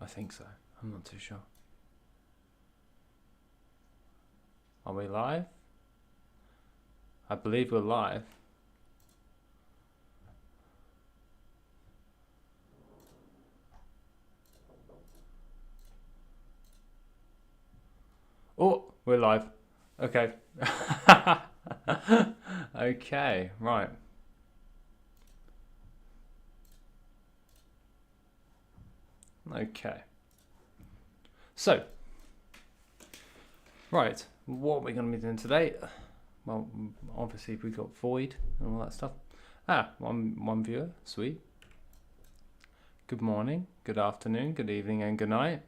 I think so. I'm not too sure. Are we live? I believe we're live. Oh, we're live. Okay. Okay, right. Okay. So, right, what are we going to be doing today? Well, obviously we got Void and all that stuff. One viewer, sweet. Good morning, good afternoon, good evening and good night.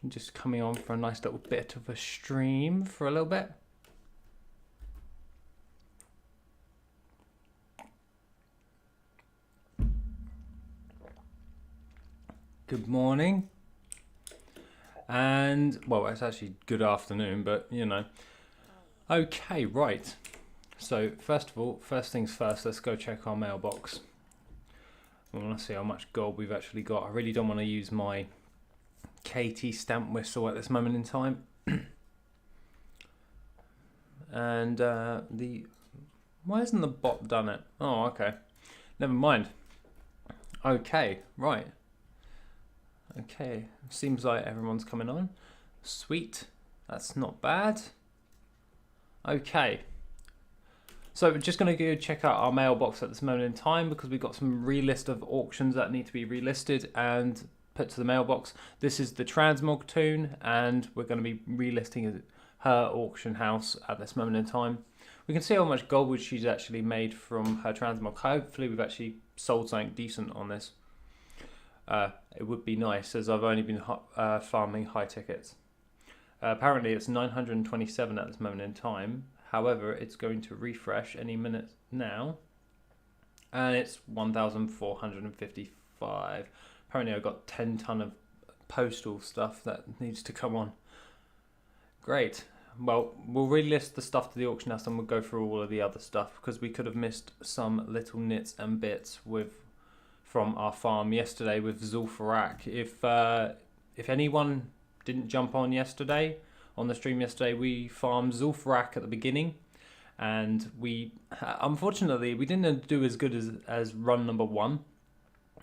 I'm just coming on for a nice little bit of a stream for a little bit. Good morning. And, well, it's actually good afternoon, but, you know. Okay, right. So, first of all, first things first, let's go check our mailbox. We want to see how much gold we've actually got. I really don't want to use my KT stamp whistle at this moment in time. And why hasn't the bot done it? Oh, okay. Never mind. Okay, right. Okay, seems like everyone's coming on. Sweet, that's not bad. Okay. So we're just going to go check out our mailbox at this moment in time because we've got some relist of auctions that need to be relisted and put to the mailbox. This is the Transmog Toon and we're going to be relisting her auction house at this moment in time. We can see how much gold she's actually made from her Transmog. Hopefully we've actually sold something decent on this. It would be nice as I've only been farming high tickets. Apparently it's 927 at this moment in time. However, it's going to refresh any minute now. And it's 1,455. Apparently I've got 10 ton of postal stuff that needs to come on. Great. Well, we'll relist the stuff to the auction house and we'll go through all of the other stuff because we could have missed some little nits and bits from our farm yesterday with Zul'Farrak. If anyone didn't jump on yesterday, on the stream yesterday, we farmed Zul'Farrak at the beginning, and we unfortunately we didn't do as good as run number 1,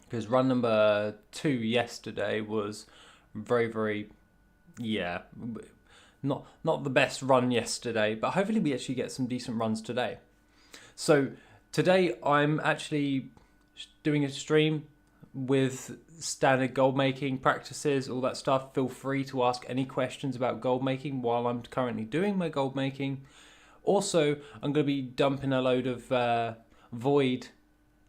because run number 2 yesterday was very not the best run yesterday, but hopefully we actually get some decent runs today. So today I'm actually doing a stream with standard gold making practices, all that stuff. Feel free to ask any questions about gold making while I'm currently doing my gold making. Also, I'm going to be dumping a load of Void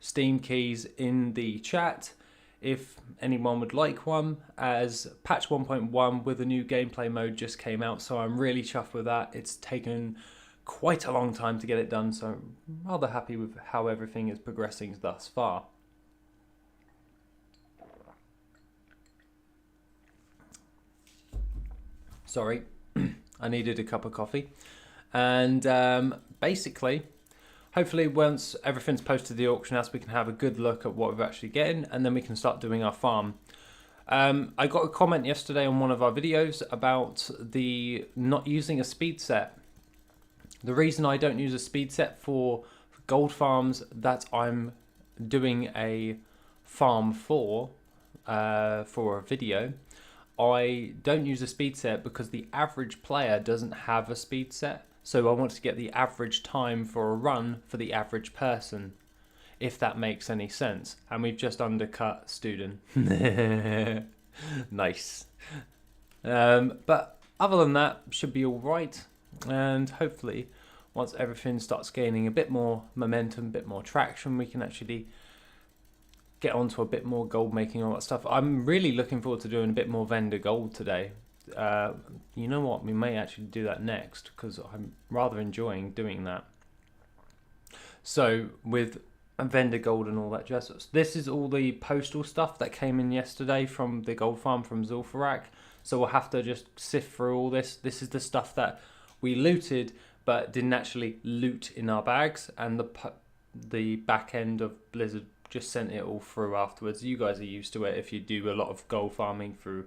Steam keys in the chat if anyone would like one, as patch 1.1 with a new gameplay mode just came out, so I'm really chuffed with that. It's taken quite a long time to get it done, so I'm rather happy with how everything is progressing thus far. Sorry, I needed a cup of coffee. And basically, hopefully once everything's posted to the auction house, we can have a good look at what we're actually getting, and then we can start doing our farm. I got a comment yesterday on one of our videos about the not using a speed set. The reason I don't use a speed set for gold farms that I'm doing a farm for a video, I don't use a speed set because the average player doesn't have a speed set. So I want to get the average time for a run for the average person, if that makes any sense. And we've just undercut Student. Nice. But other than that, should be all right. And hopefully, once everything starts gaining a bit more momentum, a bit more traction, we can actually get onto a bit more gold making, all that stuff. I'm really looking forward to doing a bit more vendor gold today. You know what, we may actually do that next because I'm rather enjoying doing that. So with vendor gold and all that jazz, this is all the postal stuff that came in yesterday from the gold farm from Zul'Farrak. So we'll have to just sift through all this. This is the stuff that we looted but didn't actually loot in our bags, and the back end of Blizzard just sent it all through afterwards. You guys are used to it if you do a lot of gold farming through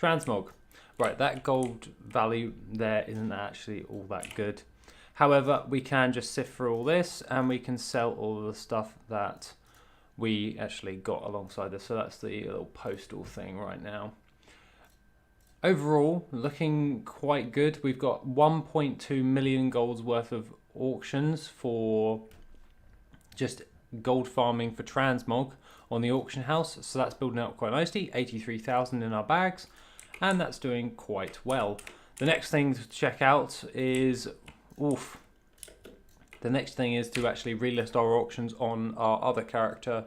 transmog. Right, that gold value there isn't actually all that good. However, we can just sift through all this and we can sell all of the stuff that we actually got alongside this. So that's the little postal thing right now. Overall, looking quite good. We've got 1.2 million golds worth of auctions for just gold farming for transmog on the auction house. So that's building up quite nicely. 83,000 in our bags. And that's doing quite well. The next thing to check out is, the next thing is to actually relist our auctions on our other character,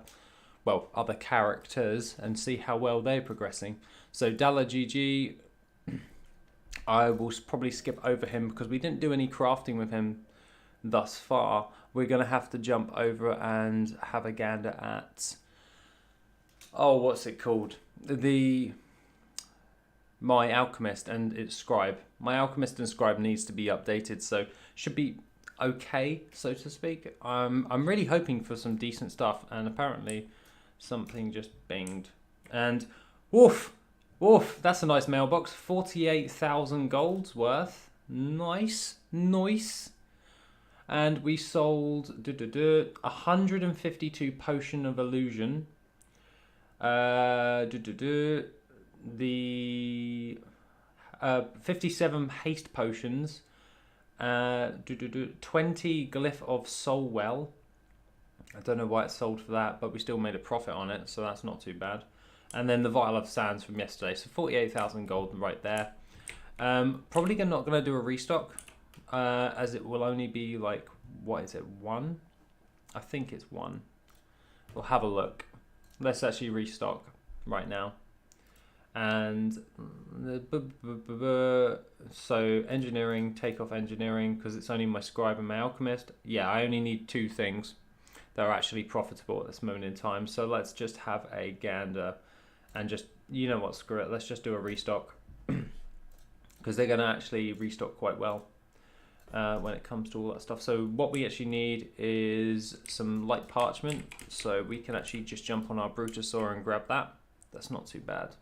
well, other characters, and see how well they're progressing. So Dalla GG, I will probably skip over him because we didn't do any crafting with him thus far. We're going to have to jump over and have a gander at, what's it called? My alchemist and its scribe. My alchemist and scribe needs to be updated, so should be okay, so to speak. I'm really hoping for some decent stuff, and apparently something just binged. And woof, that's a nice mailbox. 48,000 golds worth. Nice. And we sold 152 potion of illusion. The 57 haste potions, 20 glyph of soul well. I don't know why it's sold for that, but we still made a profit on it, so that's not too bad. And then the vial of sands from yesterday, so 48,000 gold right there. Probably not going to do a restock, as it will only be like, what is it, 1? I think it's 1. We'll have a look. Let's actually restock right now. And so engineering, take off engineering because it's only my scribe and my alchemist. Yeah, I only need 2 things that are actually profitable at this moment in time. So let's just have a gander and just, you know what, screw it, let's just do a restock because they're going to actually restock quite well when it comes to all that stuff. So what we actually need is some light parchment, so we can actually just jump on our Brutosaur and grab that. That's not too bad.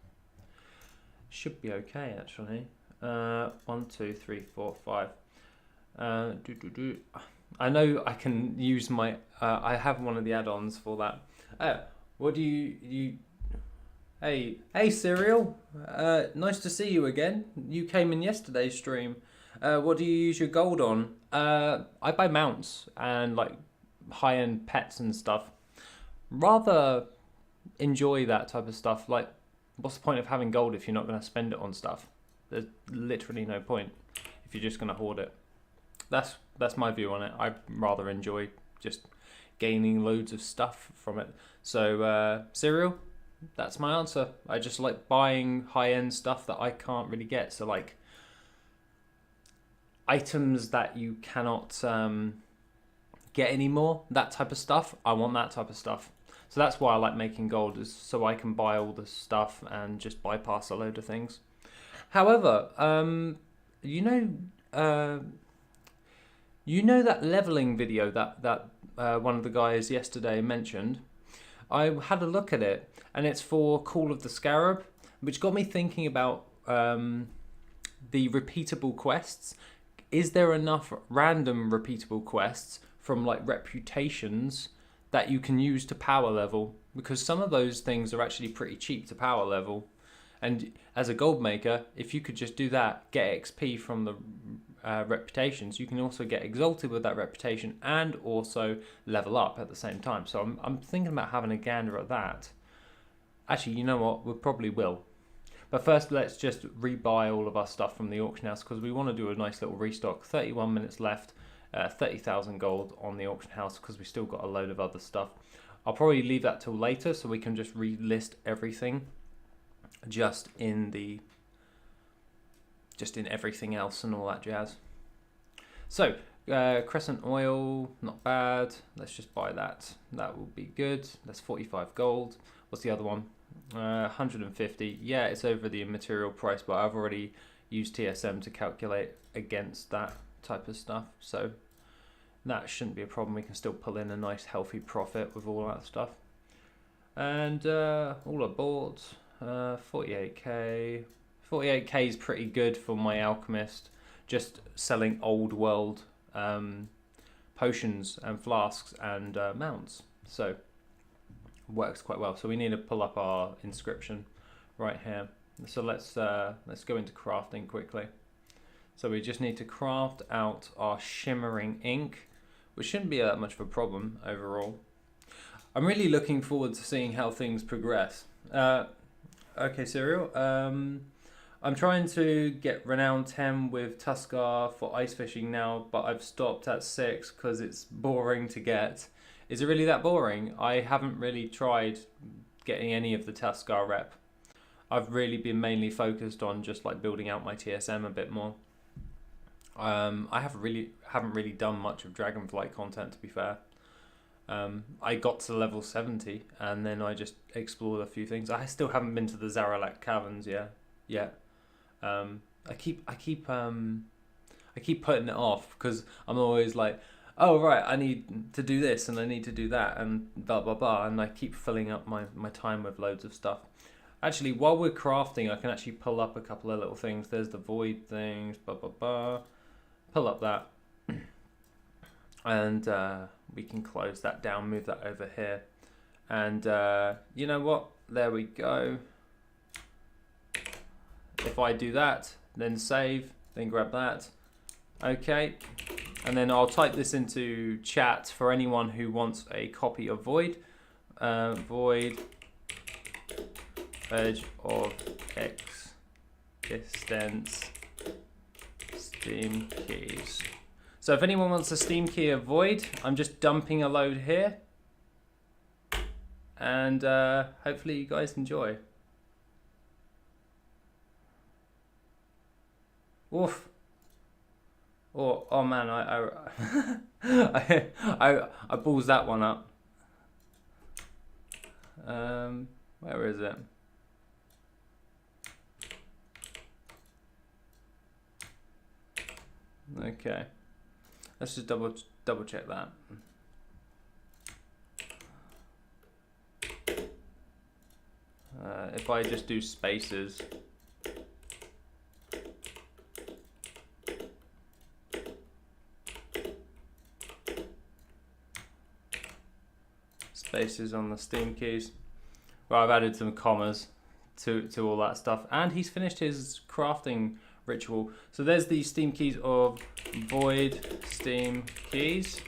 Should be okay actually. 1, 2, 3, 4, 5. I know I can use my. I have one of the add-ons for that. What do you? Hey, Serial. Nice to see you again. You came in yesterday's stream. What do you use your gold on? I buy mounts and like high-end pets and stuff. Rather enjoy that type of stuff. Like, what's the point of having gold if you're not going to spend it on stuff? There's literally no point if you're just going to hoard it. That's my view on it. I rather enjoy just gaining loads of stuff from it. So, Serial, that's my answer. I just like buying high-end stuff that I can't really get. So, like, items that you cannot get anymore, that type of stuff. I want that type of stuff. So that's why I like making gold, is so I can buy all the stuff and just bypass a load of things. However, you know that leveling video that one of the guys yesterday mentioned? I had a look at it, and it's for Call of the Scarab, which got me thinking about the repeatable quests. Is there enough random repeatable quests from like reputations that you can use to power level? Because some of those things are actually pretty cheap to power level. And as a gold maker, if you could just do that, get XP from the reputations, you can also get exalted with that reputation and also level up at the same time. So I'm thinking about having a gander at that. Actually, you know what? We probably will. But first, let's just rebuy all of our stuff from the auction house because we want to do a nice little restock. 31 minutes left, 30,000 gold on the auction house because we still got a load of other stuff. I'll probably leave that till later so we can just relist everything just in everything else and all that jazz. So, crescent oil, not bad. Let's just buy that. That will be good. That's 45 gold. What's the other one? 150. Yeah, it's over the material price, but I've already used TSM to calculate against that type of stuff, so that shouldn't be a problem. We can still pull in a nice healthy profit with all that stuff. And all I bought, 48k. 48k is pretty good for my alchemist. Just selling old world potions and flasks and mounts. So works quite well. So we need to pull up our inscription right here. So let's go into crafting quickly. So we just need to craft out our shimmering ink, which shouldn't be that much of a problem overall. I'm really looking forward to seeing how things progress. Okay, Serial. I'm trying to get renown 10 with Tuskar for ice fishing now, but I've stopped at 6 because it's boring to get. Is it really that boring? I haven't really tried getting any of the Tuskar rep. I've really been mainly focused on just like building out my TSM a bit more. I haven't really done much of Dragonflight content, to be fair. I got to level 70 and then I just explored a few things. I still haven't been to the Zaralak caverns yet. I keep putting it off because I'm always like, oh right, I need to do this and I need to do that and blah blah blah, and I keep filling up my time with loads of stuff. Actually, while we're crafting, I can actually pull up a couple of little things. There's the void things, blah blah blah. Pull up that, and we can close that down, move that over here, and you know what? There we go. If I do that, then save, then grab that. Okay, and then I'll type this into chat for anyone who wants a copy of Void. Void Edge of Existence Steam keys. So if anyone wants a Steam key of Void, I'm just dumping a load here. And hopefully you guys enjoy. Woof. Oh man, I balls that one up. Where is it? Okay, let's just double check that. If I just do spaces. Spaces on the Steam keys. Well, I've added some commas to all that stuff, and he's finished his crafting ritual. So there's the Steam keys of Void Steam keys.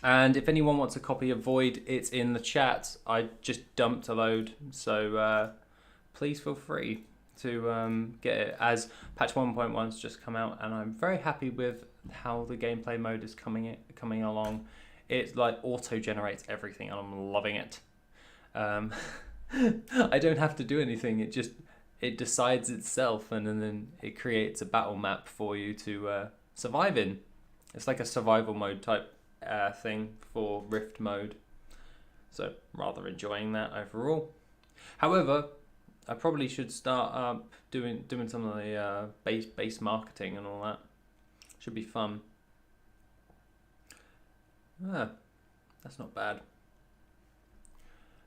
And if anyone wants a copy of Void, it's in the chat. I just dumped a load, so please feel free to get it, as patch 1.1's just come out, and I'm very happy with how the gameplay mode is coming along. It like auto generates everything and I'm loving it. I don't have to do anything. It decides itself, and then it creates a battle map for you to survive in. It's like a survival mode type thing for Rift mode. So rather enjoying that overall. However, I probably should start up doing some of the base marketing and all that. Should be fun. That's not bad.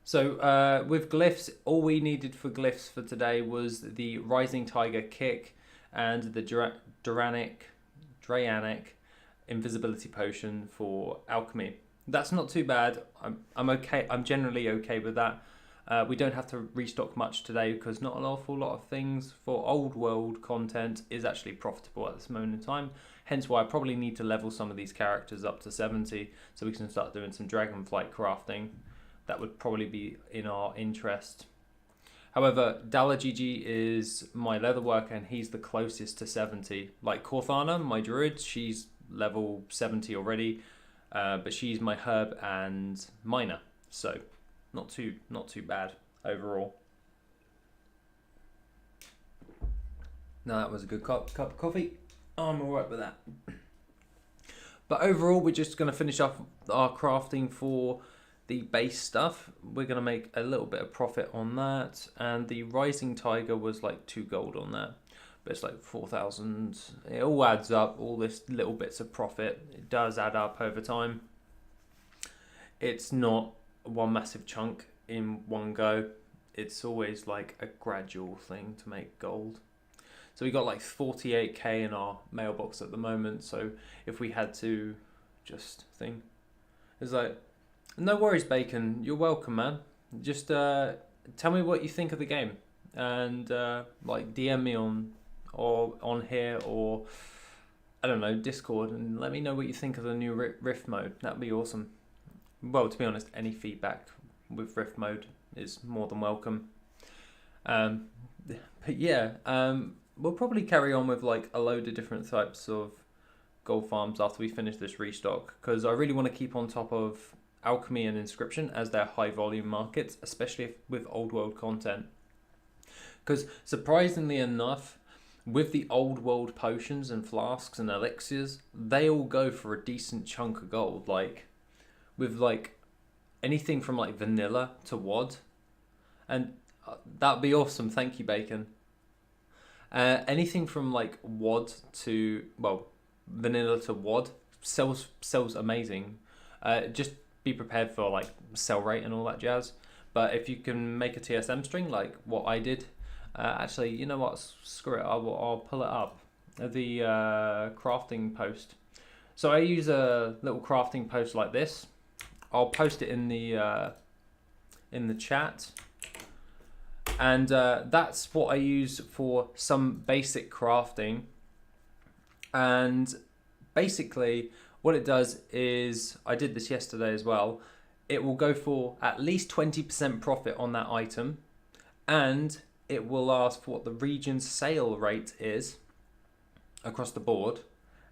So with glyphs, all we needed for glyphs for today was the Rising Tiger kick and the Draianic invisibility potion for alchemy. That's not too bad. I'm okay. I'm generally okay with that. We don't have to restock much today because not an awful lot of things for old world content is actually profitable at this moment in time. Hence why I probably need to level some of these characters up to 70 so we can start doing some Dragonflight crafting. That would probably be in our interest. However, Dalagigi is my leatherworker and he's the closest to 70. Like Corthana, my druid, she's level 70 already, but she's my herb and miner. So not too bad overall. Now that was a good cup of coffee. I'm alright with that. But overall, we're just going to finish up our crafting for the base stuff. We're going to make a little bit of profit on that. And the Rising Tiger was like 2 gold on that. But it's like 4,000. It all adds up, all this little bits of profit. It does add up over time. it's not one massive chunk in one go. It's always like a gradual thing to make gold. So we got like 48k in our mailbox at the moment. So if we had to just think, it's like, no worries, Bacon. You're welcome, man. Just tell me what you think of the game, and like DM me on here, or I don't know, Discord, and let me know what you think of the new Rift mode. That'd be awesome. Well, to be honest, any feedback with Rift mode is more than welcome. But yeah, we'll probably carry on with like a load of different types of gold farms after we finish this restock, because I really want to keep on top of alchemy and inscription as their high volume markets, especially with old world content. Because surprisingly enough, with the old world potions and flasks and elixirs, they all go for a decent chunk of gold. Like with like anything from like vanilla to WoD, and that'd be awesome. Thank you, Bacon. Anything from like WoD to, well, vanilla to WoD sells amazing. Just be prepared for like sell rate and all that jazz. But if you can make a TSM string like what I did, actually, you know what? Screw it. I'll pull it up. The crafting post. So I use a little crafting post like this. I'll post it in the chat. And that's what I use for some basic crafting. And basically what it does is, I did this yesterday as well, it will go for at least 20% profit on that item, and it will ask for what the region's sale rate is across the board,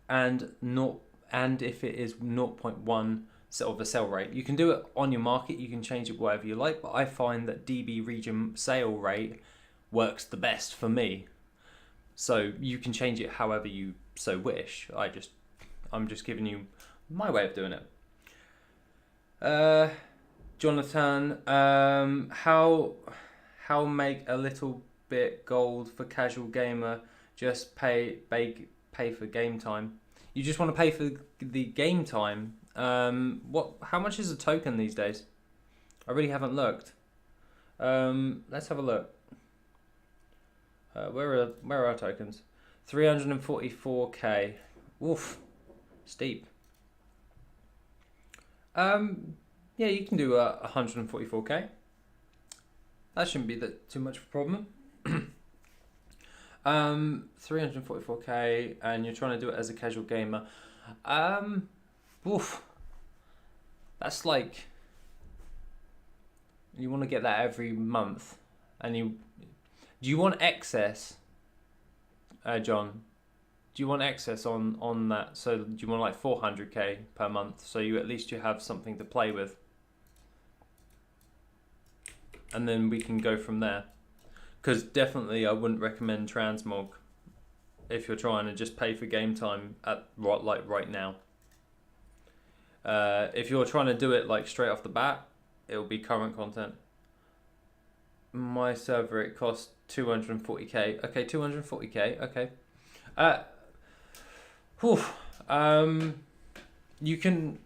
and if it is 0.1 sort of a sell rate. You can do it on your market, you can change it whatever you like, but I find that DB region sale rate works the best for me. So you can change it however you so wish. I'm just giving you my way of doing it. Jonathan, how make a little bit gold for casual gamer? Just pay for game time. You just want to pay for the game time. How much is a token these days? I really haven't looked. Let's have a look. Where are our tokens? 344k. Oof, steep. Yeah, you can do 144k. That shouldn't be too much of a problem. 344k, and you're trying to do it as a casual gamer. Oof. That's like, you want to get that every month, and do you want excess, John? Do you want excess on that? So do you want like 400k per month? So you have something to play with, and then we can go from there. Because definitely I wouldn't recommend transmog if you're trying to just pay for game time right now. If you're trying to do it like straight off the bat, it'll be current content. My server, it costs 240k. Okay, 240k. Okay. You can,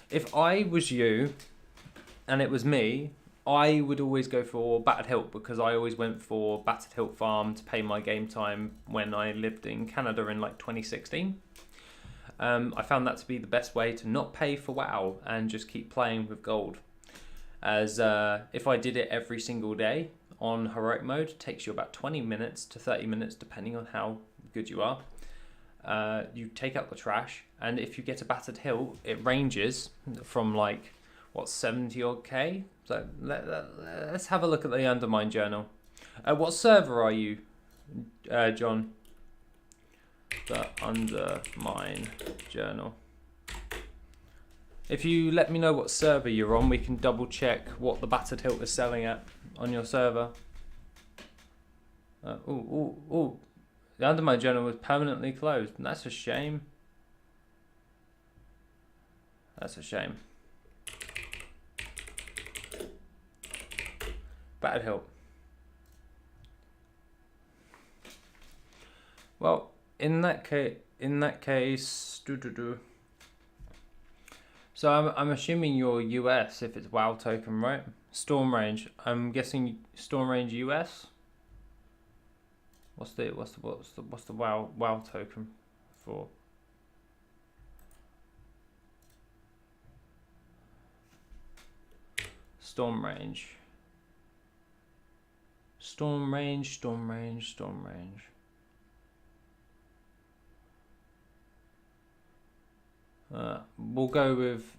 if I was you and it was me, I would always go for Battered Hilt, because I always went for Battered Hilt farm to pay my game time when I lived in Canada in like 2016. I found that to be the best way to not pay for WoW and just keep playing with gold. As if I did it every single day on heroic mode, it takes you about 20 minutes to 30 minutes depending on how good you are. You take out the trash, and if you get a Battered Hilt, it ranges from like, what, 70 odd k? So let's have a look at the Undermine journal. What server are you, John? The Undermine journal. If you let me know what server you're on, we can double check what the Battered Hilt is selling at on your server. The Undermine journal was permanently closed. That's a shame. That's a shame. Battered Hilt. Well, in that case, So I'm assuming you're US if it's WoW token, right? Storm range. I'm guessing storm range US. What's the WoW token for? Storm range. Storm range, storm range, storm range. We'll go with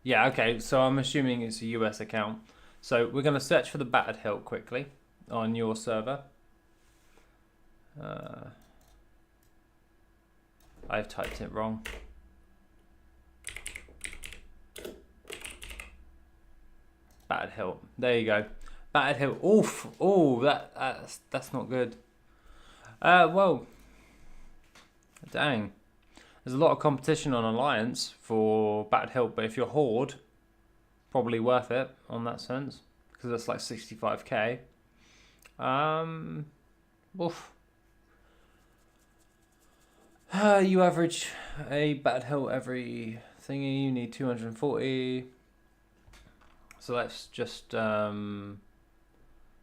yeah, okay, so I'm assuming it's a US account. So we're going to search for the Battered Hilt quickly on your server. I've typed it wrong. Battered Hilt. There you go. Battered Hilt. Oof. Oh, that's not good. Well, dang. There's a lot of competition on Alliance for Battered Hilt, but if you're Horde, probably worth it on that sense because that's like 65k. Oof. You average a Battered Hilt every thingy. You need 240. So let's just so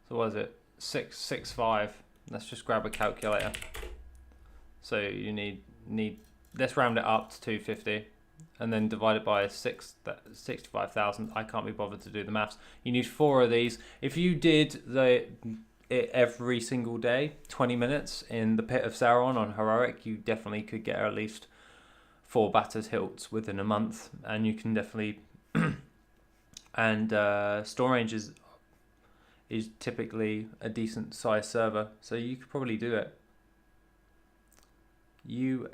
what is it? 665. Let's just grab a calculator. So you need let's round it up to 250 and then divide it by 65,000. I can't be bothered to do the maths. You need 4 of these. If you did it every single day, 20 minutes in the Pit of Sauron on Heroic, you definitely could get at least 4 Battered Hilts within a month, and you can definitely and Storm Range is typically a decent size server, so you could probably do it. You're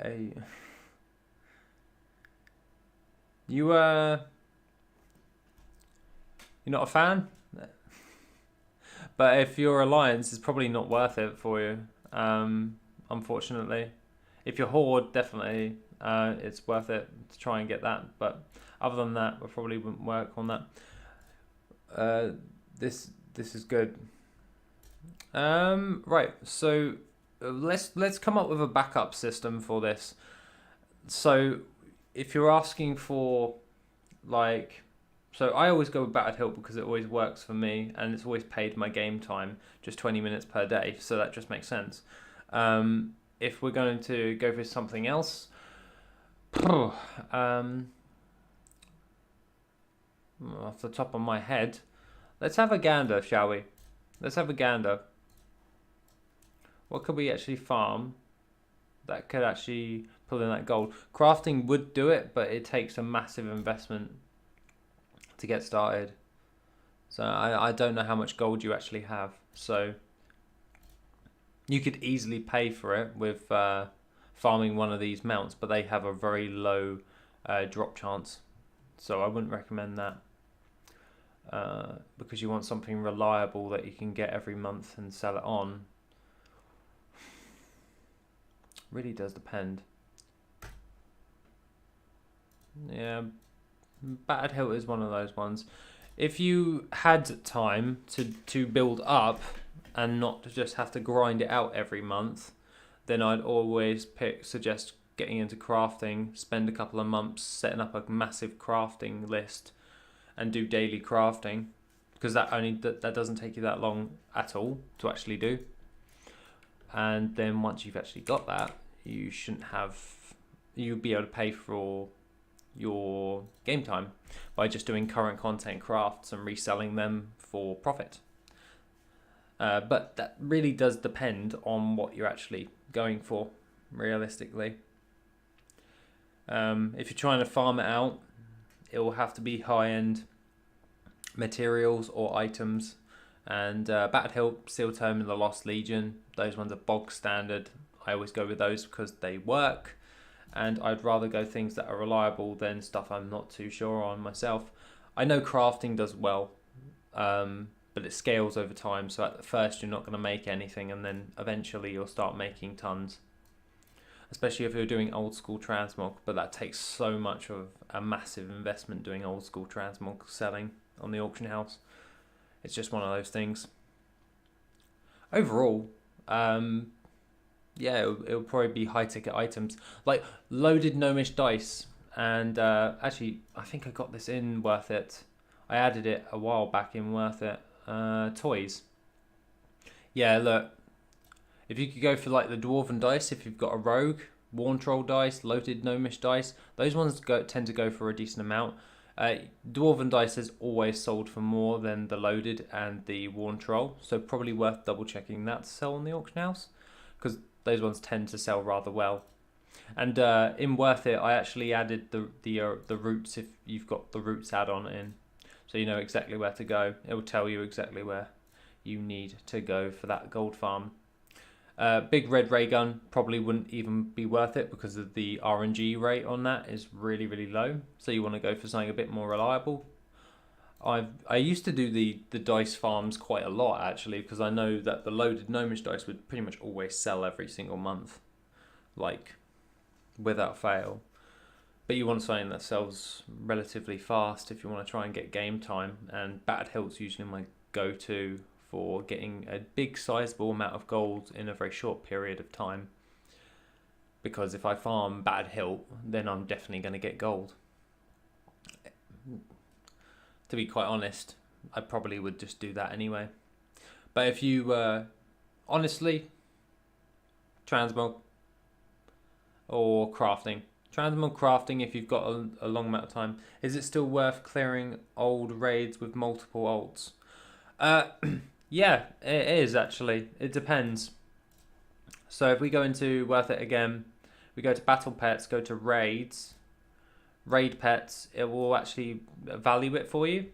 not a fan, but if your Alliance is probably not worth it for you, unfortunately. If you're Horde, definitely it's worth it to try and get that, but other than that, I probably wouldn't work on that. This is good. Right, so let's come up with a backup system for this. So if you're asking for so I always go with Battered Hilt because it always works for me and it's always paid my game time, just 20 minutes per day, so that just makes sense. If we're going to go for something else, off the top of my head, let's have a gander, shall we? Let's have a gander. What could we actually farm that could actually pull in that gold? Crafting would do it, but it takes a massive investment to get started. So I don't know how much gold you actually have. So you could easily pay for it with farming one of these mounts, but they have a very low drop chance. So I wouldn't recommend that. Because you want something reliable that you can get every month and sell it on. Really does depend. Yeah, Battered Hilt is one of those ones. If you had time to build up and not to just have to grind it out every month, then I'd always suggest getting into crafting, spend a couple of months setting up a massive crafting list and do daily crafting, because that doesn't take you that long at all to actually do. And then once you've actually got that, you'll be able to pay for your game time by just doing current content crafts and reselling them for profit. But that really does depend on what you're actually going for, realistically. If you're trying to farm it out, it will have to be high-end materials or items. And Battered Hilt, Seal Tome, and the Lost Legion, those ones are bog standard. I always go with those because they work. And I'd rather go things that are reliable than stuff I'm not too sure on myself. I know crafting does well, but it scales over time. So at first you're not going to make anything, and then eventually you'll start making tons. Especially if you're doing old school transmog, but that takes so much of a massive investment doing old school transmog selling on the auction house. It's just one of those things. Overall, yeah, it'll probably be high ticket items like loaded gnomish dice. And actually, I think I got this in Worth It. I added it a while back in Worth It. Toys. Yeah, look. If you could go for like the dwarven dice, if you've got a rogue, worn troll dice, loaded gnomish dice, those ones tend to go for a decent amount. Dwarven dice is always sold for more than the loaded and the worn troll, so probably worth double checking that to sell on the auction house, because those ones tend to sell rather well. And in Worth It, I actually added the roots if you've got the roots add-on in, so you know exactly where to go. It will tell you exactly where you need to go for that gold farm. Big red ray gun probably wouldn't even be worth it because of the RNG rate on that is really, really low. So you want to go for something a bit more reliable. I used to do the dice farms quite a lot actually, because I know that the loaded gnomish dice would pretty much always sell every single month, like without fail. But you want something that sells relatively fast if you want to try and get game time, and Battered Hilt's usually my go-to for getting a big sizable amount of gold in a very short period of time. Because if I farm Battered Hilt, then I'm definitely going to get gold. To be quite honest, I probably would just do that anyway. But if you, honestly, transmog or crafting. Transmog crafting if you've got a long amount of time. Is it still worth clearing old raids with multiple ults? Yeah, it is actually. It depends. So if we go into Worth It again, we go to Battle Pets, go to Raids, Raid Pets, it will actually value it for you.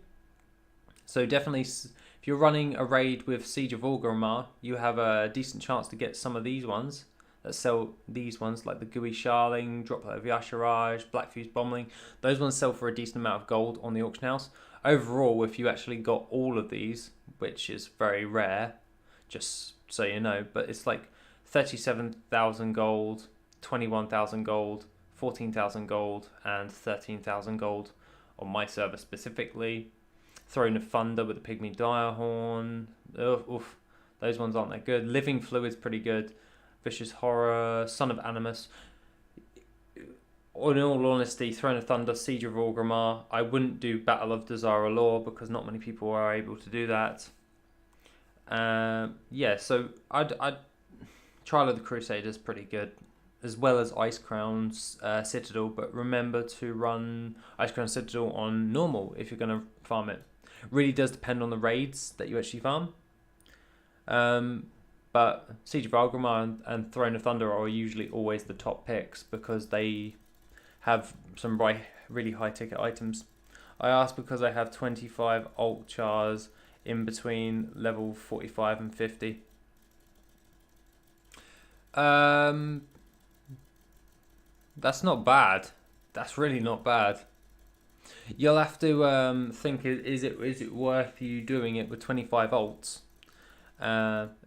So definitely, if you're running a raid with Siege of Orgrimmar, you have a decent chance to get some of these ones that sell these ones, like the Gooey Sharling, Droplet of Yasharaj, Blackfuse Bombling. Those ones sell for a decent amount of gold on the auction house. Overall, if you actually got all of these, which is very rare, just so you know, but it's like 37,000 gold, 21,000 gold, 14,000 gold, and 13,000 gold on my server specifically. Throne of Thunder with the Pygmy Direhorn. Oof, those ones aren't that good. Living Fluid's pretty good. Vicious Horror, Son of Animus. In all honesty, Throne of Thunder, Siege of Orgrimmar. I wouldn't do Battle of Dazara Law because not many people are able to do that. Yeah, so I'd Trial of the Crusaders pretty good, as well as Ice Crown's Citadel. But remember to run Ice Crown Citadel on normal if you're going to farm it. Really does depend on the raids that you actually farm. But Siege of Orgrimmar and Throne of Thunder are usually always the top picks because they have some really high ticket items. I asked because I have 25 alt chars in between level 45 and 50. That's not bad. That's really not bad. You'll have to think: is it worth you doing it with 25 alts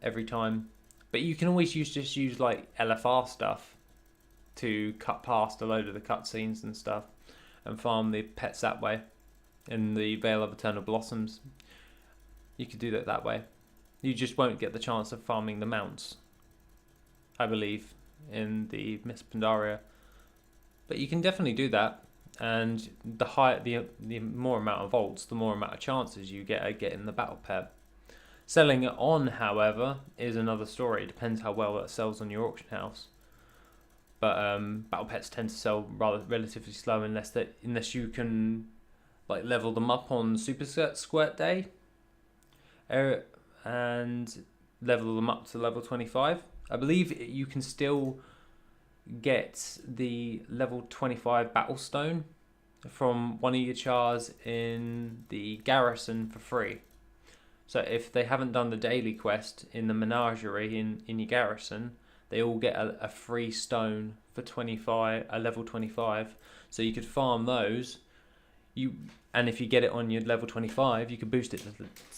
every time? But you can always just use like LFR stuff to cut past a load of the cutscenes and stuff, and farm the pets that way. In the Vale of Eternal Blossoms, you could do that way. You just won't get the chance of farming the mounts, I believe, in the Miss Pandaria. But you can definitely do that, and the more amount of volts, the more amount of chances you get at getting the battle pet. Selling it on, however, is another story. It depends how well that sells on your auction house. But battle pets tend to sell relatively slow unless you can like level them up on Super Squirt Day, and level them up to level 25. I believe you can still get the level 25 battle stone from one of your chars in the garrison for free. So if they haven't done the daily quest in the menagerie in your garrison, they all get a free stone for a level 25. So you could farm those. And if you get it on your level 25, you could boost it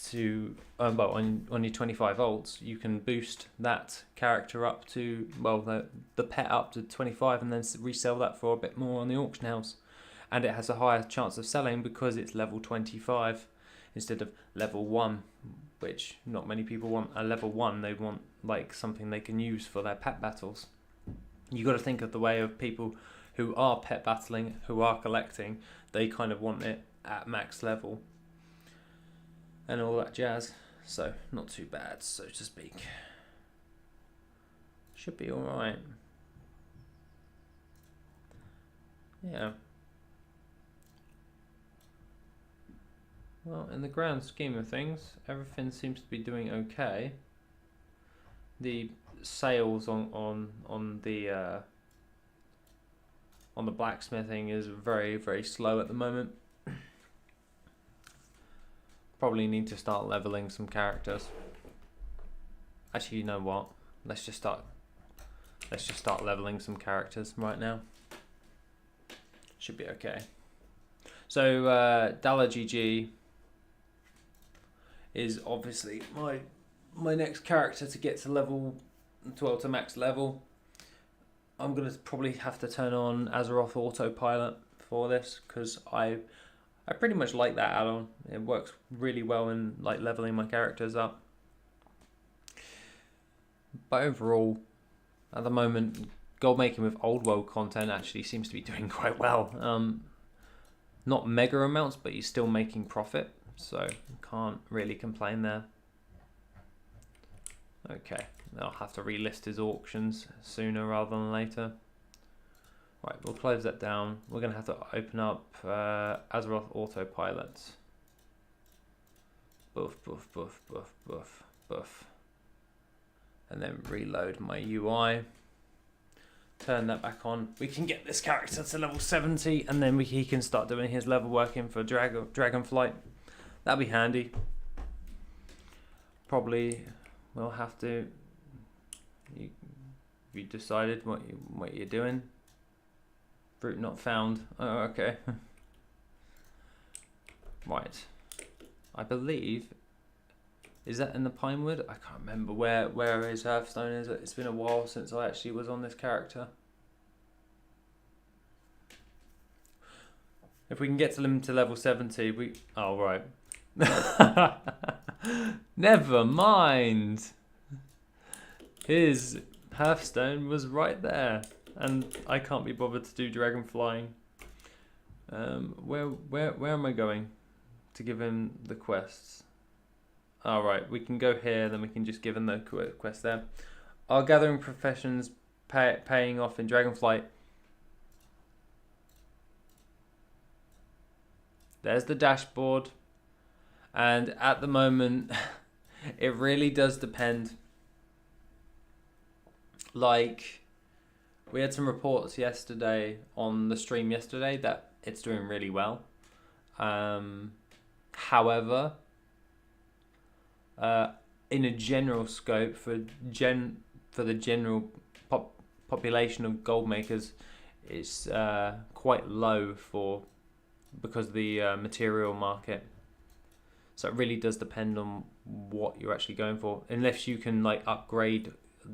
to on your 25 volts. You can boost that character up to the pet up to 25, and then resell that for a bit more on the auction house. And it has a higher chance of selling because it's level 25. instead of level 1, which not many people want a level 1. They want like something they can use for their pet battles. You got to think of the way of people who are pet battling, who are collecting. They kind of want it at max level and all that jazz. So not too bad, so to speak. Should be all right. Yeah. Well, in the grand scheme of things, everything seems to be doing okay. The sales on the blacksmithing is very, very slow at the moment. Probably need to start leveling some characters. Actually, you know what? Let's just start leveling some characters right now. Should be okay. So Dala GG is obviously my next character to get to level 12 to max level. I'm gonna probably have to turn on Azeroth autopilot for this because I pretty much like that add-on. It works really well in like leveling my characters up. But overall, at the moment, gold making with old world content actually seems to be doing quite well. Not mega amounts, but you're still making profit, so can't really complain there. Okay, I'll have to relist his auctions sooner rather than later. Right, we'll close that down. We're going to have to open up Azeroth autopilot. Boof, boof, boof, boof, boof, boof. And then reload my UI. Turn that back on. We can get this character to level 70 and then he can start doing his level working for Dragonflight. That'll be handy. Probably we'll have to... You decided what you're doing? Fruit not found. Oh, okay. Right. I believe... Is that in the Pinewood? I can't remember where his Hearthstone is. It's been a while since I actually was on this character. If we can get him to level 70, we... Oh, right. Never mind. His Hearthstone was right there. And I can't be bothered to do dragon flying. Where am I going to give him the quests? All right, we can go here, then we can just give him the quest there. Our gathering professions paying off in Dragonflight. There's the dashboard. And at the moment, it really does depend. Like, we had some reports yesterday on the stream yesterday that it's doing really well. However, in a general scope for the general population of gold makers, it's quite low because of the material market. So it really does depend on what you're actually going for. Unless you can like upgrade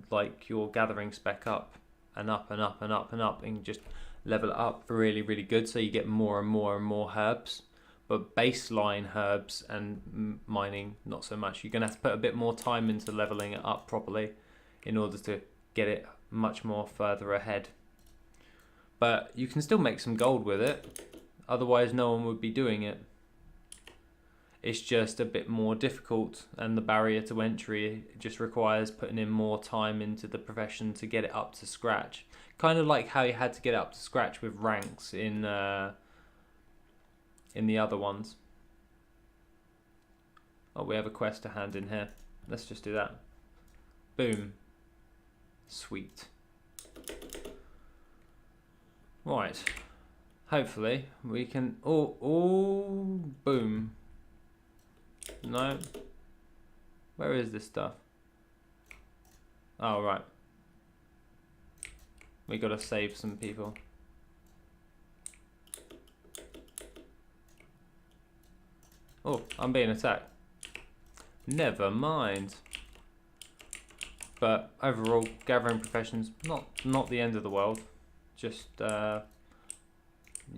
like your gathering spec up and up and up and up and up and just level it up really, really good, so you get more and more and more herbs. But baseline herbs and mining, not so much. You're going to have to put a bit more time into leveling it up properly in order to get it much more further ahead. But you can still make some gold with it. Otherwise, no one would be doing it. It's just a bit more difficult, and the barrier to entry just requires putting in more time into the profession to get it up to scratch. Kind of like how you had to get it up to scratch with ranks in the other ones. Oh, we have a quest to hand in here. Let's just do that. Boom. Sweet. Right. Hopefully we can... Oh, boom. No. Where is this stuff? Oh, right. We gotta save some people. Oh, I'm being attacked. Never mind. But overall, gathering professions, not the end of the world. Just you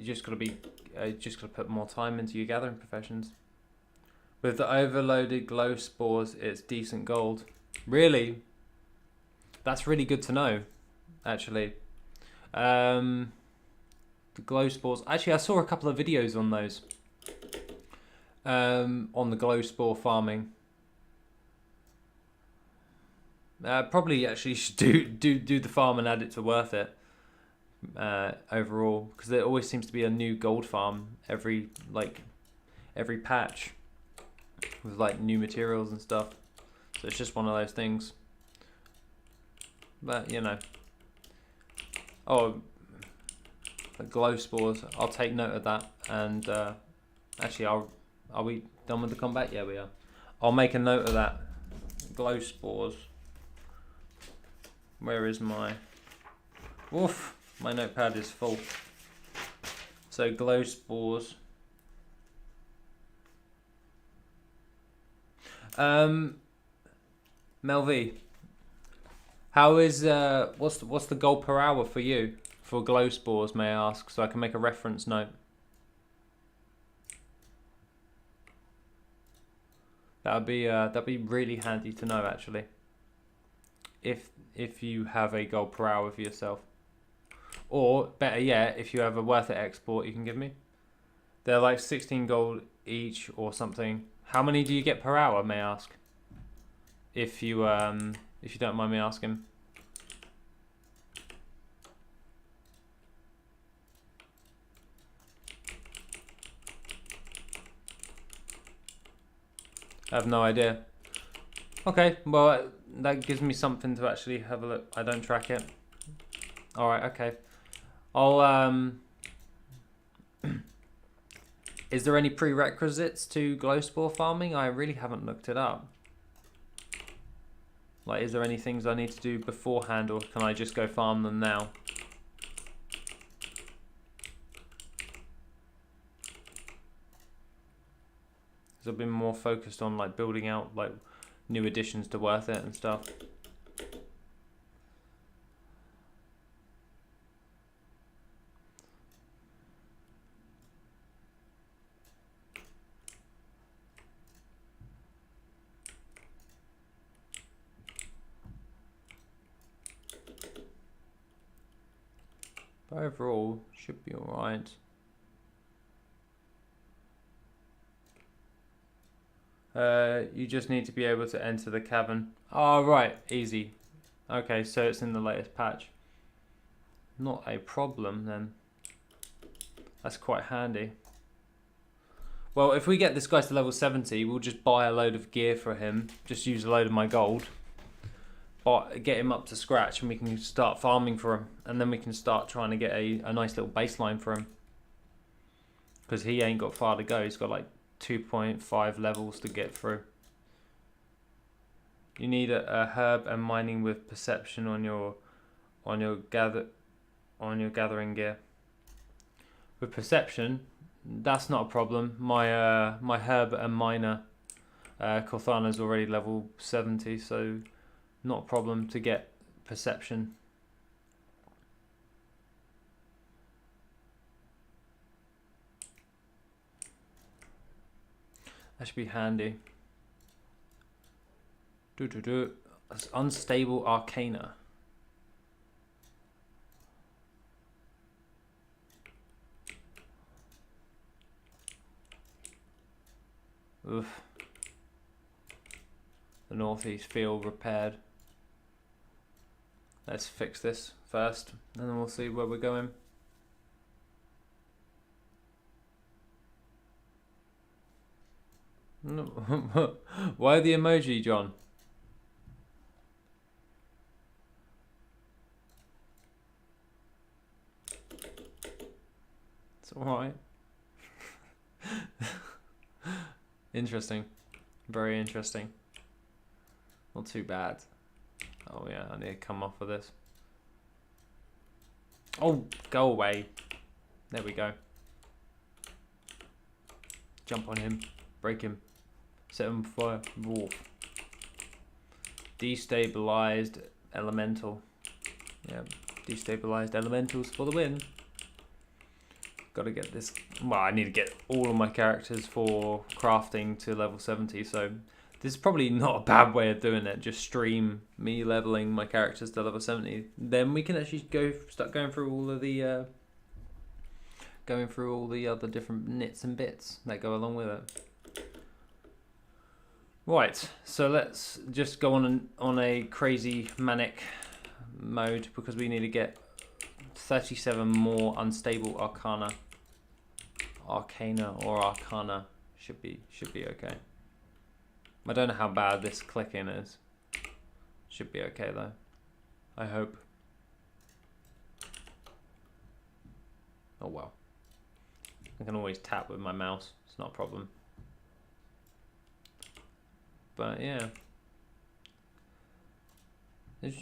just gotta put more time into your gathering professions. With the overloaded glow spores, it's decent gold. Really? That's really good to know, actually. The glow spores. Actually, I saw a couple of videos on those. On the glow spore farming. Probably actually should do the farm and add it to WorthIt. Overall, because there always seems to be a new gold farm every patch with like new materials and stuff. So it's just one of those things. But you know, oh, the glow spores. I'll take note of that. And actually, are we done with the combat? Yeah, we are. I'll make a note of that. Glow spores. Where is my? Woof. My notepad is full. So glow spores. Mel V, how is what's the goal per hour for you for glow spores, may I ask, so I can make a reference note? That'd be really handy to know, actually. If you have a goal per hour for yourself. Or, better yet, if you have a WorthIt export you can give me. They're like 16 gold each or something. How many do you get per hour, may I ask? If you don't mind me asking. I have no idea. Okay, well, that gives me something to actually have a look. I don't track it. Alright, okay. I'll Is there any prerequisites to glow spore farming? I really haven't looked it up. Like, is there any things I need to do beforehand, or can I just go farm them now? Because I've been more focused on like building out like new additions to WorthIt and stuff. But overall, should be alright. You just need to be able to enter the cavern. Oh, right, easy. Okay, so it's in the latest patch. Not a problem then. That's quite handy. Well, if we get this guy to level 70, we'll just buy a load of gear for him. Just use a load of my gold. Get him up to scratch and we can start farming for him, and then we can start trying to get a nice little baseline for him, because he ain't got far to go. He's got like 2.5 levels to get through. You need a herb and mining with perception on your gathering gear. With perception, that's not a problem. My herb and miner Corthana's already level 70, so not a problem to get perception. That should be handy. That's unstable arcana. Oof. The northeast field repaired. Let's fix this first, and then we'll see where we're going. No. Why the emoji, John? It's alright. Interesting. Very interesting. Not too bad. Oh yeah, I need to come off of this. Oh, go away. There we go. Jump on him. Break him. Set him for wolf. Destabilized elemental. Yeah, destabilized elementals for the win. got to get this. Well, I need to get all of my characters for crafting to level 70. So this is probably not a bad way of doing it. Just stream me leveling my characters to level 70. Then we can actually start going through all of the other different nits and bits that go along with it. Right, so let's just go on a crazy manic mode because we need to get 37 more unstable arcana should be okay. I don't know how bad this clicking is. Should be okay though, I hope. Oh well, I can always tap with my mouse, it's not a problem. But yeah, it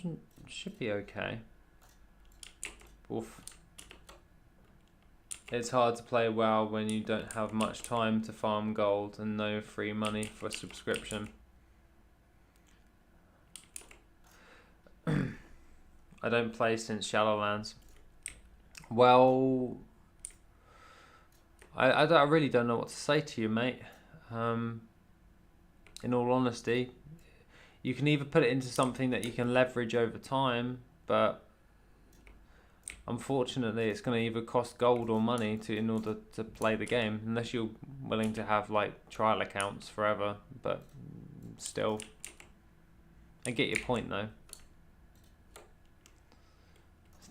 should be okay. Oof. It's hard to play WoW when you don't have much time to farm gold and no free money for subscription. I don't play since Shadowlands. Well, I really don't know what to say to you, mate. In all honesty, you can either put it into something that you can leverage over time, but unfortunately it's going to either cost gold or money in order to play the game, unless you're willing to have like trial accounts forever. But still, I get your point though.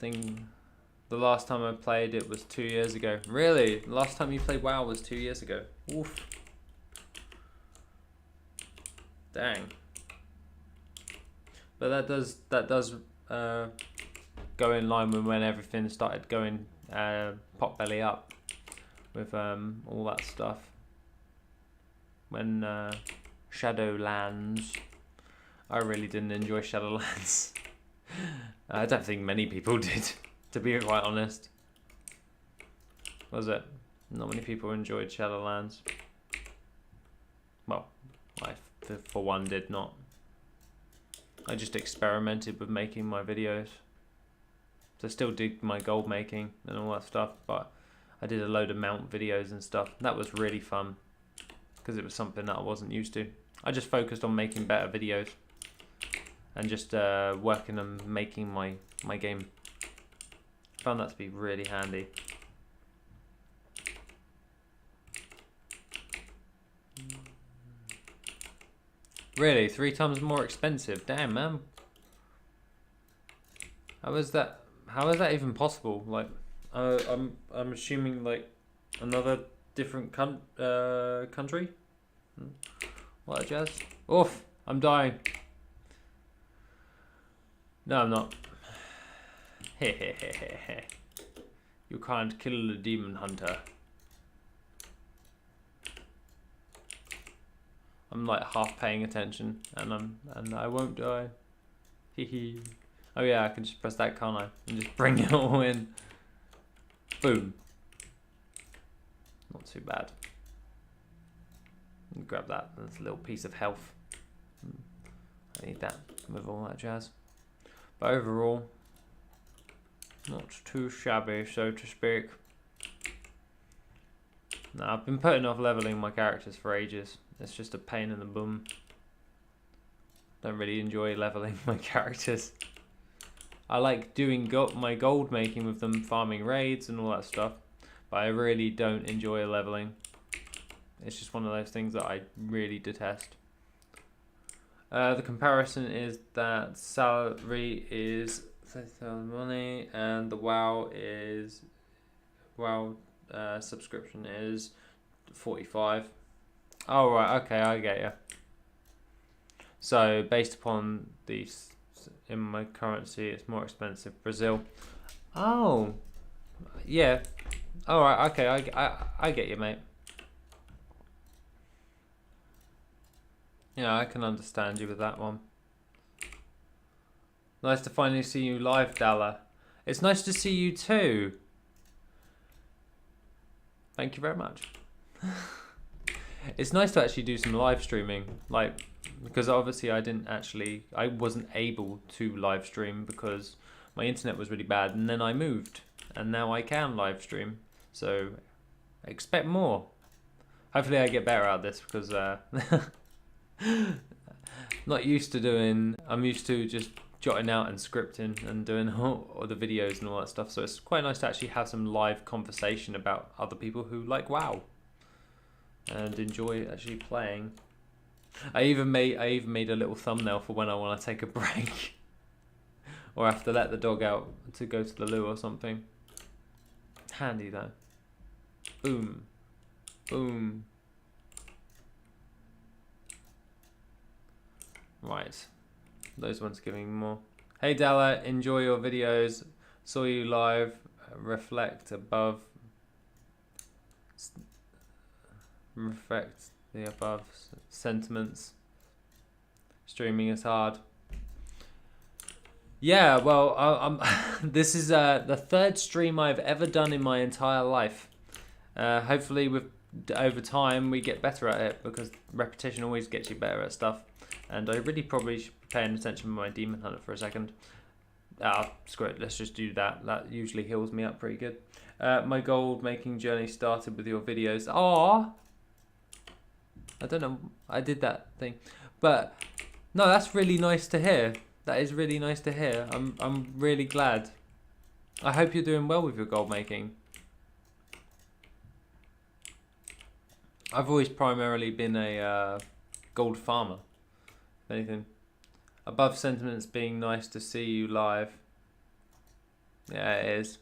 The last time I played it was 2 years ago. Really? The last time you played WoW was 2 years ago? Oof. Dang. But that does go in line with when everything started going pot belly up with all that stuff. When Shadowlands, I really didn't enjoy Shadowlands. I don't think many people did, to be quite honest. Was it? Not many people enjoyed Shadowlands. Well, I for one did not. I just experimented with making my videos. So I still did my gold making and all that stuff, but I did a load of mount videos and stuff. That was really fun because it was something that I wasn't used to. I just focused on making better videos and just working on making my game. Found that to be really handy. Really, 3 times more expensive? Damn, man. How is that even possible? Like, I'm assuming like another different country. What a jazz! Oof! I'm dying. No, I'm not. Hehehehe. You can't kill a demon hunter. I'm like half paying attention, and I won't die. Hehe. Oh yeah, I can just press that, can't I? And just bring it all in. Boom. Not too bad. Grab that. That's a little piece of health. I need that with all that jazz. But overall, not too shabby, so to speak. No, I've been putting off leveling my characters for ages. It's just a pain in the bum. Don't really enjoy leveling my characters. I like doing my gold making with them, farming raids and all that stuff, but I really don't enjoy leveling. It's just one of those things that I really detest. The comparison is that salary is 30,000 money and the WoW subscription is 45. Oh right, okay, I get you. So based upon these in my currency, it's more expensive. Brazil. Oh, yeah. All right, okay, I get you, mate. Yeah, I can understand you with that one. Nice to finally see you live, Dalla. It's nice to see you too. Thank you very much. It's nice to actually do some live streaming, like, because obviously I wasn't able to live stream because my internet was really bad, and then I moved and now I can live stream. So expect more. Hopefully I get better at this, because not used to doing. I'm used to just jotting out and scripting and doing all the videos and all that stuff. So it's quite nice to actually have some live conversation about other people who like WoW and enjoy actually playing. I even made a little thumbnail for when I want to take a break or have to let the dog out to go to the loo or something. Handy though. Boom, boom. Right, those ones giving more. Hey Dalla, enjoy your videos. Saw you live. Reflect above. Reflect the above sentiments. Streaming is hard. Yeah, well, I'm this is the third stream I've ever done in my entire life. Hopefully, over time we get better at it, because repetition always gets you better at stuff. And I really probably should be paying attention to my Demon Hunter for a second. Screw it, let's just do that. That usually heals me up pretty good. My gold making journey started with your videos. Aww! I don't know, I did that thing. But, no, that's really nice to hear. That is really nice to hear. I'm really glad. I hope you're doing well with your gold making. I've always primarily been a gold farmer. If anything. Above sentiments being nice to see you live. Yeah, it is.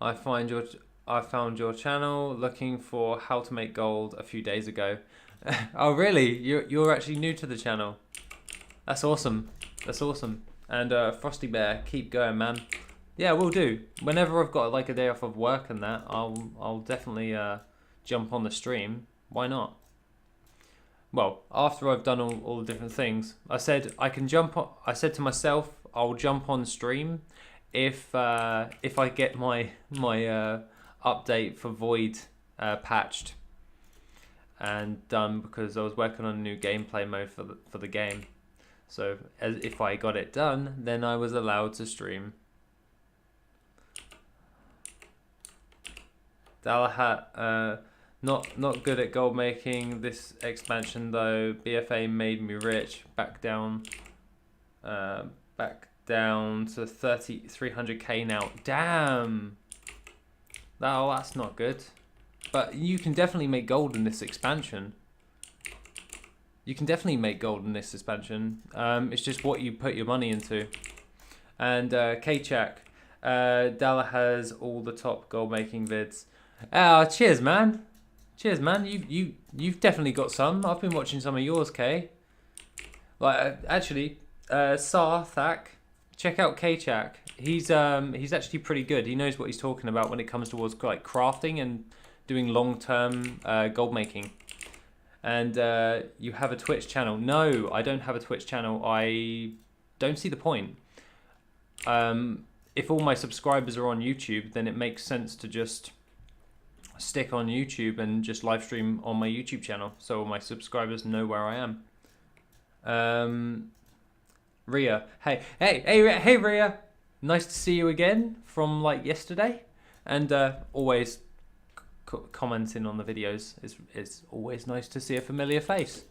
I found your channel looking for how to make gold a few days ago. Oh really? You're actually new to the channel. That's awesome. That's awesome. And Frosty Bear, keep going, man. Yeah, we'll do. Whenever I've got like a day off of work and that, I'll definitely jump on the stream. Why not? Well, after I've done all the different things, I said I can jump on. I said to myself, I'll jump on stream if I get my update for Void patched and done, because I was working on a new gameplay mode for the game. So if I got it done, then I was allowed to stream. Dalahat, not good at gold making this expansion though. BFA made me rich. Back down to 300k now. Damn. That's not good. But you can definitely make gold in this expansion. You can definitely make gold in this expansion. It's just what you put your money into. And K-Chak, Dalla has all the top gold making vids. Cheers, man. Cheers, man. You've definitely got some. I've been watching some of yours, K. Like actually, Sarthak, check out K-Chak. He's actually pretty good. He knows what he's talking about when it comes towards like crafting and doing long-term gold making. And you have a Twitch channel. No, I don't have a Twitch channel. I don't see the point. If all my subscribers are on YouTube, then it makes sense to just stick on YouTube and just live stream on my YouTube channel, so all my subscribers know where I am. Ria, hey Ria, nice to see you again from like yesterday, and always commenting on the videos. It's always nice to see a familiar face.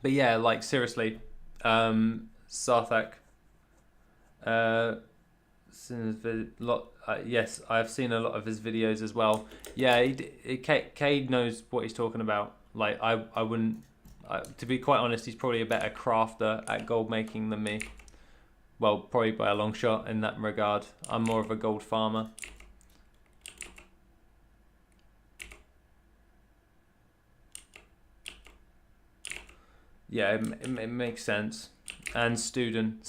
But yeah, like seriously, Sarthak. Yes, I've seen a lot of his videos as well. Yeah, Cade knows what he's talking about. Like I wouldn't. To be quite honest, he's probably a better crafter at gold making than me. Well, probably by a long shot in that regard. I'm more of a gold farmer. Yeah, it makes sense. And student.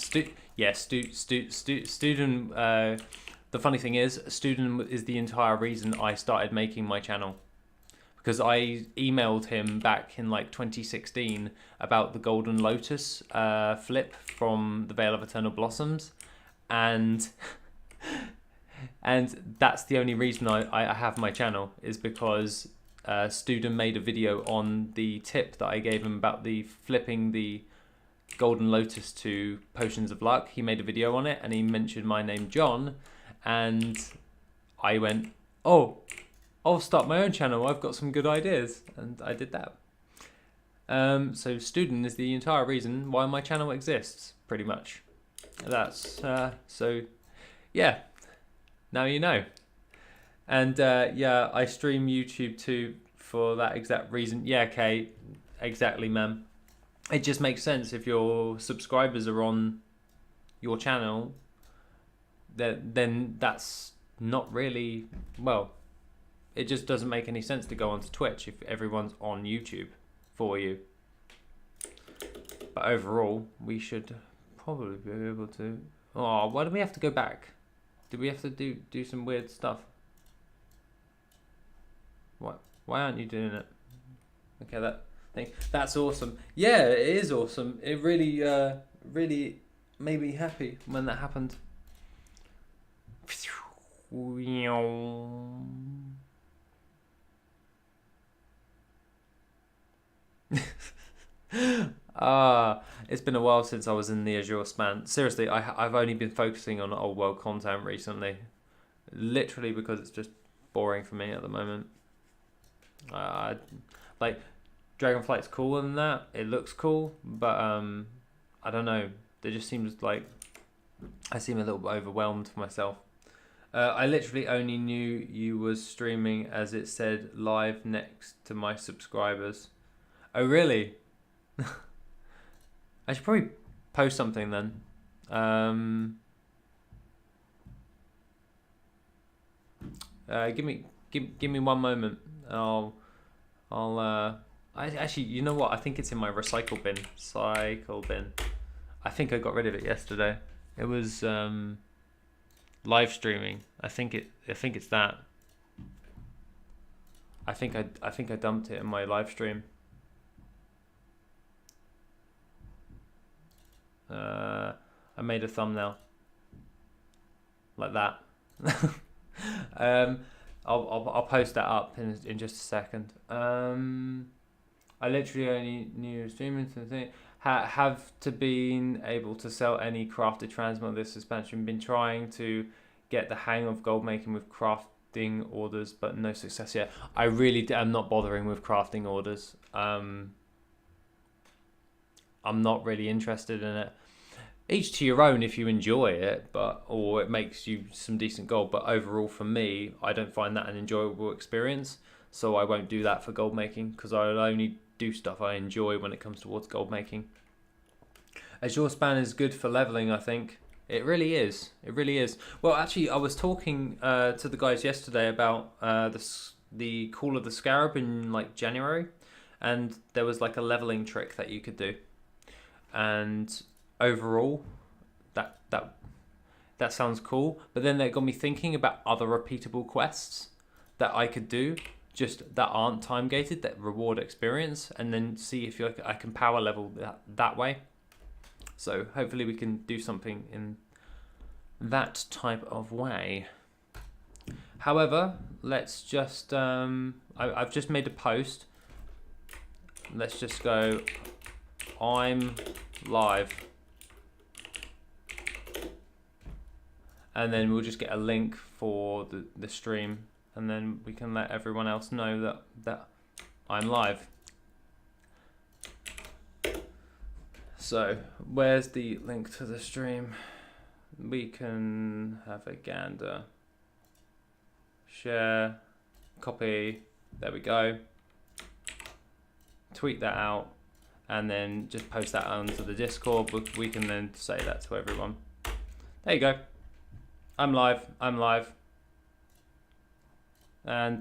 The funny thing is, student is the entire reason I started making my channel. Because I emailed him back in like 2016 about the Golden Lotus flip from the Veil of Eternal Blossoms. And that's the only reason I have my channel, is because Student made a video on the tip that I gave him about the flipping the Golden Lotus to Potions of Luck. He made a video on it and he mentioned my name, John, and I went, oh, I'll start my own channel. I've got some good ideas, and I did that. So Student is the entire reason why my channel exists, pretty much. That's so yeah, now you know. And yeah, I stream YouTube too for that exact reason. Yeah, okay, exactly, man. It just makes sense if your subscribers are on your channel, then that's not really, well, it just doesn't make any sense to go onto Twitch if everyone's on YouTube for you. But overall, we should probably be able to... Oh, why do we have to go back? Do we have to do some weird stuff? What? Why aren't you doing it? Okay, that thing. That's awesome. Yeah, it is awesome. It really, really made me happy when that happened. It's been a while since I was in the Azure span. Seriously, I've only been focusing on old world content recently, literally because it's just boring for me at the moment. Like Dragonflight's cooler than that. It looks cool, but I don't know. It just seems like I seem a little bit overwhelmed for myself. I literally only knew you was streaming as it said live next to my subscribers. Oh really? I should probably post something then. Give me one moment. Actually, you know what? I think it's in my recycle bin. Cycle bin. I think I got rid of it yesterday. It was live streaming. I think it's that. I think I dumped it in my live stream. I made a thumbnail like that. I'll post that up in just a second. I literally only knew streaming thing. Have to been able to sell any crafted transmog this expansion. Been trying to get the hang of gold making with crafting orders, but no success yet. I really am not bothering with crafting orders. I'm not really interested in it. Each to your own if you enjoy it, or it makes you some decent gold. But overall, for me, I don't find that an enjoyable experience, so I won't do that for gold making because I'll only do stuff I enjoy when it comes towards gold making. Azure Span is good for leveling, I think. It really is. It really is. Well, actually, I was talking to the guys yesterday about the Call of the Scarab in like January, and there was like a leveling trick that you could do, and overall, that sounds cool. But then that got me thinking about other repeatable quests that I could do, just that aren't time gated, that reward experience, and then see if I can power level that way. So hopefully we can do something in that type of way. However, let's just I've just made a post. Let's just go, I'm live. And then we'll just get a link for the stream, and then we can let everyone else know that I'm live. So where's the link to the stream? We can have a gander. Share, copy, there we go. Tweet that out, and then just post that onto the Discord. We can then say that to everyone. There you go. I'm live. And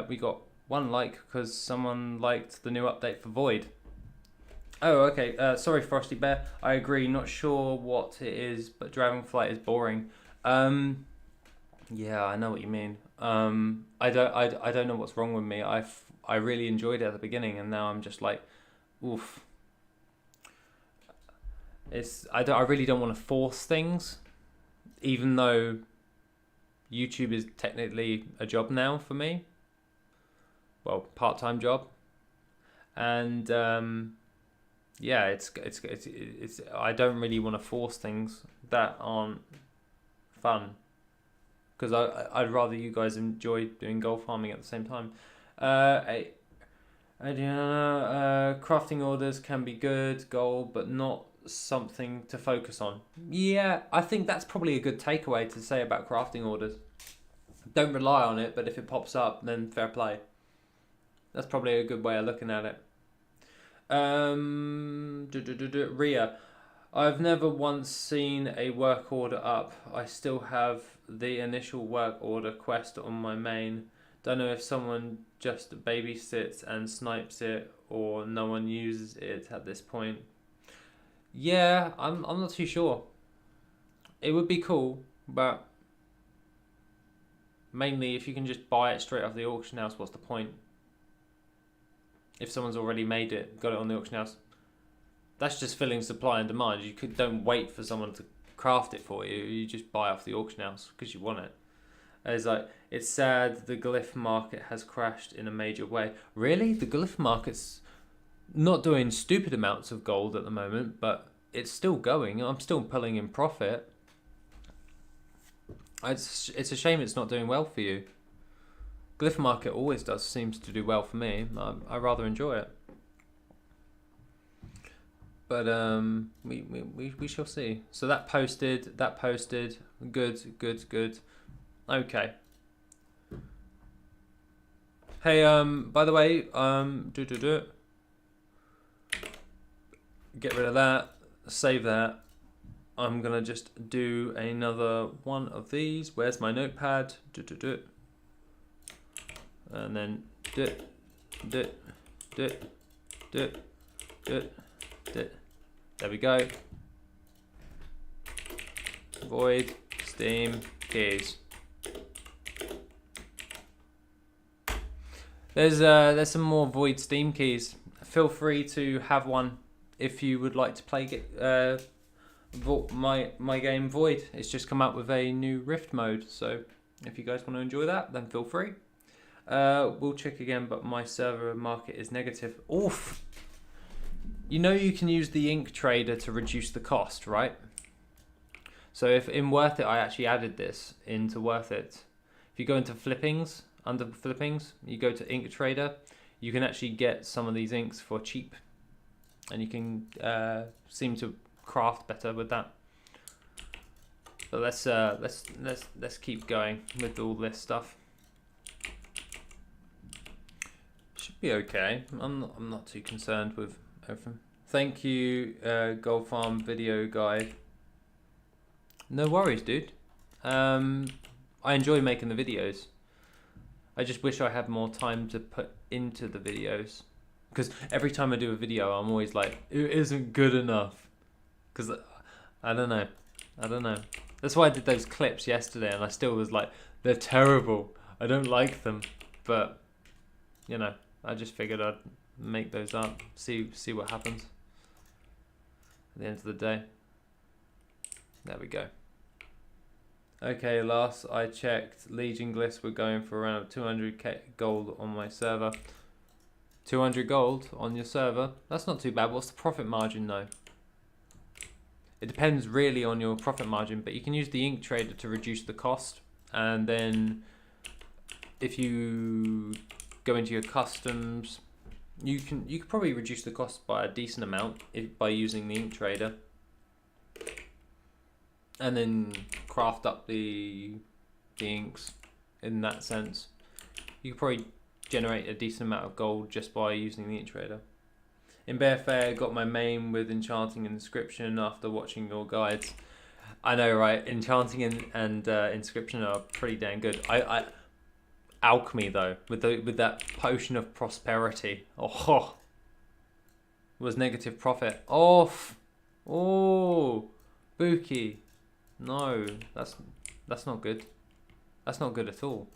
we got one like because someone liked the new update for Void. Oh, okay. Sorry, Frosty Bear. I agree. Not sure what it is, but Dragonflight is boring. Yeah, I know what you mean. I don't know what's wrong with me. I really enjoyed it at the beginning, and now I'm just like, oof. I really don't want to force things. Even though YouTube is technically a job now for me, well, part-time job, and yeah, it's I don't really want to force things that aren't fun, because I'd rather you guys enjoy doing gold farming at the same time. Crafting orders can be good gold, but not something to focus on. Yeah, I think that's probably a good takeaway to say about crafting orders. Don't rely on it, but if it pops up, then fair play. That's probably a good way of looking at it. Ria, I've never once seen a work order up. I still have the initial work order quest on my main. Don't know if someone just babysits and snipes it, or no one uses it at this point. Yeah, I'm not too sure. It would be cool, but mainly if you can just buy it straight off the auction house, what's the point? If someone's already made it, got it on the auction house, that's just filling supply and demand. You don't wait for someone to craft it for you. You just buy off the auction house because you want it. It's sad the glyph market has crashed in a major way. Really? The glyph market's not doing stupid amounts of gold at the moment, but it's still going. I'm still pulling in profit. It's a shame it's not doing well for you. Glyph market always seems to do well for me. I rather enjoy it. But we shall see. So that posted. Good. Okay. Hey, by the way, get rid of that, save that. I'm gonna just do another one of these. Where's my notepad? And then there we go. Void Steam keys. There's some more Void Steam keys. Feel free to have one if you would like to play my game Void. It's just come out with a new Rift mode, so if you guys want to enjoy that, then feel free. We'll check again, but my server market is negative. Oof! You know you can use the ink trader to reduce the cost, right? So if in WorthIt, I actually added this into WorthIt. If you go into Flippings, under Flippings, you go to ink trader, you can actually get some of these inks for cheap, and you can seem to craft better with that. But let's keep going with all this stuff. Should be okay. I'm not too concerned with everything. Thank you, Gold Farm video guide. No worries, dude. I enjoy making the videos. I just wish I had more time to put into the videos, because every time I do a video, I'm always like, it isn't good enough. Because I don't know. That's why I did those clips yesterday, and I still was like, they're terrible. I don't like them. But you know, I just figured I'd make those up, see what happens at the end of the day. There we go. Okay, last I checked, Legion glyphs were going for around 200k gold on my server. 200 gold on your server? That's not too bad. What's the profit margin though? It depends really on your profit margin, but you can use the ink trader to reduce the cost. And then if you go into your customs, you can probably reduce the cost by a decent amount by using the ink trader. And then craft up the inks in that sense. You could probably generate a decent amount of gold just by using the ink trader. In Bear Fair, got my main with enchanting and inscription after watching your guides. I know, right? Enchanting and inscription are pretty dang good. I alchemy though, with that potion of prosperity. Oh, was negative profit. Off. Oh, Buki. No, that's not good. That's not good at all.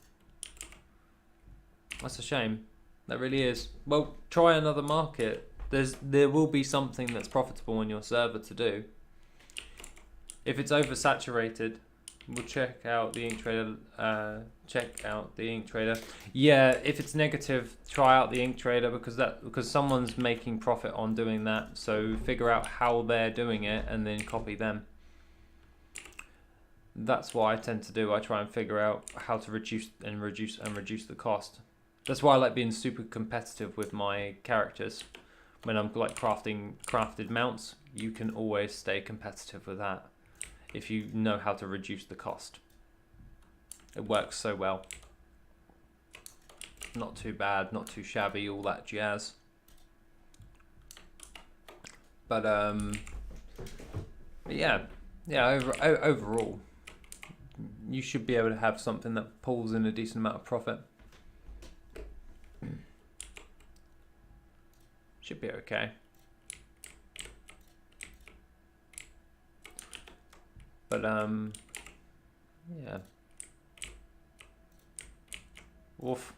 That's a shame. That really is. Well, try another market. There will be something that's profitable on your server to do. If it's oversaturated, We'll check out the ink trader. Check out the ink trader. Yeah, if it's negative, try out the ink trader because someone's making profit on doing that. So figure out how they're doing it and then copy them. That's what I tend to do. I try and figure out how to reduce the cost. That's why I like being super competitive with my characters. When I'm like crafted mounts, you can always stay competitive with that if you know how to reduce the cost. It works so well. Not too bad, not too shabby, all that jazz. But yeah, overall, you should be able to have something that pulls in a decent amount of profit. Should be okay. But yeah. Woof.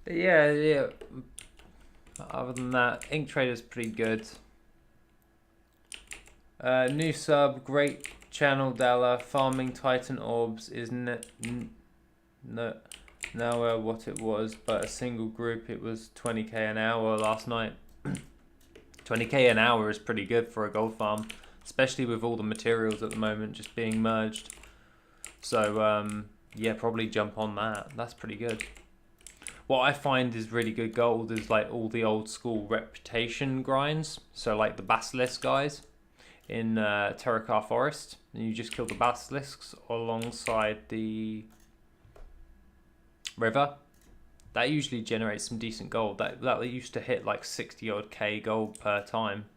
But yeah. Other than that, ink trader's pretty good. New sub, great channel, Dalla. Farming Titan orbs is nowhere what it was, but a single group. It was 20k an hour last night. 20k an hour is pretty good for a gold farm, especially with all the materials at the moment just being merged. So yeah, probably jump on that. That's pretty good. What I find is really good gold is like all the old school reputation grinds. So like the basilisk guys in Terracar Forest, and you just kill the basilisks alongside the river. That usually generates some decent gold. That used to hit like 60 odd K gold per time.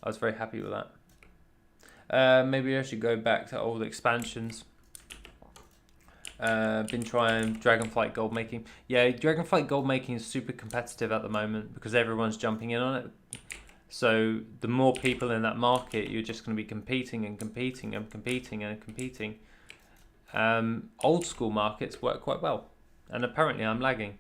I was very happy with that. Maybe I should go back to old expansions. Been trying Dragonflight gold making. Yeah, Dragonflight gold making is super competitive at the moment because everyone's jumping in on it. So the more people in that market, you're just going to be competing and competing and competing and competing. Old school markets work quite well. And apparently I'm lagging,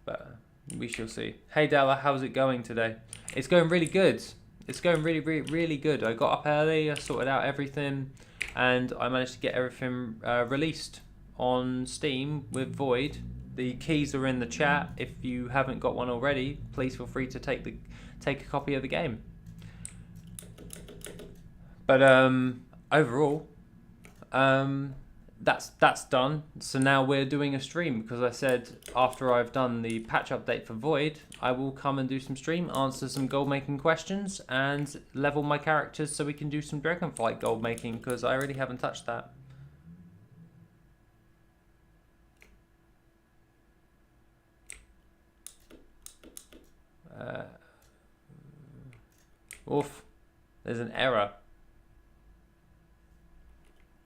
but we shall see. Hey Dalla, how's it going today? It's going really good. It's going really good. I got up early, I sorted out everything, and I managed to get everything released on Steam with Void. The keys are in the chat. If you haven't got one already, please feel free to take a copy of the game. But overall, that's done. So now we're doing a stream because I said after I've done the patch update for Void, I will come and do some stream, answer some gold making questions, and level my characters so we can do some Dragonflight gold making because I really haven't touched that. Oof, there's an error.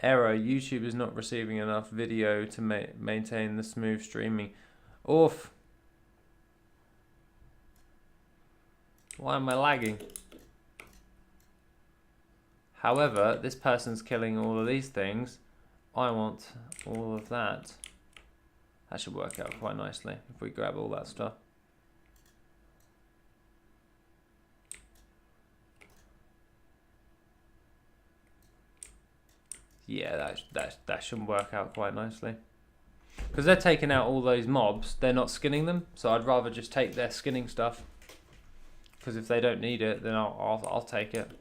YouTube is not receiving enough video to maintain the smooth streaming. Oof. Why am I lagging? However, this person's killing all of these things. I want all of that. That should work out quite nicely if we grab all that stuff. Yeah, that should work out quite nicely. Because they're taking out all those mobs, they're not skinning them. So I'd rather just take their skinning stuff. Because if they don't need it, then I'll take it.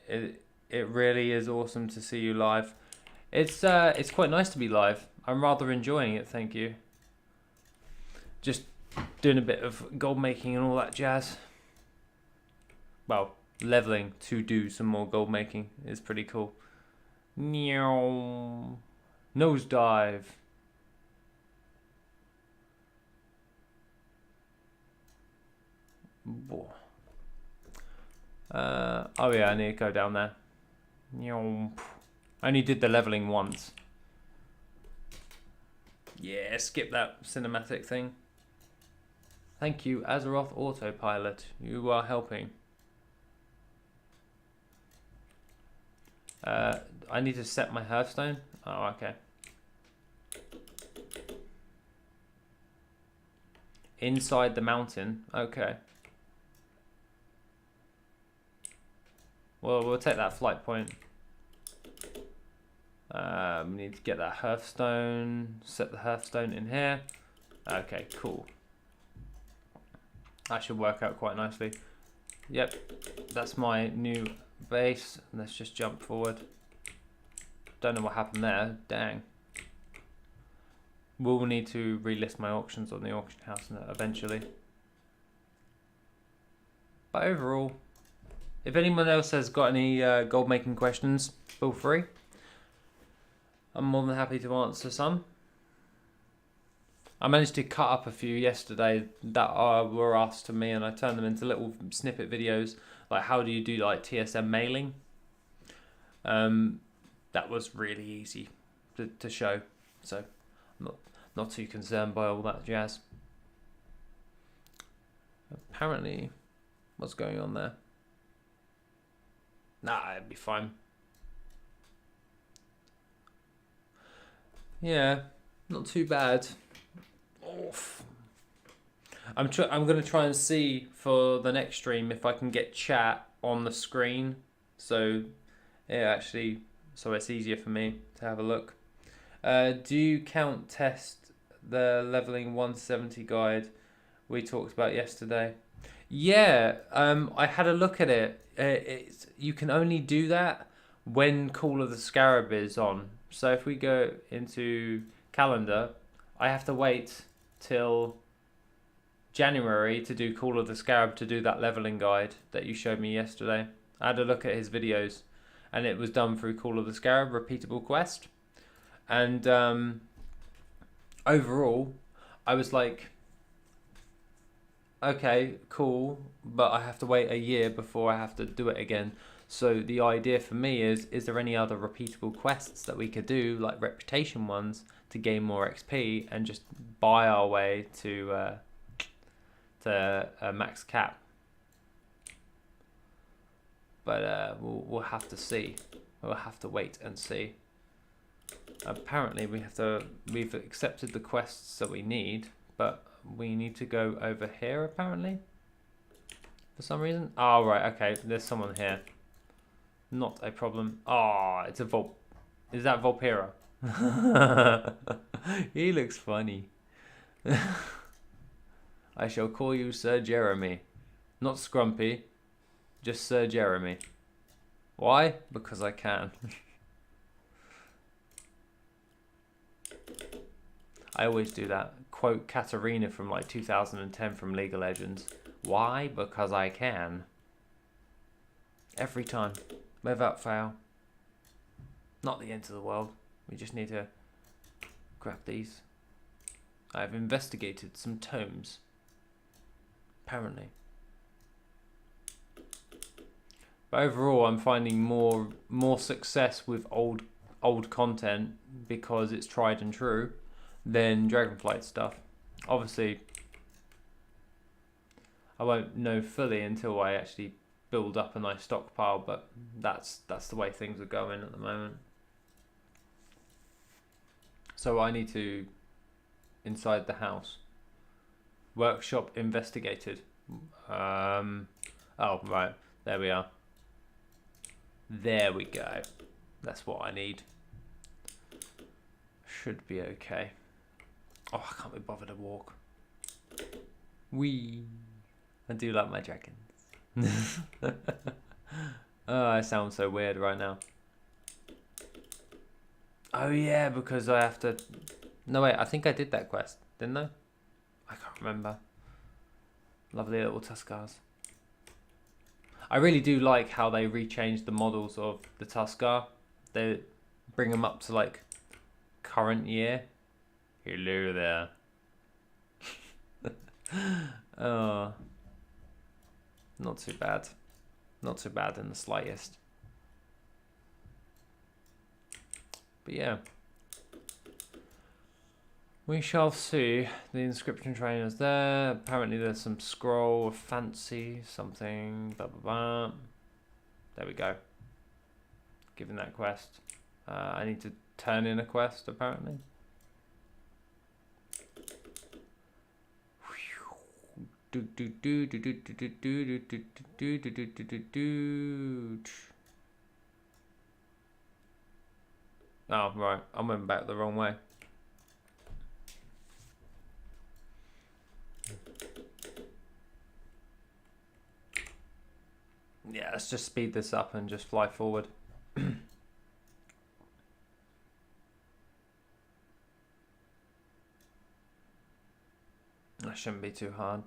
It really is awesome to see you live. It's quite nice to be live. I'm rather enjoying it, thank you. Just doing a bit of gold making and all that jazz. Well, leveling to do some more gold making is pretty cool. Nosedive. Oh yeah, I need to go down there. I only did the leveling once. Yeah, skip that cinematic thing. Thank you, Azeroth Autopilot. You are helping. I need to set my Hearthstone. Oh, okay. Inside the mountain. Okay. Well, we'll take that flight point. We need to get that hearthstone. Set the hearthstone in here. Okay, cool. That should work out quite nicely. Yep, that's my new base. Let's just jump forward. Don't know what happened there. Dang. We'll need to relist my auctions on the auction house eventually. But overall, if anyone else has got any gold making questions, feel free. I'm more than happy to answer some. I managed to cut up a few yesterday that were asked to me, and I turned them into little snippet videos, like how do you do like TSM mailing. That was really easy to show, so I'm not too concerned by all that jazz. Apparently, what's going on there? Nah, it'd be fine. Yeah, not too bad. Oof. I'm going to try and see for the next stream if I can get chat on the screen, so it's easier for me to have a look. Do you count test the leveling 170 guide we talked about yesterday? Yeah, I had a look at it. You can only do that when Call of the Scarab is on. So if we go into calendar, I have to wait till January to do Call of the Scarab to do that leveling guide that you showed me yesterday. I had a look at his videos, and it was done through Call of the Scarab repeatable quest. And overall, I was like, okay, cool, but I have to wait a year before I have to do it again. So the idea for me is there any other repeatable quests that we could do, like reputation ones, to gain more XP and just buy our way to max cap? But we'll have to see. We'll have to wait and see. Apparently we've accepted the quests that we need, but we need to go over here apparently for some reason. Oh right, okay, there's someone here. Not a problem. Oh, it's a Is that Volpera? He looks funny. I shall call you Sir Jeremy. Not Scrumpy, just Sir Jeremy. Why? Because I can. I always do that. Quote Katarina from like 2010 from League of Legends. Why? Because I can. Every time. Without fail. Not the end of the world. We just need to grab these. I've investigated some tomes. Apparently. But overall, I'm finding more success with old content because it's tried and true than Dragonflight stuff. Obviously, I won't know fully until I actually build up a nice stockpile, but that's the way things are going at the moment. So I need to, inside the house, workshop investigated. Oh right, there we are. There we go. That's what I need. Should be okay. Oh, I can't be bothered to walk. Wee. I do like my dragons. Oh, I sound so weird right now. Oh yeah, because I have to... No wait, I think I did that quest, didn't I? I can't remember. Lovely little Tuskars. I really do like how they rechanged the models of the Tuskar. They bring them up to like current year. Hello there. Oh, not too bad. Not too bad in the slightest. But yeah. We shall see. The inscription trainers there. Apparently there's some scroll of fancy something. Blah, blah, blah. There we go. Given that quest. I need to turn in a quest apparently. Whew. Oh, right. I went back the wrong way. Yeah, let's just speed this up and just fly forward. That shouldn't be too hard.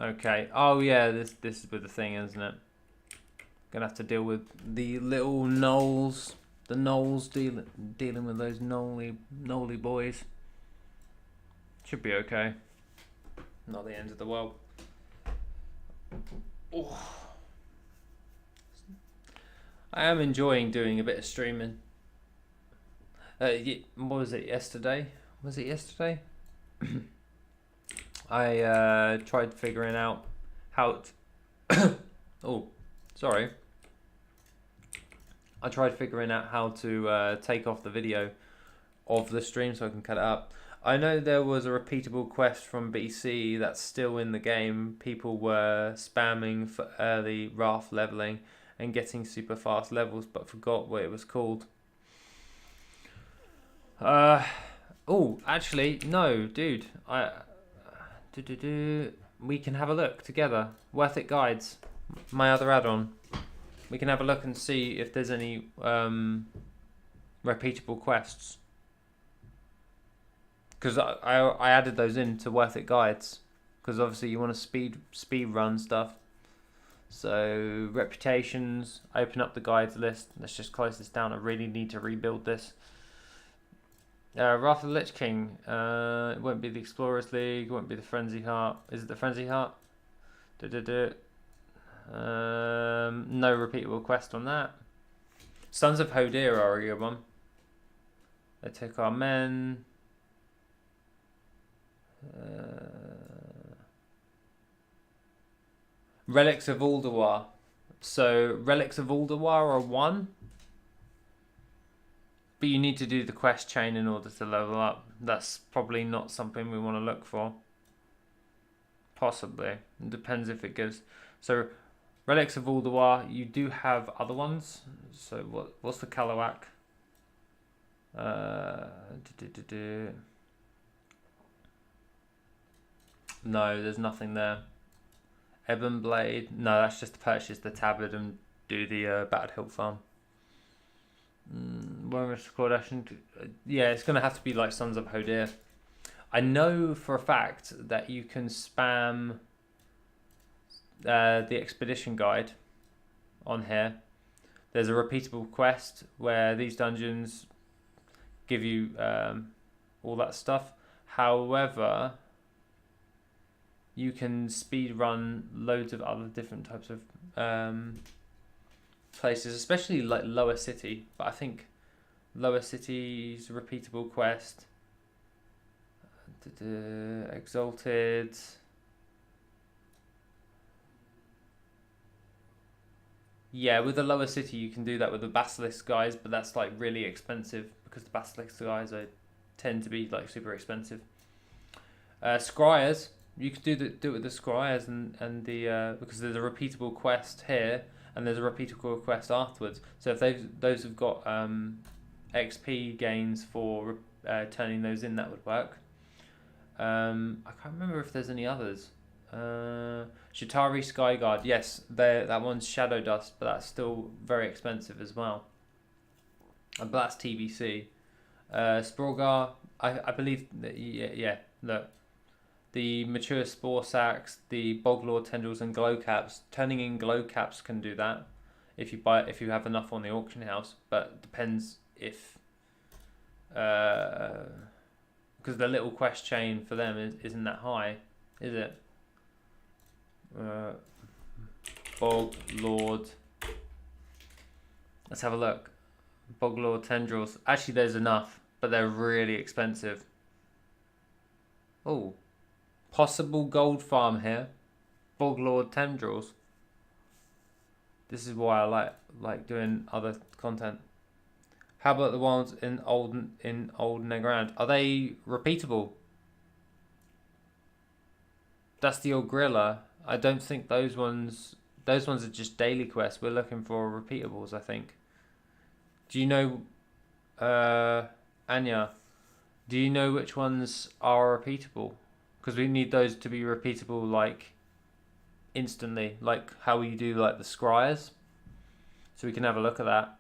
Okay. Oh yeah, this is with the thing, isn't it? Gonna have to deal with the little gnolls. The gnolls dealing with those gnolly boys. Should be okay. Not the end of the world. Oh. I am enjoying doing a bit of streaming. What was it yesterday? Was it yesterday? I tried figuring out how to oh, sorry. I tried figuring out how to take off the video of the stream so I can cut it up. I know there was a repeatable quest from BC that's still in the game. People were spamming for early raft leveling and getting super fast levels, but forgot what it was called. Oh, actually, no, dude. We can have a look together. WorthIt guides, my other add-on. We can have a look and see if there's any repeatable quests. Because I added those into WorthIt guides. Because obviously you want to speed run stuff. So reputations, open up the guides list. Let's just close this down. I really need to rebuild this. Wrath of the Lich King. It won't be the Explorers League. It won't be the Frenzy Heart. Is it the Frenzy Heart? No repeatable quest on that. Sons of Hodir are a good one. They took our men. Relics of Ulduar. So Relics of Ulduar are 1. But you need to do the quest chain in order to level up. That's probably not something we want to look for. Possibly. It depends if it gives. So Relics of Ulduar, you do have other ones. So what's the Kalawak? No, there's nothing there. Ebon Blade. No, that's just to purchase the tabard and do the Battered Hilt farm. Yeah, it's going to have to be like Sons of Hodir. I know for a fact that you can spam the expedition guide on here. There's a repeatable quest where these dungeons give you all that stuff. However, you can speed run loads of other different types of places, especially like Lower City. But I think Lower City's repeatable quest, Exalted. Yeah, with the Lower City you can do that with the Basilisk guys, but that's like really expensive because the Basilisk guys tend to be like super expensive. Scryers, you could do it with the Scryers and the because there's a repeatable quest here and there's a repeatable quest afterwards. So if those have got XP gains for turning those in, that would work. I can't remember if there's any others. Shatari Skyguard, yes, that one's Shadow Dust, but that's still very expensive as well. But that's TBC. Sporgar, I believe that, yeah, look. The mature spore sacs, the boglord tendrils, and glow caps. Turning in glow caps can do that if you have enough on the auction house, but depends if because the little quest chain for them isn't that high, is it? Boglord. Let's have a look. Boglord tendrils. Actually, there's enough, but they're really expensive. Oh. Possible gold farm here. Boglord tendrils. This is why I like doing other content. How about the ones in old Negrand? Are they repeatable? That's the Orgrilla. I don't think those ones. Those ones are just daily quests. We're looking for repeatables, I think. Do you know, Anya? Do you know which ones are repeatable? Because we need those to be repeatable, like instantly, like how we do like the scryers. So we can have a look at that.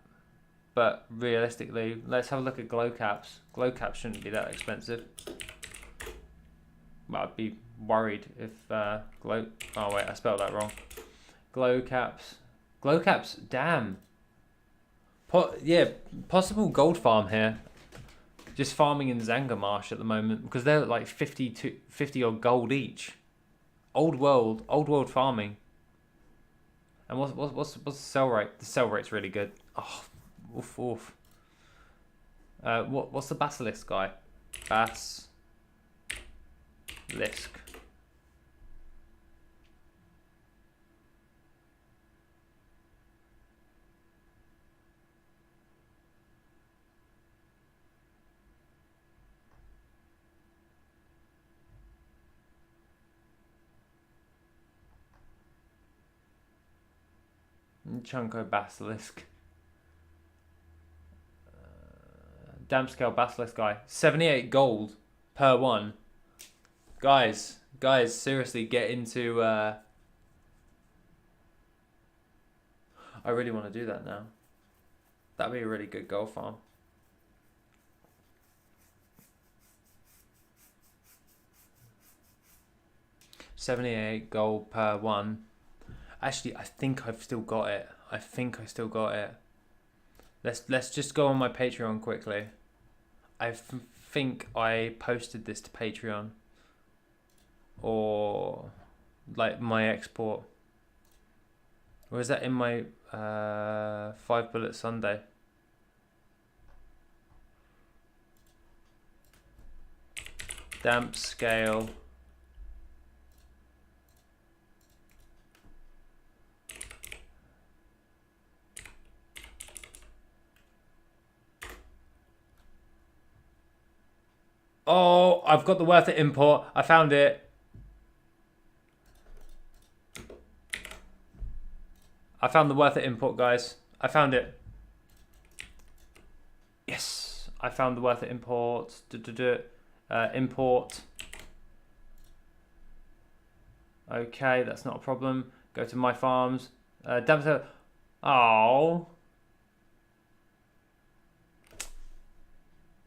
But realistically, let's have a look at glow caps. Glow caps shouldn't be that expensive. But I'd be worried if glow. Oh wait, I spelled that wrong. Glow caps. Glow caps. Damn. Yeah, possible gold farm here. Just farming in Zangarmarsh at the moment because they're like 50 odd gold each. Old world farming. And what's the sell rate? The sell rate's really good. Oh, oof. What's the basilisk guy? Basilisk. Chunko basilisk. Damp scale basilisk guy. 78 gold per one. Guys, seriously, get into. I really want to do that now. That'd be a really good gold farm. $78 gold per one. Actually, I think I've still got it. Let's just go on my Patreon quickly. I think I posted this to Patreon. Or like my export. Or is that in my 5 Bullet Sunday? Damp scale. Oh, I've got the WorthIt import. I found it. I found the WorthIt import, guys. I found it. Yes, I found the WorthIt import. Import. Okay, that's not a problem. Go to my farms. Oh.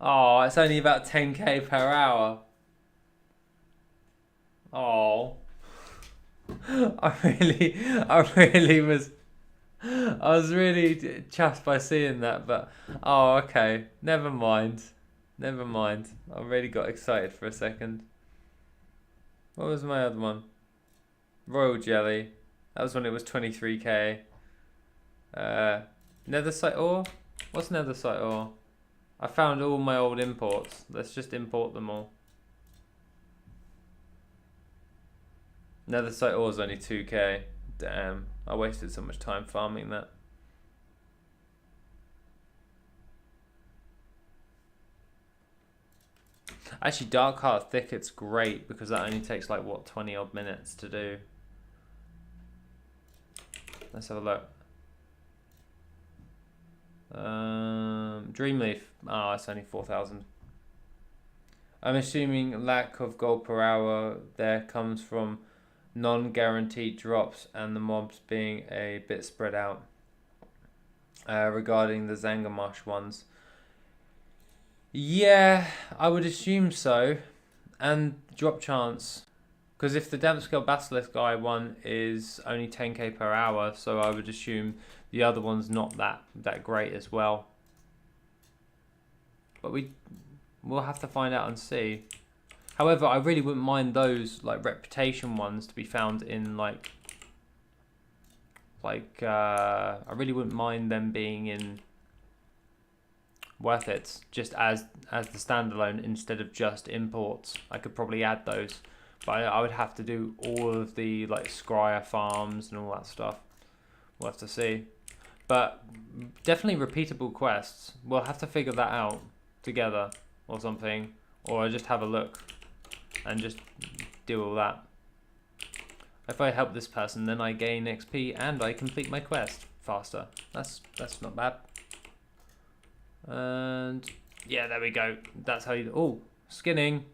Oh, it's only about 10k per hour. Oh. I was really chuffed by seeing that, but oh, okay. Never mind. I really got excited for a second. What was my other one? Royal Jelly. That was when it was 23k. Nethersite ore? What's Nethersite ore? I found all my old imports. Let's just import them all. Nethersite ore is only 2k. Damn, I wasted so much time farming that. Actually, Dark Heart Thicket's great because that only takes like, what, 20 odd minutes to do. Let's have a look. Dreamleaf. Oh, it's only 4,000. I'm assuming lack of gold per hour there comes from non-guaranteed drops and the mobs being a bit spread out. Regarding the Zangarmarsh ones. Yeah, I would assume so. And drop chance. Because if the Damp Scale Basilisk guy one is only 10k per hour, so I would assume the other one's not that great as well. But we'll have to find out and see. However, I really wouldn't mind those like reputation ones to be found in like I really wouldn't mind them being in WorthIt just as the standalone instead of just imports. I could probably add those, but I would have to do all of the like scryer farms and all that stuff. We'll have to see. But definitely repeatable quests. We'll have to figure that out together or something. Or just have a look and just do all that. If I help this person, then I gain XP and I complete my quest faster. That's not bad. And yeah, there we go. That's how you... Oh, skinning.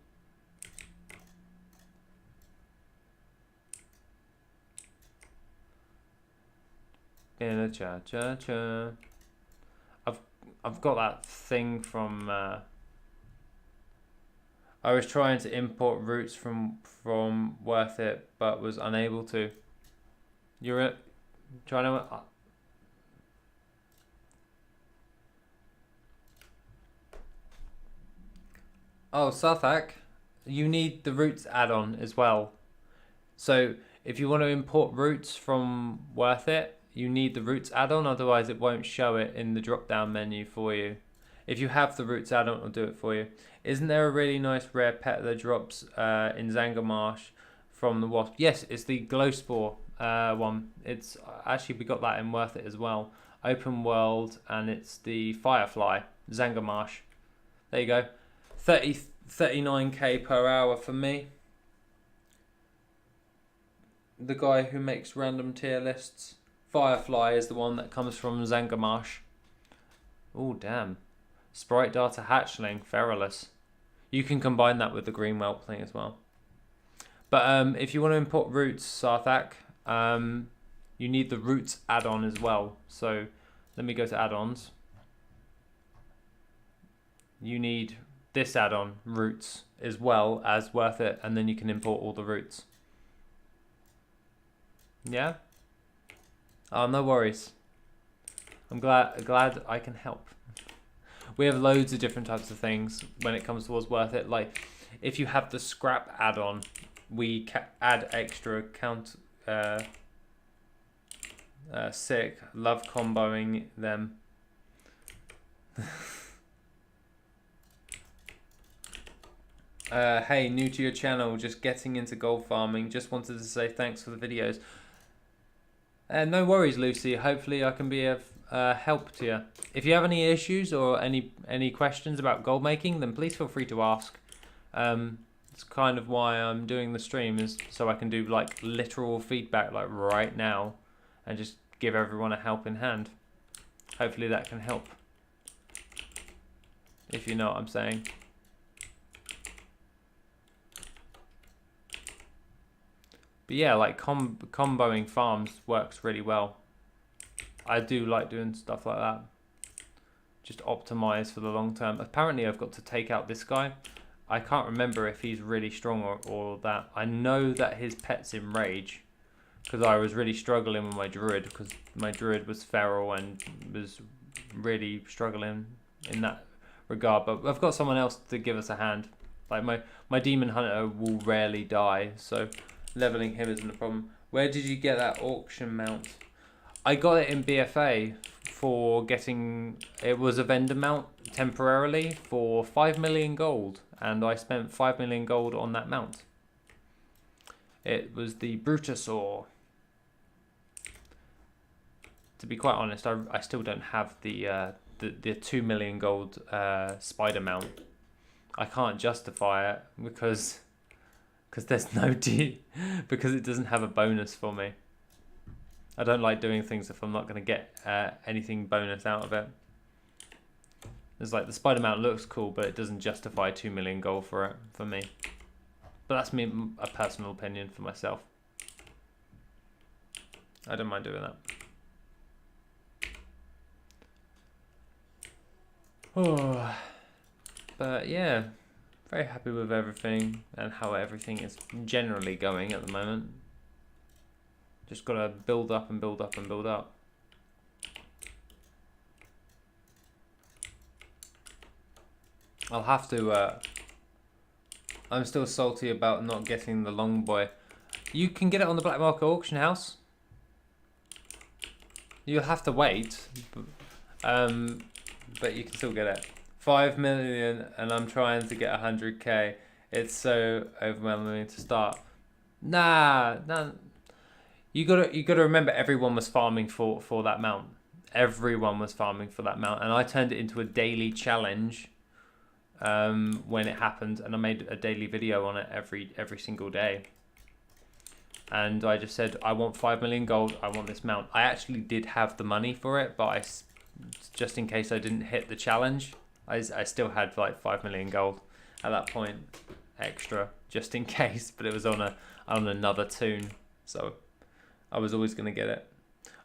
In a cha-cha-cha. I've got that thing from... I was trying to import roots from WorthIt, but was unable to. You're trying to... Oh, Sarthak, you need the roots add-on as well. So if you want to import roots from WorthIt, you need the roots add-on, otherwise it won't show it in the drop-down menu for you. If you have the roots add-on, it'll do it for you. Isn't there a really nice rare pet that drops in Zangarmarsh from the wasp? Yes, it's the glow spore one. It's actually, we got that in WorthIt as well. Open world, and it's the firefly, Zangarmarsh. There you go. 39k per hour for me. The guy who makes random tier lists. Firefly is the one that comes from Zangarmarsh. Oh, damn. Sprite Data Hatchling, Feralus. You can combine that with the green whelpling as well. But if you want to import roots, Sarthak, you need the roots add-on as well. So let me go to add-ons. You need this add-on, roots, as well as WorthIt, and then you can import all the roots. Yeah? Oh, no worries. I'm glad I can help. We have loads of different types of things when it comes towards WorthIt. Like, if you have the scrap add-on, we add extra count. Sick. Love comboing them. Hey, new to your channel, just getting into gold farming. Just wanted to say thanks for the videos. No worries, Lucy. Hopefully I can be of help to you. If you have any issues or any questions about gold making, then please feel free to ask. It's kind of why I'm doing the stream, is so I can do like literal feedback like right now and just give everyone a helping hand. Hopefully that can help, if you know what I'm saying. But yeah, like comboing farms works really well. I do like doing stuff like that. Just optimize for the long term. Apparently I've got to take out this guy. I can't remember if he's really strong or that. I know that his pet's in rage, because I was really struggling with my druid, because my druid was feral and was really struggling in that regard. But I've got someone else to give us a hand. Like my demon hunter will rarely die, so leveling him isn't a problem. Where did you get that auction mount? I got it in BFA for getting... It was a vendor mount temporarily for 5 million gold. And I spent 5 million gold on that mount. It was the Brutasaur. To be quite honest, I still don't have the 2 million gold spider mount. I can't justify it because there's no because it doesn't have a bonus for me. I don't like doing things if I'm not going to get anything bonus out of it. It's like the spider mount looks cool, but it doesn't justify 2 million gold for it for me. But that's me, a personal opinion for myself. I don't mind doing that. Oh, but yeah, very happy with everything and how everything is generally going at the moment. Just gotta build up and build up and build up. I'll have to, I'm still salty about not getting the long boy. You can get it on the black market auction house. You'll have to wait, but you can still get it. 5 million and I'm trying to get 100k. It's so overwhelming to start. Nah. You gotta remember everyone was farming for that mount. everyone was farming for that mount, and I turned it into a daily challenge when it happened, and I made a daily video on it every single day. And I just said, I want 5 million gold, I want this mount. I actually did have the money for it, but just in case I didn't hit the challenge, I still had like 5 million gold at that point extra, just in case, but it was on another toon, so I was always going to get it.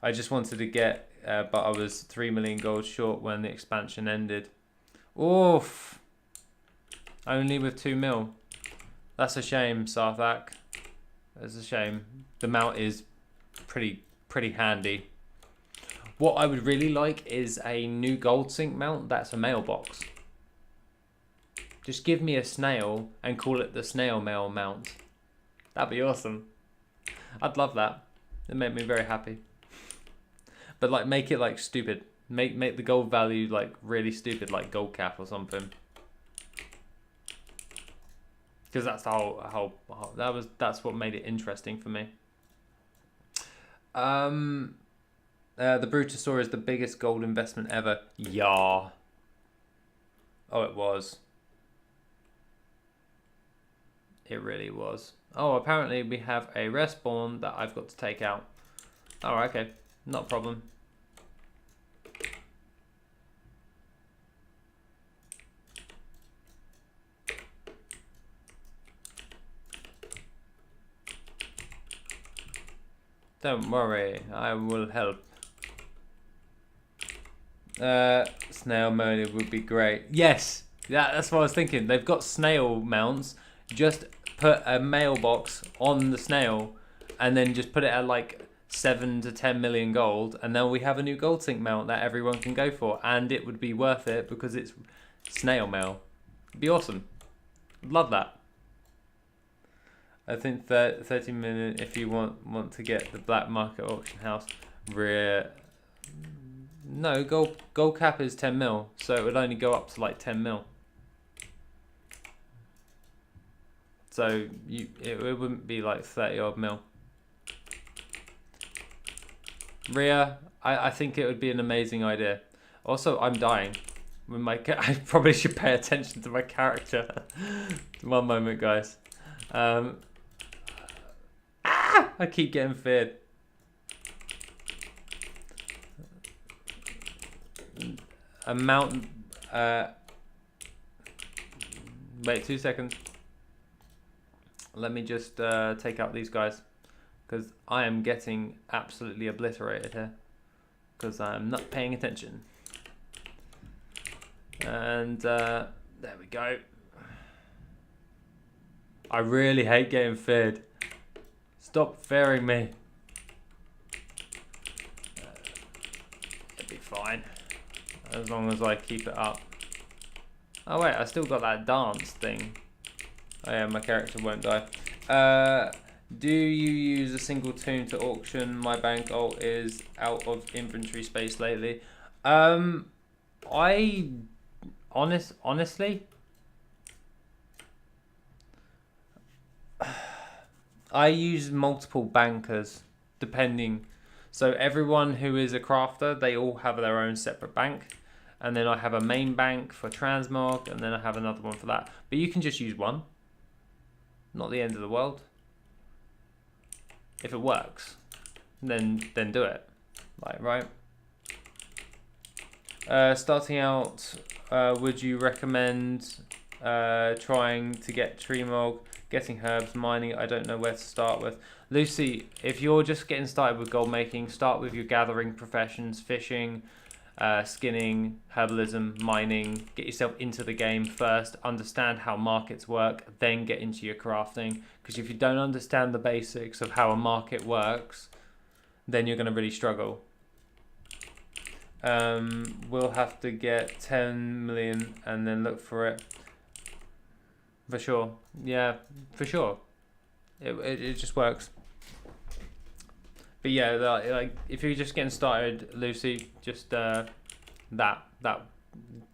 I just wanted to get, but I was 3 million gold short when the expansion ended. Oof! Only with 2 mil. That's a shame, Sarthak. That's a shame. The mount is pretty handy. What I would really like is a new gold sink mount that's a mailbox. Just give me a snail and call it the snail mail mount. That'd be awesome. I'd love that. It'd make me very happy. But like, make it like stupid. Make the gold value like really stupid, like gold cap or something. Because that's the whole that's what made it interesting for me. The Brutosaur is the biggest gold investment ever. Yeah. Oh, it was. It really was. Oh, apparently we have a respawn that I've got to take out. Oh, okay. Not a problem. Don't worry, I will help. Snail mode would be great. Yes, that's what I was thinking. They've got snail mounts. Just put a mailbox on the snail, and then just put it at like 7 to 10 million gold, and then we have a new gold sink mount that everyone can go for, and it would be worth it because it's snail mail. It'd be awesome. Love that. I think that 30 minutes if you want to get the black market auction house. No, gold cap is 10 mil, so it would only go up to like 10 mil. So it wouldn't be like 30 odd mil. Rhea, I think it would be an amazing idea. Also, I'm dying. With I probably should pay attention to my character. One moment, guys. I keep getting feared. A mountain. Wait 2 seconds. Let me just take out these guys, because I am getting absolutely obliterated here because I'm not paying attention. And there we go. I really hate getting feared. Stop fearing me. It'll be fine as long as I keep it up. Oh wait, I still got that dance thing. Oh yeah, my character won't die. Do you use a single toon to auction? My bank ult is out of inventory space lately. Honestly, I use multiple bankers depending. So everyone who is a crafter, they all have their own separate bank. And then I have a main bank for transmog, and then I have another one for that. But you can just use one. Not the end of the world. If it works, then do it. Like, right? Starting out, would you recommend trying to get tree mog, getting herbs, mining? I don't know where to start with. Lucy, if you're just getting started with gold making, start with your gathering professions, fishing, skinning, herbalism, mining. Get yourself into the game first, understand how markets work, then get into your crafting. Because if you don't understand the basics of how a market works, then you're going to really struggle. We'll have to get 10 million and then look for it. For sure. Yeah, for sure. It just works. But yeah, like if you're just getting started, Lucy, just that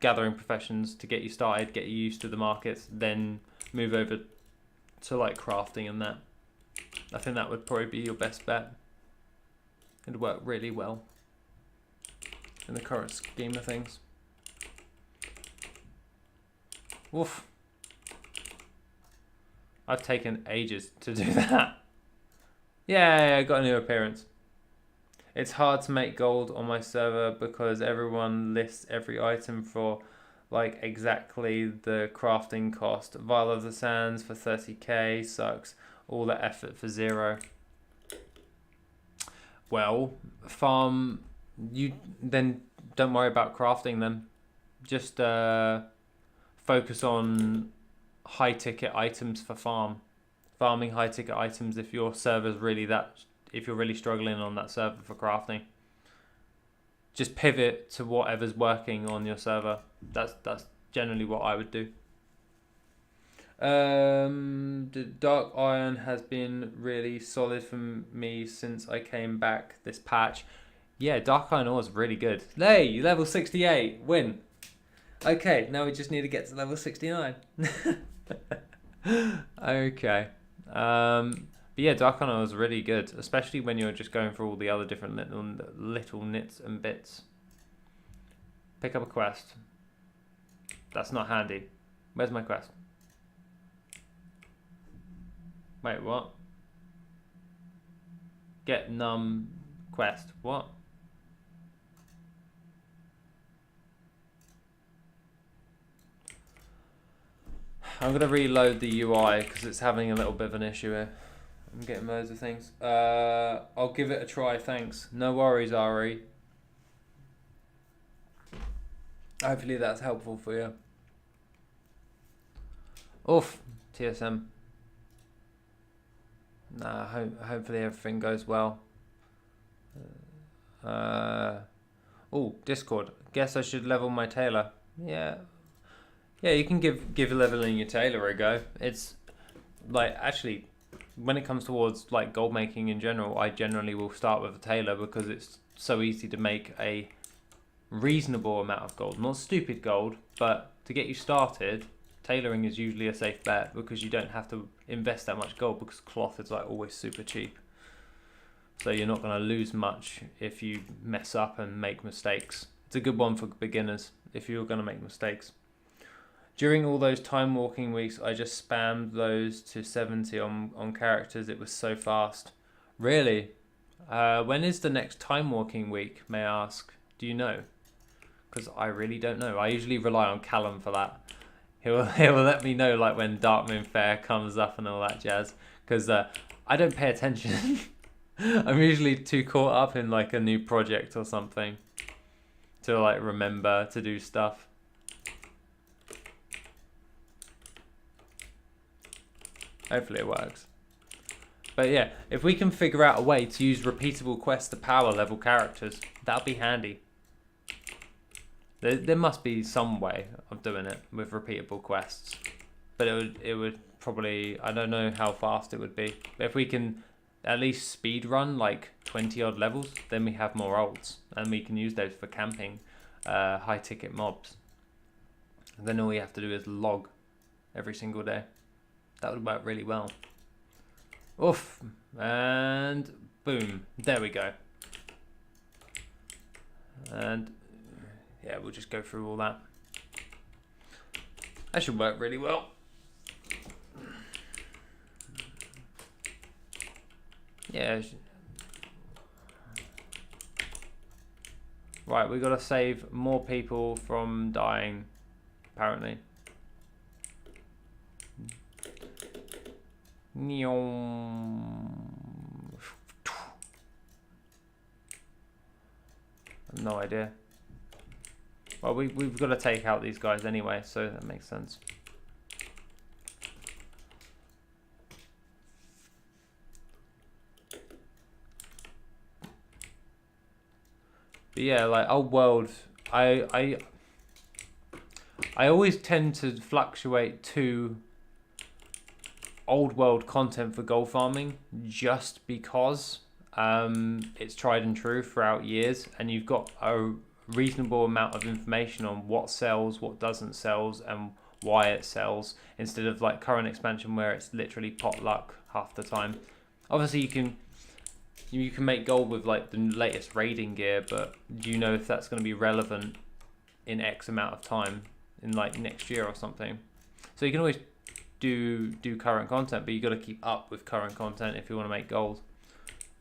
gathering professions to get you started, get you used to the markets, then move over to like crafting and that. I think that would probably be your best bet. It'd work really well. in the current scheme of things. Woof. I've taken ages to do that. Yeah, I got a new appearance. It's hard to make gold on my server because everyone lists every item for like exactly the crafting cost. Vial of the Sands for 30k sucks. All the effort for 0. Well, farm, you then don't worry about crafting then. Just focus on high ticket items for farming high ticket items if your server's really if you're really struggling on that server for crafting. Just pivot to whatever's working on your server. That's generally what I would do. The Dark Iron has been really solid for me since I came back this patch. Yeah, Dark Iron was really good. Hey, level 68, win. Okay, now we just need to get to level 69. Okay. But yeah, Dark Iron was really good, especially when you're just going through all the other different little nits and bits. Pick up a quest. That's not handy. Where's my quest? Wait, what? Get num quest. What? I'm going to reload the UI because it's having a little bit of an issue here. I'm getting loads of things. I'll give it a try, thanks. No worries, Ari. Hopefully that's helpful for you. Oof, TSM. Nah, hopefully everything goes well. Oh, Discord. Guess I should level my tailor. Yeah. Yeah, you can give leveling your tailor a go. It's like, actually, when it comes towards like gold making in general, I generally will start with a tailor because it's so easy to make a reasonable amount of gold. Not stupid gold, but to get you started, tailoring is usually a safe bet because you don't have to invest that much gold because cloth is like always super cheap. So you're not going to lose much if you mess up and make mistakes. It's a good one for beginners if you're going to make mistakes. During all those time walking weeks, I just spammed those to 70 on characters. It was so fast. Really? When is the next time walking week, may I ask? Do you know? Because I really don't know. I usually rely on Callum for that. He'll let me know like when Dark Moon Fair comes up and all that jazz. Because I don't pay attention. I'm usually too caught up in like a new project or something to like remember to do stuff. Hopefully it works. But yeah, if we can figure out a way to use repeatable quests to power level characters, that'll be handy. There must be some way of doing it with repeatable quests. But it would probably, I don't know how fast it would be. But if we can at least speed run like 20 odd levels, then we have more ults. And we can use those for camping high ticket mobs. And then all we have to do is log every single day. That would work really well. Oof. And boom. There we go. And yeah, we'll just go through all that. That should work really well. Yeah. Right, we've got to save more people from dying, apparently. No idea. Well, we've got to take out these guys anyway, so that makes sense. But yeah, like old world, I always tend to fluctuate to old world content for gold farming just because it's tried and true throughout years, and you've got a reasonable amount of information on what sells, what doesn't sells, and why it sells, instead of like current expansion where it's literally pot luck half the time. Obviously you can You can make gold with like the latest raiding gear, but do you know if that's going to be relevant in X amount of time, in like next year or something? So you can always do current content, but you got to keep up with current content if you want to make gold,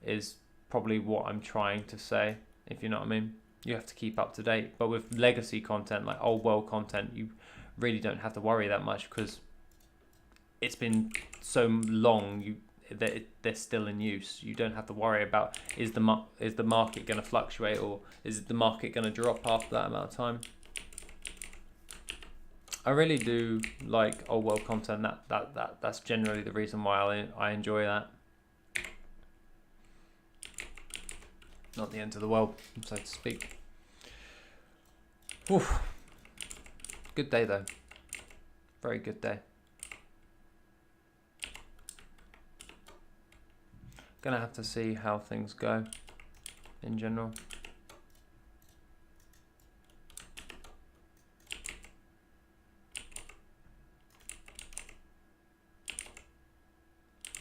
is probably what I'm trying to say, if you know what I mean. You have to keep up to date. But with legacy content, like old world content, you really don't have to worry that much because it's been so long that they're still in use. You don't have to worry about is the market going to fluctuate, or is the market going to drop after that amount of time. I really do like old world content. That's generally the reason why I enjoy that. Not the end of the world, so to speak. Oof. Good day though. Very good day. Gonna have to see how things go in general.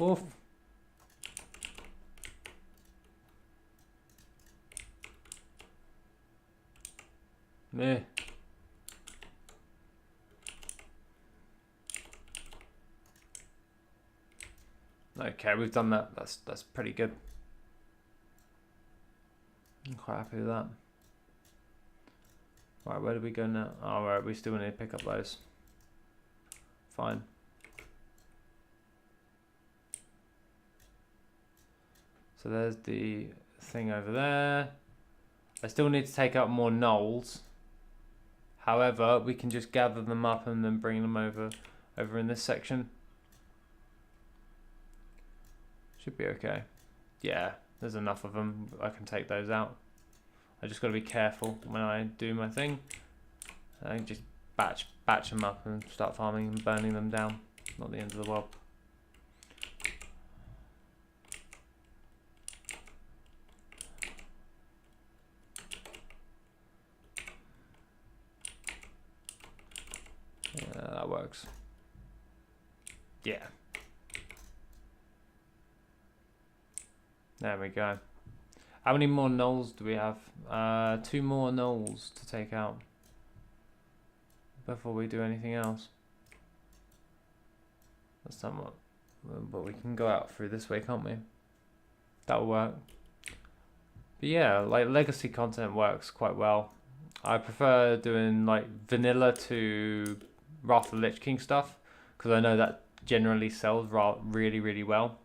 Oof. Meh. Okay, we've done that. That's pretty good. I'm quite happy with that. Right, where do we go now? Oh, right, we still need to pick up those. Fine. So there's the thing over there. I still need to take out more gnolls. However, we can just gather them up and then bring them over in this section. Should be okay. Yeah, there's enough of them. I can take those out. I just got to be careful when I do my thing. I just batch them up and start farming and burning them down. Not the end of the world. Yeah, that works. Yeah. There we go. How many more gnolls do we have? 2 more gnolls to take out before we do anything else. That's somewhat, but we can go out through this way, can't we? That'll work. But yeah, like legacy content works quite well. I prefer doing like vanilla to Wrath of the Lich King stuff because I know that generally sells really well.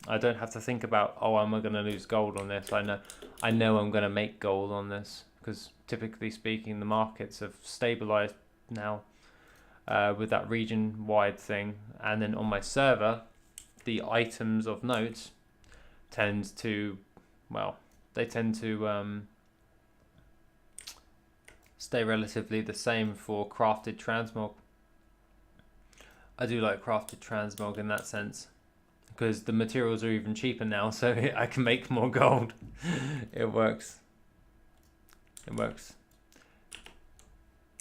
I don't have to think about, oh, am I going to lose gold on this? I know I'm going to make gold on this because typically speaking, the markets have stabilized now with that region-wide thing. And then on my server, the items of note tend to stay relatively the same for crafted transmog. I do like crafted transmog in that sense, because the materials are even cheaper now, so I can make more gold. It works. It works.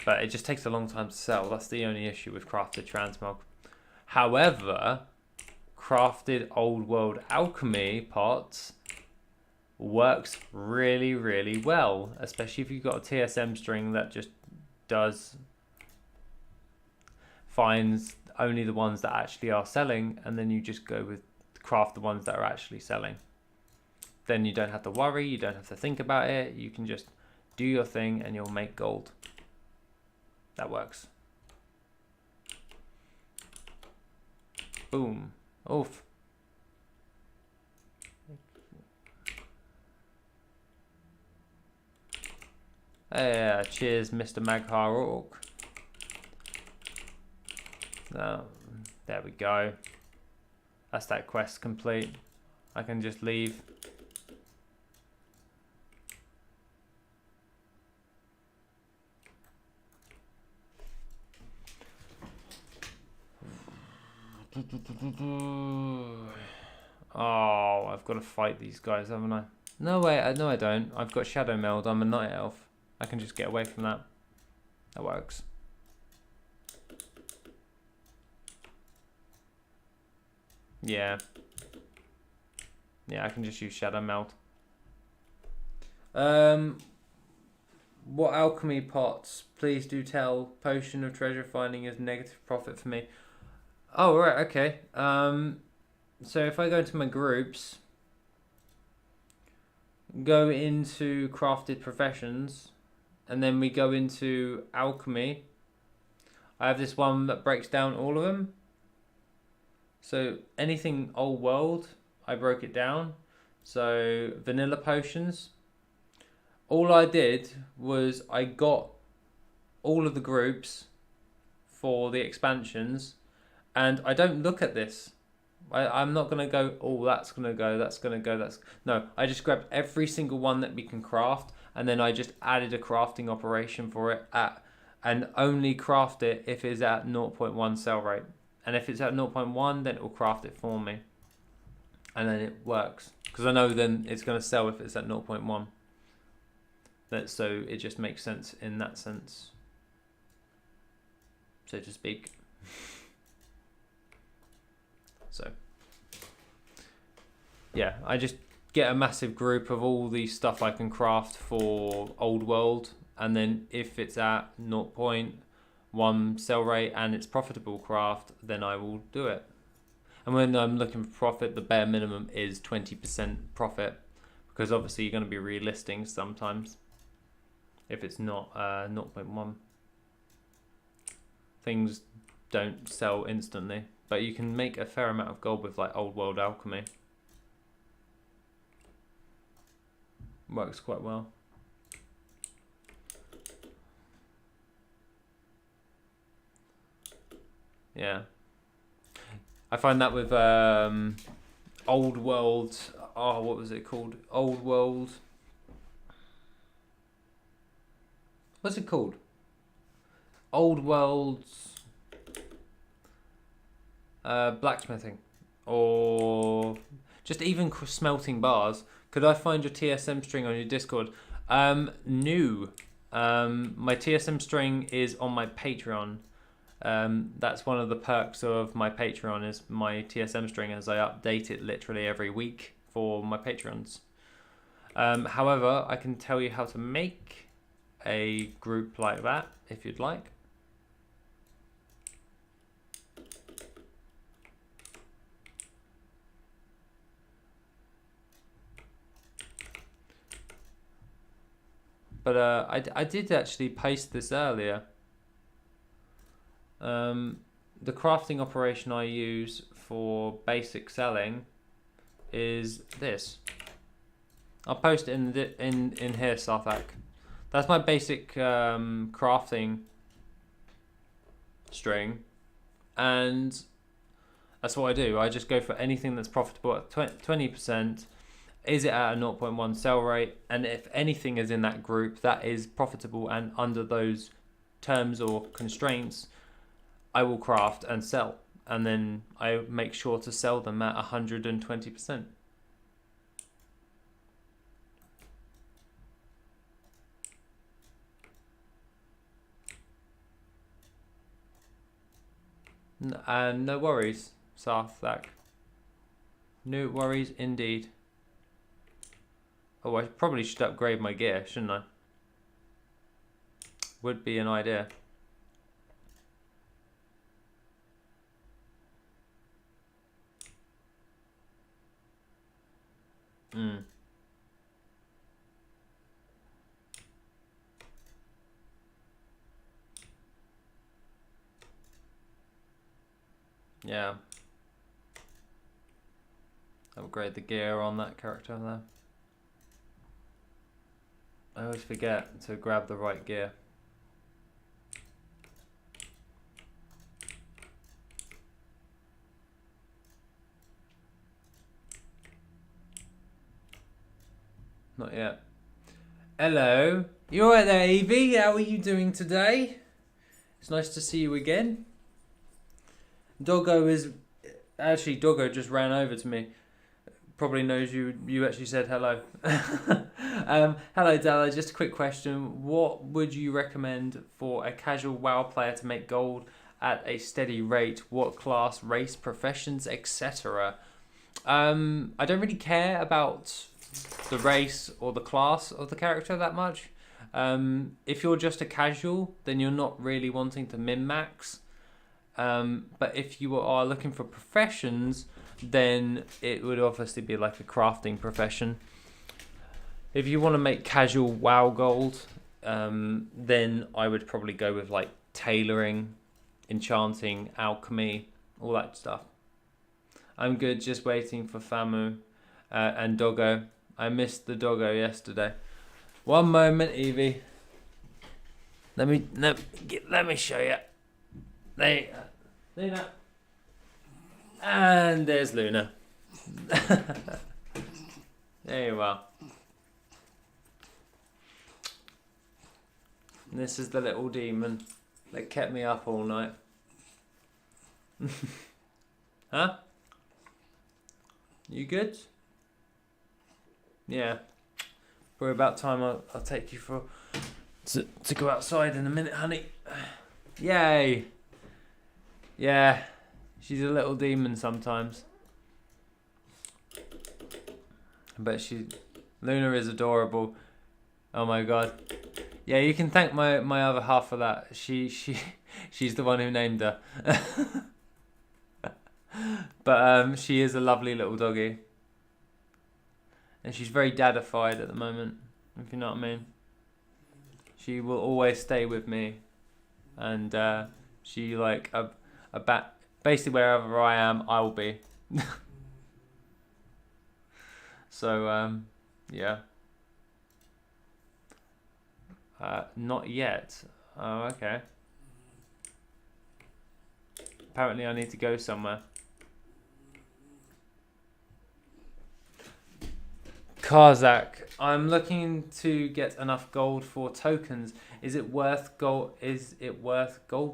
But it just takes a long time to sell. That's the only issue with crafted transmog. However, crafted old world alchemy pots works really well, especially if you've got a TSM string that just finds only the ones that actually are selling, and then you just go with craft the ones that are actually selling. Then you don't have to worry, you don't have to think about it, you can just do your thing and you'll make gold. That works. Boom. Oof. Cheers, Mr. Maghar Orc. There we go. That's that quest complete. I can just leave. Oh, I've got to fight these guys, haven't I? No, wait, no I don't. I've got Shadow Meld, I'm a Night Elf. I can just get away from that. That works. Yeah. Yeah, I can just use Shadow Meld. What alchemy pots? Please do tell. Potion of treasure finding is negative profit for me. Oh, right, okay. So if I go into my groups, go into crafted professions, and then we go into alchemy, I have this one that breaks down all of them. So anything old world, I broke it down. So vanilla potions. All I did was I got all of the groups for the expansions, and I don't look at this. I'm not going to go, oh, that's going to go, that's going to go, No, I just grabbed every single one that we can craft, and then I just added a crafting operation for it and only craft it if it's at 0.1 sell rate. And if it's at 0.1, then it will craft it for me. And then it works. Because I know then it's going to sell if it's at 0.1. So it just makes sense in that sense, so to speak. So, yeah, I just get a massive group of all the stuff I can craft for old world. And then if it's at 0.1 sell rate and it's profitable craft, then I will do it. And when I'm looking for profit, the bare minimum is 20% profit, because obviously you're going to be relisting sometimes if it's not 0.1. Things don't sell instantly, but you can make a fair amount of gold with like old world alchemy. Works quite well. Yeah, I find that with old world. Oh, what was it called? Old world. What's it called? Old world's blacksmithing, or just even smelting bars. Could I find your TSM string on your Discord? No. My TSM string is on my Patreon. That's one of the perks of my Patreon, is my TSM string, as I update it literally every week for my patrons. However, I can tell you how to make a group like that if you'd like. But I did actually paste this earlier. The crafting operation I use for basic selling is this. I'll post it in here, Sarthak. That's my basic crafting string, and that's what I do. I just go for anything that's profitable at 20%. Is it at a 0.1 sell rate? And if anything is in that group that is profitable and under those terms or constraints, I will craft and sell. And then I make sure to sell them at 120%. No worries, Sarthak. No worries indeed. Oh, I probably should upgrade my gear, shouldn't I? Would be an idea. Yeah. Upgrade the gear on that character there. I always forget to grab the right gear. Not yet. Hello. You alright there, Evie? How are you doing today? It's nice to see you again. Doggo just ran over to me. Probably knows you actually said hello. Hello, Dalla. Just a quick question. What would you recommend for a casual WoW player to make gold at a steady rate? What class, race, professions, etc.? I don't really care about the race or the class of the character that much. If you're just a casual, then you're not really wanting to min-max. But if you are looking for professions, then it would obviously be like a crafting profession. If you want to make casual WoW gold, then I would probably go with like tailoring, enchanting, alchemy, all that stuff. I'm good, just waiting for Famu and Doggo. I missed the Doggo yesterday. One moment, Evie. Let me show you. There, Luna. And there's Luna. There you are. This is the little demon that kept me up all night. Huh? You good? Yeah. Probably about time I'll take you to go outside in a minute, honey. Yay. Yeah. She's a little demon sometimes. But Luna is adorable. Oh my god. Yeah, you can thank my other half for that. She's the one who named her. But she is a lovely little doggy. And she's very dadified at the moment, if you know what I mean. She will always stay with me. And she like a bat. Basically wherever I am, I will be. So, yeah. Not yet. Oh, okay. Apparently I need to go somewhere. Karzak, I'm looking to get enough gold for tokens. Is it worth gold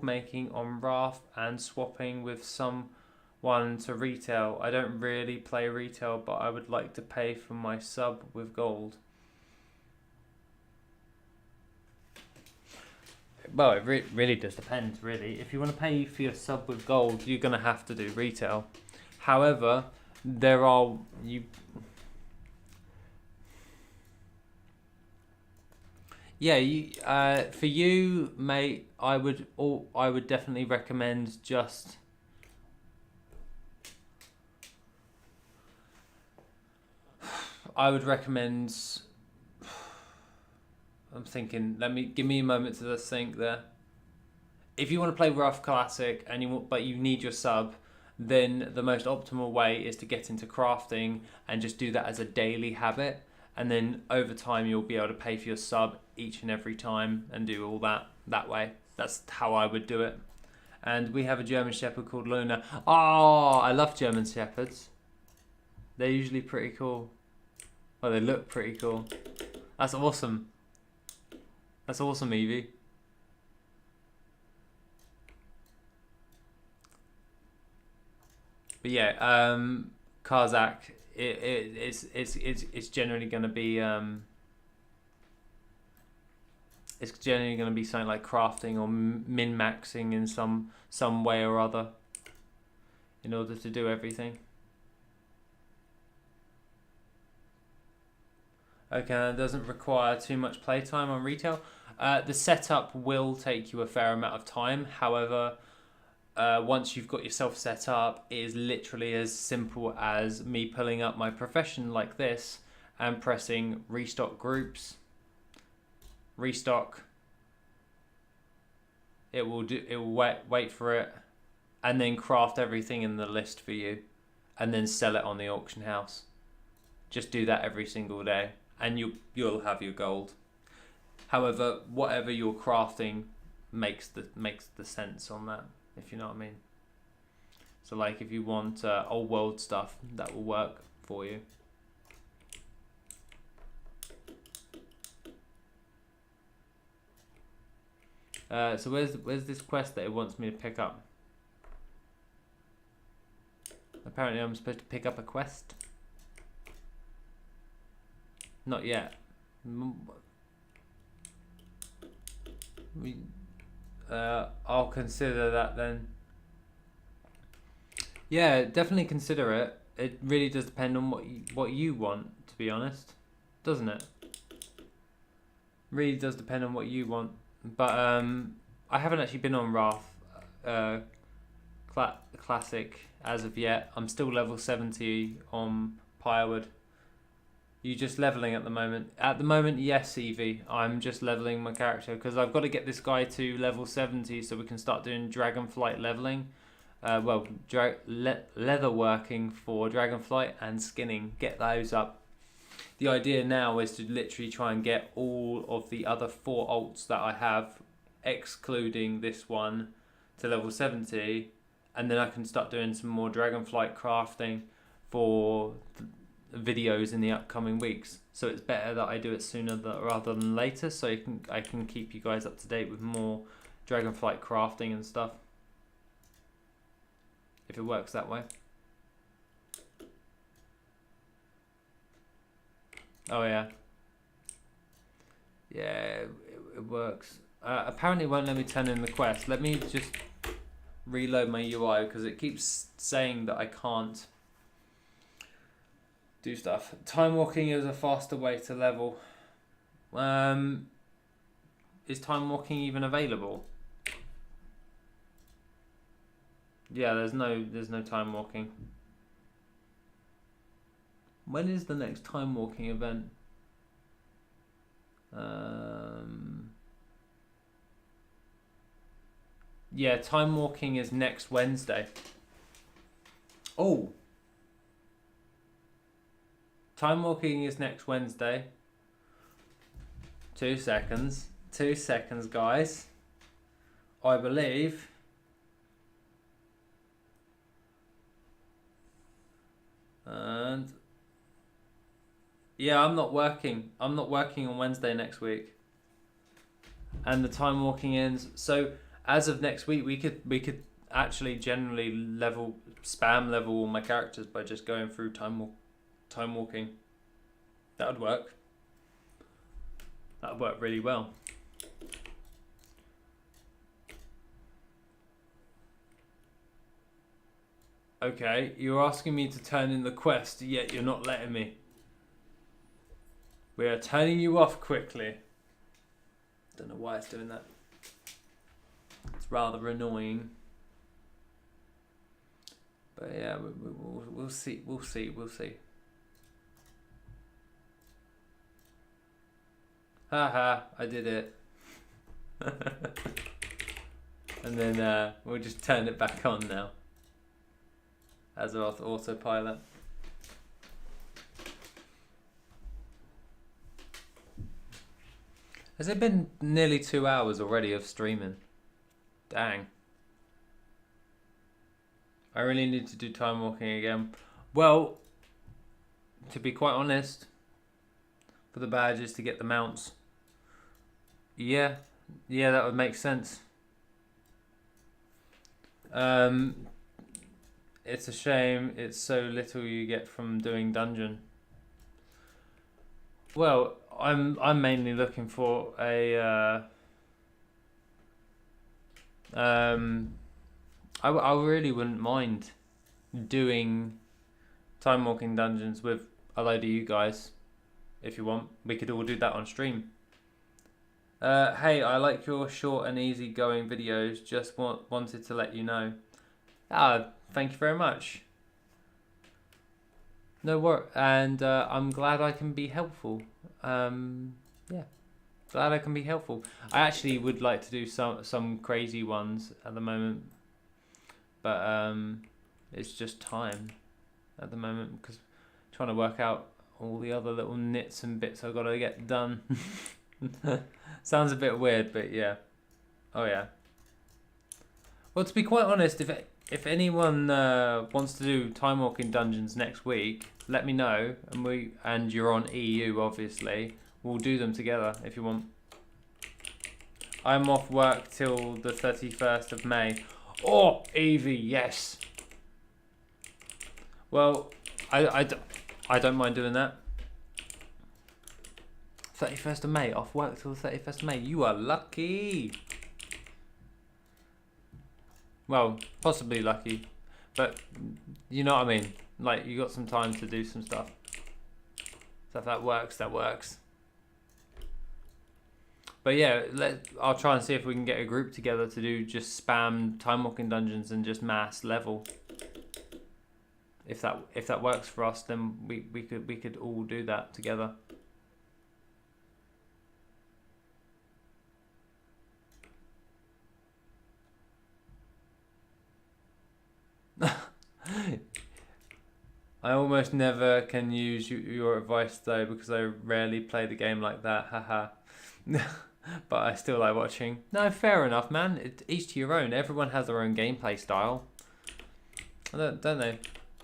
making on Wrath and swapping with someone to retail? I don't really play retail, but I would like to pay for my sub with gold. Well, it really does depend, really. If you want to pay for your sub with gold, you're going to have to do retail. However, Yeah, for you, mate, I would definitely recommend just I'm thinking. Give me a moment to just think there. If you want to play Rough Classic but you need your sub, then the most optimal way is to get into crafting and just do that as a daily habit. And then over time, you'll be able to pay for your sub each and every time and do all that way. That's how I would do it. And we have a German Shepherd called Luna. Oh, I love German Shepherds. They're usually pretty cool. Well, they look pretty cool. That's awesome. That's awesome, Evie. But yeah, Karzak. It's generally going to be something like crafting or min-maxing in some way or other in order to do everything. Okay, it doesn't require too much playtime on retail. The setup will take you a fair amount of time. However, once you've got yourself set up, it is literally as simple as me pulling up my profession like this and pressing restock groups, restock. It will wait for it, and then craft everything in the list for you, and then sell it on the auction house. Just do that every single day, and you'll have your gold. However, whatever you're crafting makes the sense on that, if you know what I mean. So like if you want old world stuff, that will work for you. So where's this quest that it wants me to pick up? Apparently I'm supposed to pick up a quest. Not yet. I'll consider that then. Yeah, definitely consider it. it really does depend on what you want, to be honest, doesn't it? Really does depend on what you want. But I haven't actually been on Wrath Classic as of yet. I'm still level 70 on Pyrewood. You just leveling at the moment? At the moment, yes, Evie. I'm just leveling my character because I've got to get this guy to level 70 so we can start doing Dragonflight leveling. Leather working for Dragonflight and skinning. Get those up. The idea now is to literally try and get all of the other 4 alts that I have, excluding this one, to level 70, and then I can start doing some more Dragonflight crafting for videos in the upcoming weeks. So it's better that I do it sooner rather than later, so I can keep you guys up to date with more Dragonflight crafting and stuff, if it works that way. Oh yeah. Yeah, it works. Apparently it won't let me turn in the quest. Let me just reload my UI because it keeps saying that I can't do stuff. Time walking is a faster way to level. Is time walking even available? Yeah, there's no time walking. When is the next time walking event? Yeah, time walking is next Wednesday. Oh. Time walking is next Wednesday. 2 seconds. 2 seconds, guys. I believe. And yeah, I'm not working. I'm not working on Wednesday next week. And the time walking ends. So as of next week, we could actually generally spam level all my characters by just going through time walking. That would work. That would work really well. Okay, you're asking me to turn in the quest, yet you're not letting me. We are turning you off quickly. Don't know why it's doing that. It's rather annoying. But yeah, we'll see. We'll see. We'll see. Haha, I did it. And then we'll just turn it back on now. As an autopilot. Has it been nearly 2 hours already of streaming? Dang. I really need to do time walking again. Well, to be quite honest, for the badges to get the mounts. Yeah, that would make sense. It's a shame it's so little you get from doing dungeon. Well, I'm mainly looking for a I really wouldn't mind doing time walking dungeons with a load of you guys. If you want, we could all do that on stream. Hey, I like your short and easy going videos. Just wanted to let you know. Thank you very much. No worries, and I'm glad I can be helpful. Yeah, glad I can be helpful. I actually would like to do some crazy ones at the moment, but it's just time at the moment because I'm trying to work out all the other little nits and bits I've got to get done. Sounds a bit weird, but yeah. Oh yeah. Well, to be quite honest, if anyone wants to do time walking dungeons next week, let me know, and you're on EU obviously. We'll do them together if you want. I'm off work till the 31st of May. Oh, Evie, yes. Well, I don't mind doing that. 31st of May, off work till the 31st of May. You are lucky. Well, possibly lucky, but you know what I mean. like you got some time to do some stuff. So if that works, that works. But yeah, I'll try and see if we can get a group together to do just spam time walking dungeons and just mass level. If that works for us, then we could all do that together. I almost never can use your advice though, because I rarely play the game like that. Haha. But I still like watching. No, fair enough, man. Each to your own. Everyone has their own gameplay style, don't they?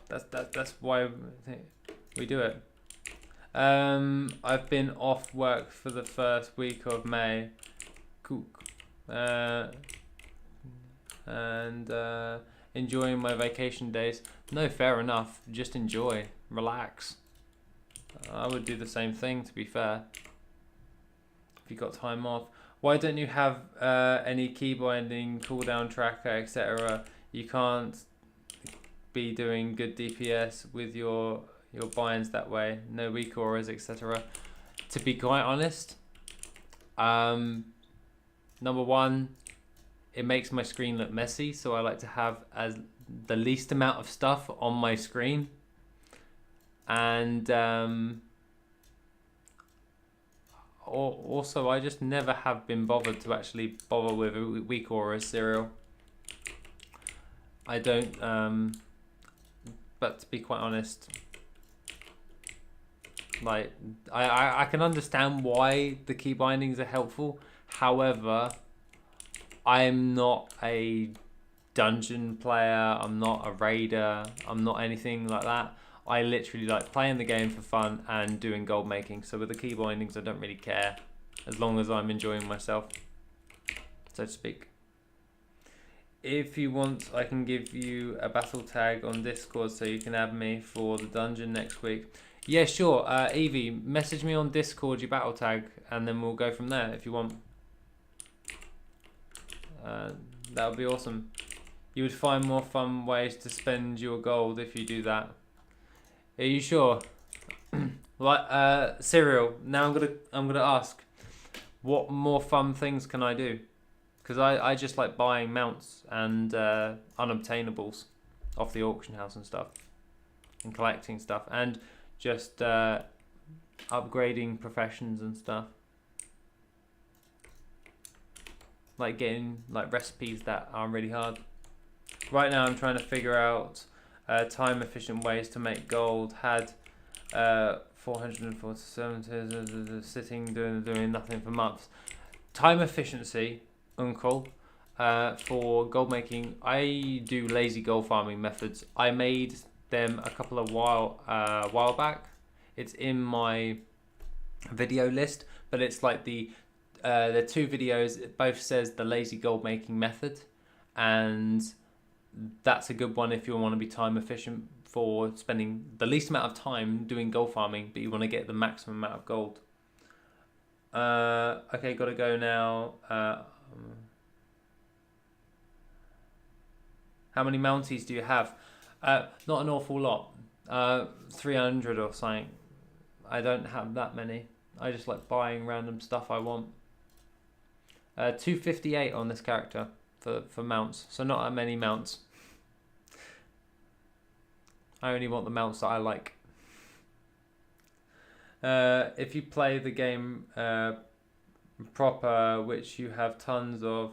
That's why we do it. I've been off work for the first week of May. Cool. And enjoying my vacation days. No, fair enough. Just enjoy, relax. I would do the same thing, to be fair. If you got time off, why don't you have any key binding, cooldown tracker, etc.? You can't be doing good DPS with your binds that way. No weak auras, etc. To be quite honest, number one, it makes my screen look messy, so I like to have the least amount of stuff on my screen. And also, I just never have been bothered to actually bother with a weak aura serial. I don't, but to be quite honest, like I can understand why the key bindings are helpful. However, I'm not a dungeon player, I'm not a raider, I'm not anything like that. I literally like playing the game for fun and doing gold making. So with the key bindings, I don't really care, as long as I'm enjoying myself, so to speak. If you want, I can give you a battle tag on Discord so you can add me for the dungeon next week. Yeah, sure. Evie, message me on Discord your battle tag, and then we'll go from there if you want. That would be awesome. You would find more fun ways to spend your gold if you do that. Are you sure? Like, Cyril, now I'm gonna ask, what more fun things can I do? Because I just like buying mounts and unobtainables off the auction house and stuff, and collecting stuff, and just upgrading professions and stuff. Like getting like recipes that are really hard. Right now I'm trying to figure out time efficient ways to make gold. Had 447 sitting doing nothing for months. Time efficiency, uncle. For gold making, I do lazy gold farming methods. I made them a couple of while back. It's in my video list, but it's like the two videos. It both says the lazy gold making method, and that's a good one if you want to be time efficient for spending the least amount of time doing gold farming, but you want to get the maximum amount of gold. Okay, gotta go now. How many mounties do you have? Not an awful lot. 300 or something. I don't have that many. I just like buying random stuff I want. 258 on this character for mounts, so not that many mounts. I only want the mounts that I like. If you play the game proper, which you have tons of,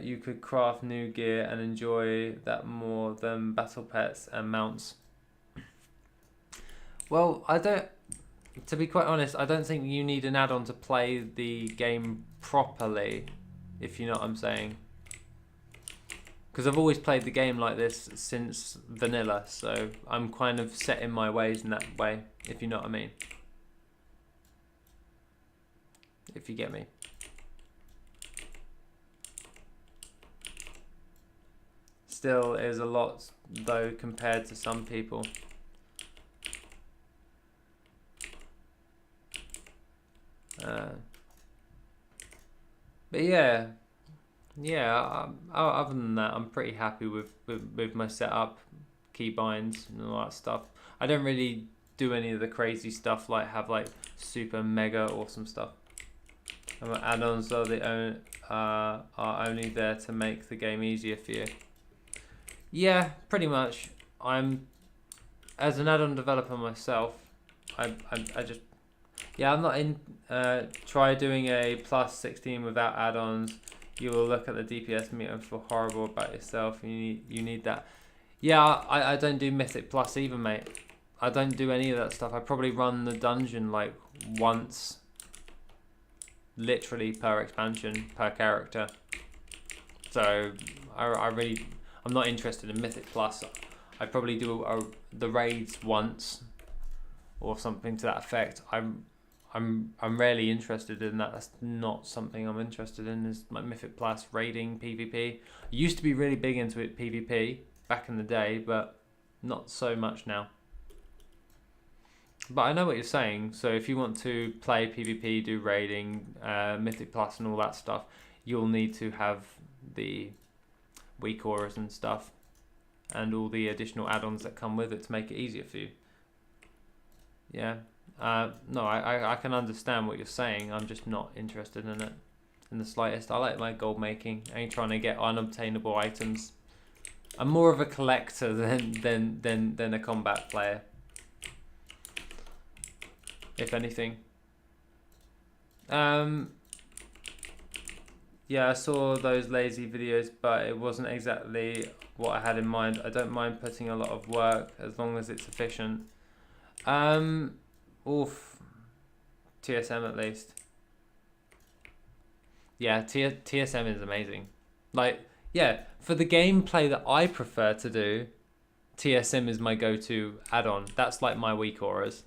you could craft new gear and enjoy that more than battle pets and mounts. Well, to be quite honest, I don't think you need an add-on to play the game properly, if you know what I'm saying. Because I've always played the game like this since vanilla, so I'm kind of set in my ways in that way, if you know what I mean. If you get me. Still is a lot, though, compared to some people. But yeah, other than that, I'm pretty happy with my setup. keybinds and all that stuff. I don't really do any of the crazy stuff like have like super mega awesome stuff. Add-ons are only there to make the game easier for you. Yeah, pretty much. As an add-on developer myself, I just, yeah, I'm not in. Try doing a plus 16 without add-ons. You will look at the DPS meter and feel horrible about yourself. You need that. Yeah, I don't do Mythic Plus either, mate. I don't do any of that stuff. I probably run the dungeon like once, literally per expansion, per character. So I'm not interested in Mythic Plus. I probably do the raids once, or something to that effect. I'm rarely interested in that. That's not something I'm interested in. Is like Mythic Plus raiding PvP. I used to be really big into it PvP back in the day, but not so much now. But I know what you're saying. So if you want to play PvP, do raiding, Mythic Plus and all that stuff, you'll need to have the weak auras and stuff, and all the additional add-ons that come with it to make it easier for you. Yeah. No, I can understand what you're saying. I'm just not interested in it in the slightest. I like my gold making. I ain't trying to get unobtainable items. I'm more of a collector than a combat player, if anything. Yeah, I saw those lazy videos, but it wasn't exactly what I had in mind. I don't mind putting a lot of work as long as it's efficient. Oof. TSM at least. Yeah, TSM is amazing. Like, yeah, for the gameplay that I prefer to do, TSM is my go-to add-on. That's like my weak auras.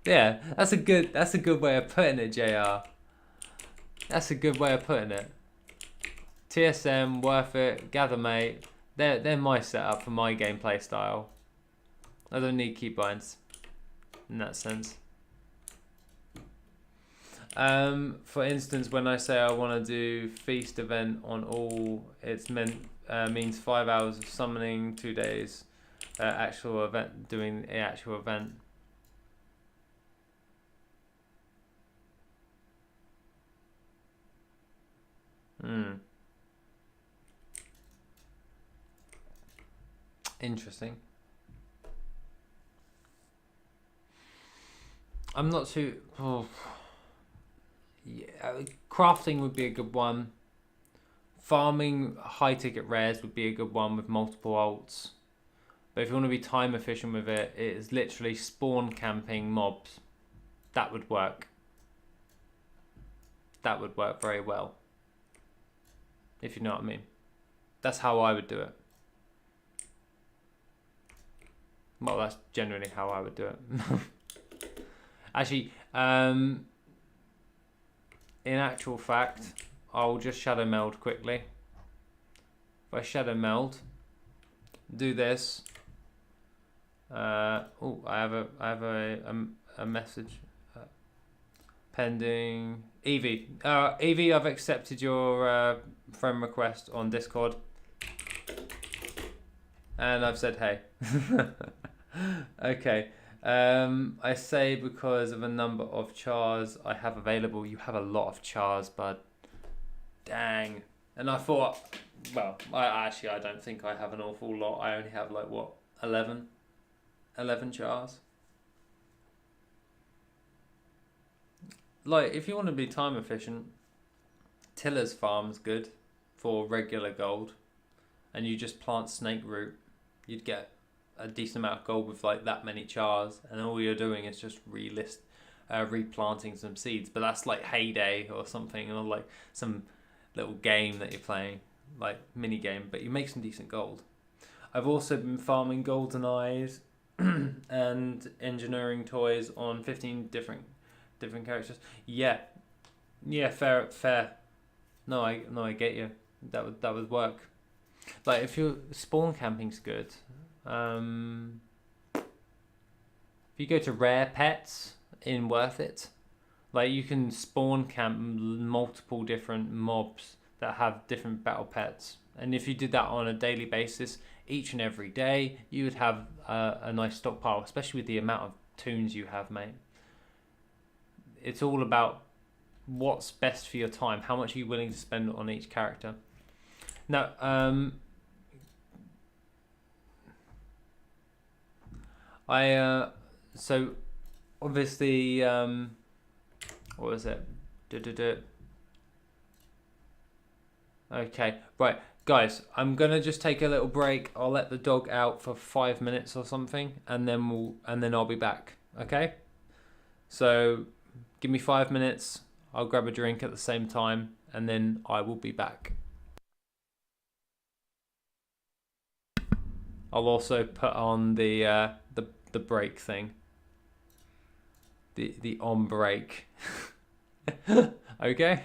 Yeah, that's a good way of putting it, JR. That's a good way of putting it. TSM, WorthIt, GatherMate, they're my setup for my gameplay style. I don't need keybinds in that sense. For instance, when I say I want to do feast event on all, it's means 5 hours of summoning, 2 days actual event, doing the actual event. Interesting. I'm not too. Oh. Yeah, crafting would be a good one. Farming high ticket rares would be a good one with multiple ults. But if you want to be time efficient with it, it is literally spawn camping mobs. That would work. That would work very well. If you know what I mean. That's how I would do it. Well, that's generally how I would do it. Actually, in actual fact, I'll just shadow meld quickly. If I shadow meld, do this. Oh, I have a message pending. Evie, Evie, I've accepted your friend request on Discord, and I've said hey. Okay. I say because of a number of chars I have available. You have a lot of chars, bud. Dang. And I thought, well, I don't think I have an awful lot. I only have like, what, 11 chars. Like, if you want to be time efficient, Tiller's farm's good for regular gold, and you just plant snake root, you'd get a decent amount of gold with like that many chars, and all you're doing is just replanting some seeds. But that's like Heyday or something, or like some little game that you're playing, like mini game, but you make some decent gold. I've also been farming golden eyes and engineering toys on 15 different characters. Yeah, fair. No, I get you. That would work. Like, if your spawn camping's good. If you go to rare pets in WorthIt, like, you can spawn camp multiple different mobs that have different battle pets. And if you did that on a daily basis, each and every day, you would have a nice stockpile, especially with the amount of toons you have, mate. It's all about what's best for your time. How much are you willing to spend on each character? Now, so obviously, what was it? Okay, right, guys, I'm gonna just take a little break. I'll let the dog out for 5 minutes or something, and then I'll be back. Okay, so give me 5 minutes. I'll grab a drink at the same time, and then I will be back. I'll also put on the break thing. The on break. Okay.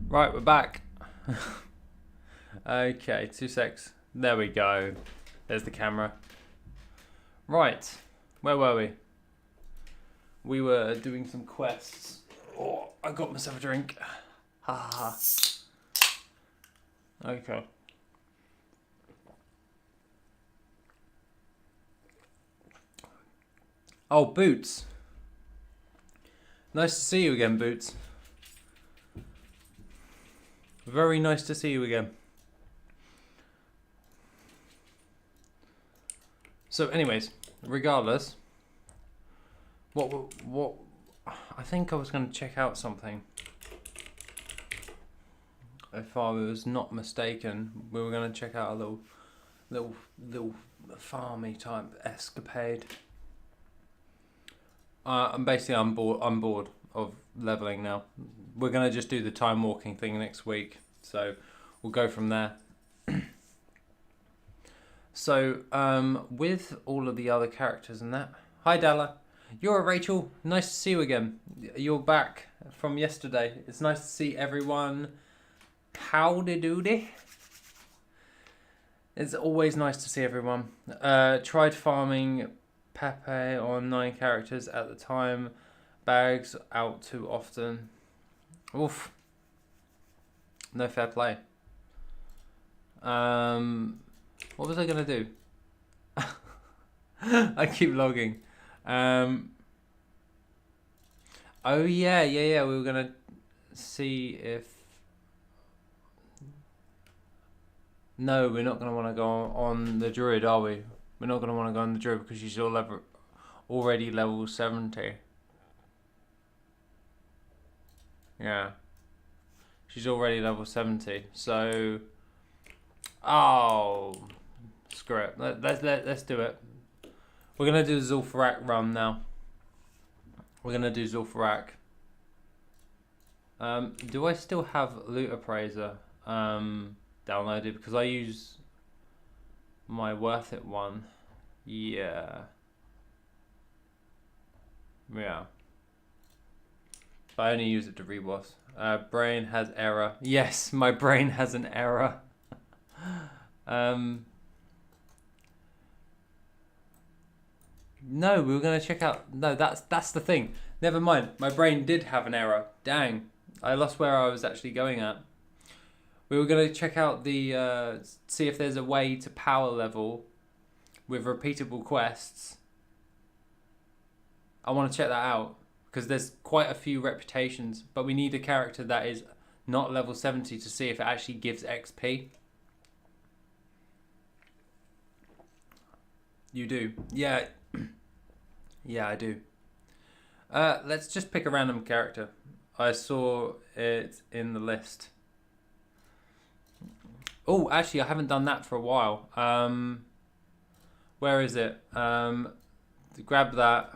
Right, we're back. Okay, 2 secs. There we go. There's the camera. Right, where were we? We were doing some quests. Oh, I got myself a drink. Ha ha ha. Okay. Oh, Boots. Nice to see you again, Boots. Very nice to see you again. So anyways, regardless, what I think I was going to check out something. If I was not mistaken, we were going to check out a little farmy type escapade. I'm bored of leveling now. We're going to just do the time walking thing next week, so we'll go from there. So, with all of the other characters and that. Hi, Dalla. You're Rachel. Nice to see you again. You're back from yesterday. It's nice to see everyone. Howdy doody. It's always nice to see everyone. Tried farming Pepe on 9 characters at the time. Bags out too often. Oof. No fair play. What was I gonna do? I keep logging. Oh yeah. We were gonna see if. No, we're not gonna want to go on the druid, are we? We're not gonna want to go on the druid because she's already level 70. Yeah. She's already level 70. So. Oh. Screw it. Let's do it. We're gonna do the Zul'Farrak run now. We're gonna do Zul'Farrak. Do I still have Loot Appraiser downloaded? Because I use my WorthIt one. Yeah. But I only use it to reboss. Brain has error. Yes, my brain has an error. No, we were going to check out. No, that's the thing. Never mind. My brain did have an error. Dang. I lost where I was actually going at. We were going to check out the see if there's a way to power level with repeatable quests. I want to check that out because there's quite a few reputations, but we need a character that is not level 70 to see if it actually gives XP. You do. Yeah. Yeah, I do. Let's just pick a random character. I saw it in the list. Oh, actually, I haven't done that for a while. Where is it? Grab that.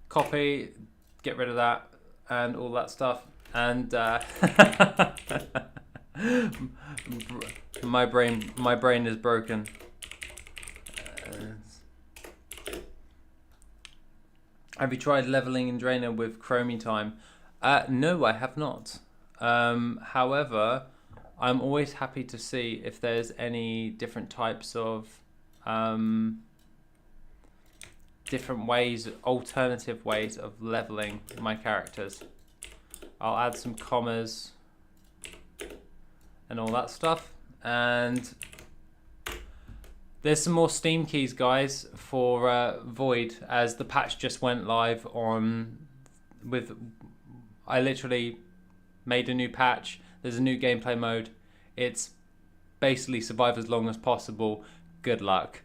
Copy. Get rid of that. And all that stuff. And my brain is broken. Have you tried leveling in Draenor with Chromie time? No, I have not. However, I'm always happy to see if there's any different types of different ways, alternative ways of leveling my characters. I'll add some commas and all that stuff. And there's some more Steam keys, guys, for Void, as the patch just went live on with. I literally made a new patch. There's a new gameplay mode. It's basically survive as long as possible. Good luck.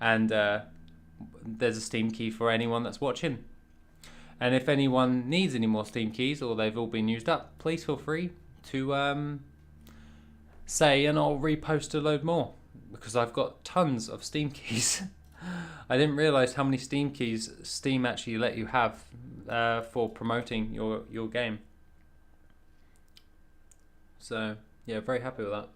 And there's a Steam key for anyone that's watching. And if anyone needs any more Steam keys or they've all been used up, please feel free to say, and I'll repost a load more. Because I've got tons of Steam keys. I didn't realise how many Steam keys Steam actually let you have for promoting your game. So, yeah, very happy with that.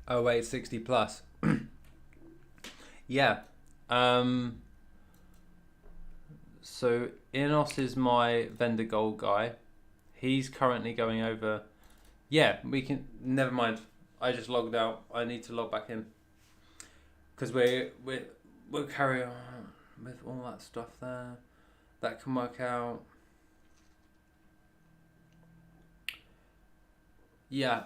Oh wait, 60 plus. Yeah. So Inos is my vendor gold guy. He's currently going over. Yeah, we can. Never mind. I just logged out. I need to log back in because we'll carry on with all that stuff there. That can work out. Yeah,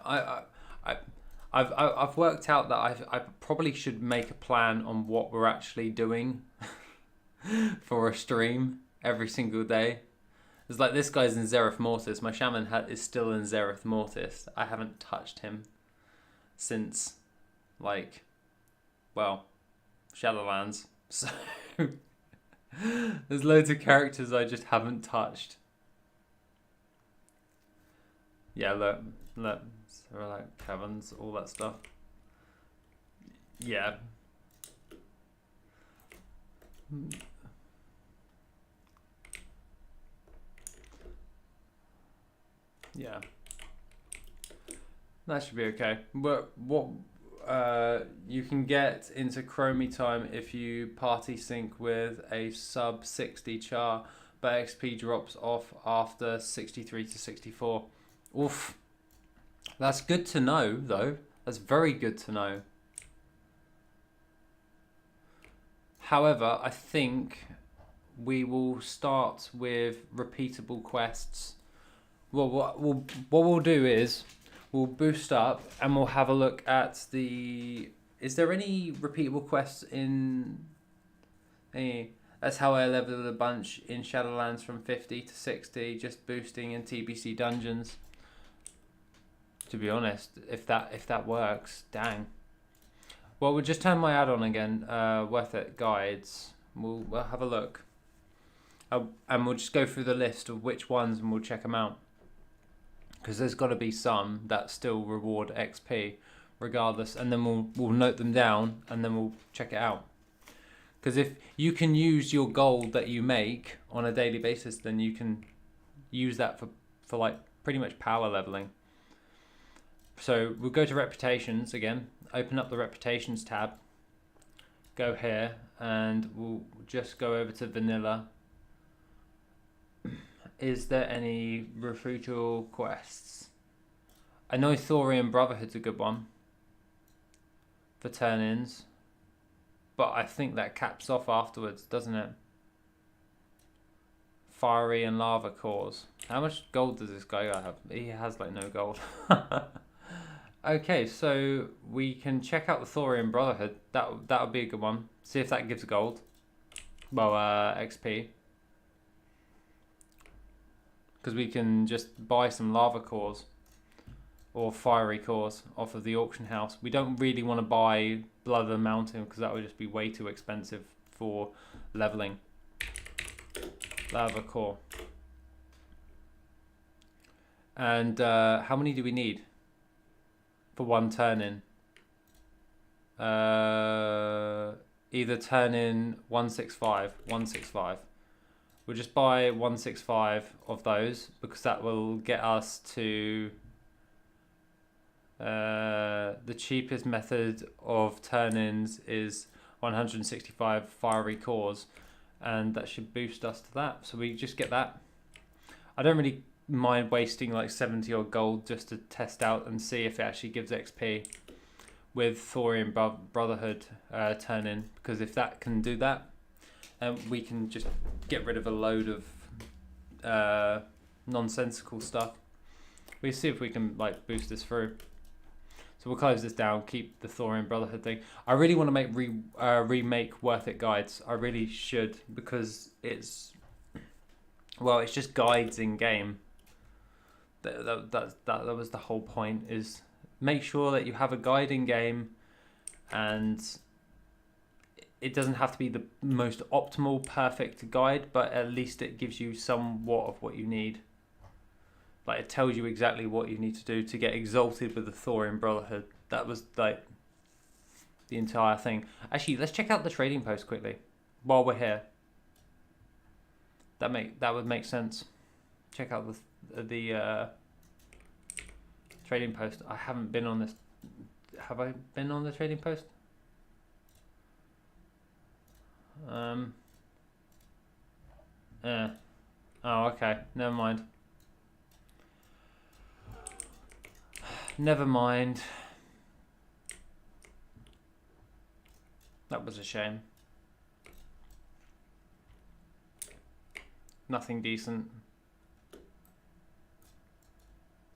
I've worked out that I probably should make a plan on what we're actually doing for a stream every single day. It's like this guy's in Zereth Mortis. My shaman is still in Zereth Mortis. I haven't touched him since, like, well, Shadowlands. So there's loads of characters I just haven't touched. Yeah, look, so like caverns, all that stuff. Yeah. Yeah. That should be okay. But what you can get into Chromie time if you party sync with a sub 60 char, but XP drops off after 63 to 64. Oof. That's good to know, though. That's very good to know. However, I think we will start with repeatable quests. Well, what we'll do is we'll boost up and we'll have a look at the... Is there any repeatable quests in... That's how I leveled a bunch in Shadowlands from 50 to 60, just boosting in TBC dungeons. To be honest, if that works, dang. Well, we'll just turn my add-on again, WorthIt guides. We'll have a look. And we'll just go through the list of which ones and we'll check them out. Because there's got to be some that still reward XP regardless, and then we'll note them down and then we'll check it out. Because if you can use your gold that you make on a daily basis, then you can use that for like pretty much power leveling. So we'll go to reputations again, open up the reputations tab, go here, and we'll just go over to vanilla. Is there any refutable quests? I know Thorian Brotherhood's a good one for turn-ins, but I think that caps off afterwards, doesn't it? Fiery and lava cores. How much gold does this guy have? He has like no gold. Okay, so we can check out the Thorian Brotherhood. That would be a good one. See if that gives gold. Well, XP. Because we can just buy some lava cores or fiery cores off of the auction house. We don't really want to buy Blood of the Mountain because that would just be way too expensive for leveling. Lava core. And how many do we need for one turn in? Either turn in 165, 165. We'll just buy 165 of those because that will get us to the cheapest method of turn-ins is 165 fiery cores, and that should boost us to that. So we just get that. I don't really mind wasting like 70 or gold just to test out and see if it actually gives XP with Thorian Brotherhood turn-in, because if that can do that, we can just get rid of a load of nonsensical stuff. We'll see if we can like boost this through. So we'll close this down, keep the Thorian Brotherhood thing. I really want to make remake WorthIt guides. I really should, because it's just guides in game. That was the whole point, is make sure that you have a guide in game, and it doesn't have to be the most optimal, perfect guide, but at least it gives you somewhat of what you need. Like, it tells you exactly what you need to do to get exalted with the Thorian Brotherhood. That was like the entire thing. Actually, let's check out the trading post quickly while we're here. That would make sense. Check out the trading post. I haven't been on this. Have I been on the trading post? Oh, okay. Never mind. Never mind. That was a shame. Nothing decent.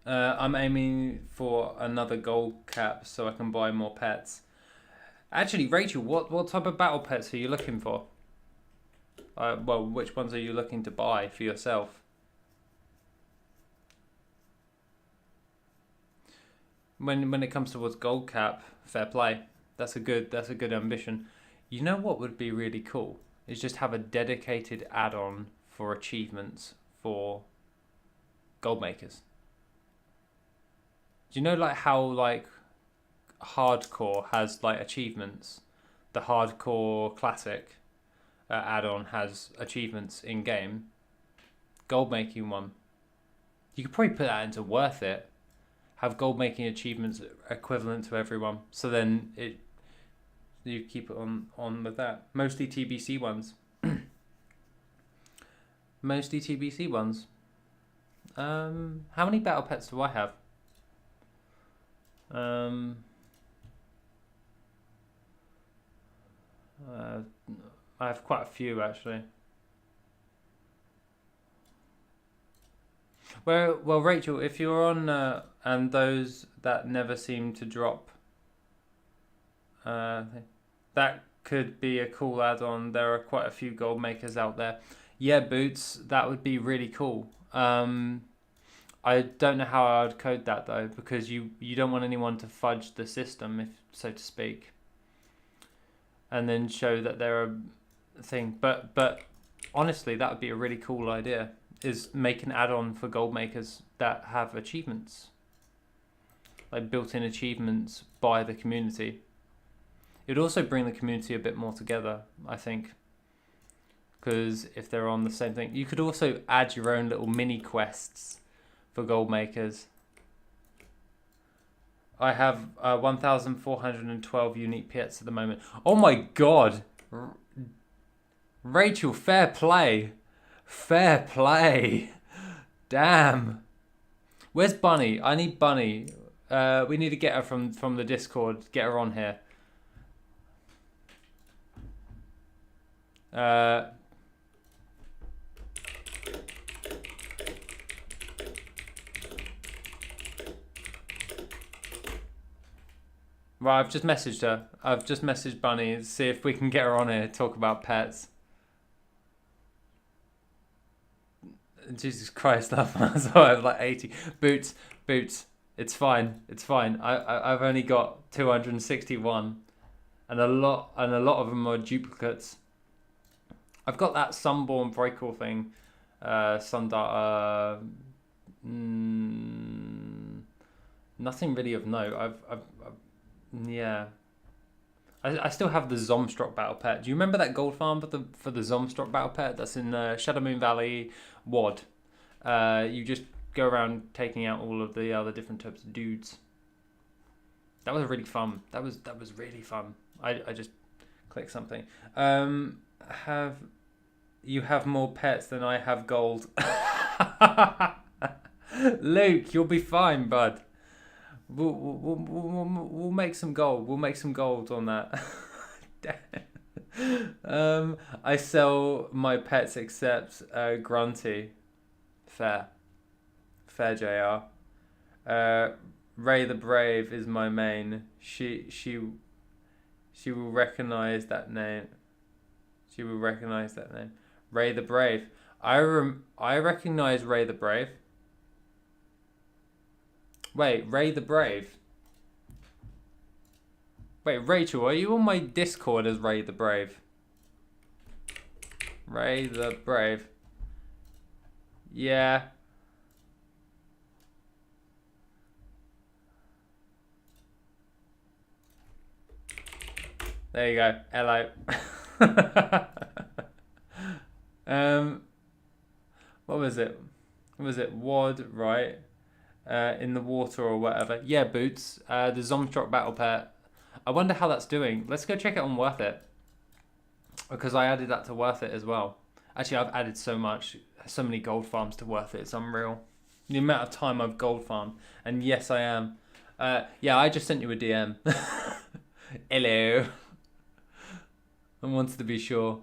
I'm aiming for another gold cap so I can buy more pets. Actually, Rachel, what type of battle pets are you looking for? Well, which ones are you looking to buy for yourself? When it comes towards gold cap, fair play. That's a good ambition. You know what would be really cool is just have a dedicated add-on for achievements for gold makers. Do you know like how like hardcore has like achievements? The hardcore classic add-on has achievements in game. Gold making one. You could probably put that into WorthIt. Have gold making achievements equivalent to everyone. So then you keep it on with that. Mostly TBC ones. Mostly TBC ones. How many battle pets do I have? I have quite a few actually. Well, Rachel, if you're on and those that never seem to drop, that could be a cool add-on. There are quite a few gold makers out there. Yeah, Boots, that would be really cool. I don't know how I would code that though, because you don't want anyone to fudge the system, if so to speak, and then show that they're a thing. But honestly, that would be a really cool idea. Is make an add-on for gold makers that have achievements, like built-in achievements by the community. It would also bring the community a bit more together, I think, because if they're on the same thing, you could also add your own little mini quests for gold makers. I have 1,412 unique pets at the moment. Oh my god, Rachel, fair play. Fair play. Damn. Where's Bunny? I need Bunny. We need to get her from the Discord. Get her on here. Right, I've just messaged her. I've just messaged Bunny to see if we can get her on here to talk about pets. Jesus Christ, that one. So I have like 80. Boots. It's fine. I've only got 261, and a lot of them are duplicates. I've got that Sunborn Breakall thing, Sundar. Nothing really of note. Yeah. I still have the Zomstrock battle pet. Do you remember that gold farm for the Zomstrock battle pet? That's in Shadow Moon Valley, WOD. You just go around taking out all of the other different types of dudes. That was really fun. That was really fun. I just clicked something. You have more pets than I have gold. Luke, you'll be fine, bud. We'll make some gold. We'll make some gold on that. I sell my pets except Grunty. Fair, Jr. Ray the Brave is my main. She will recognize that name. Ray the Brave. I recognize Ray the Brave. Wait, Ray the Brave. Wait, Rachel, are you on my Discord as Ray the Brave? Ray the Brave. Yeah. There you go. Hello. What was it? WOD, right? In the water or whatever. Yeah, Boots. The Zomstrock battle pet. I wonder how that's doing. Let's go check it on WorthIt, because I added that to WorthIt as well. Actually, I've added so many gold farms to Worth It. It's unreal. The amount of time I've gold farmed. And yes, I am. Yeah, I just sent you a DM. Hello. I wanted to be sure.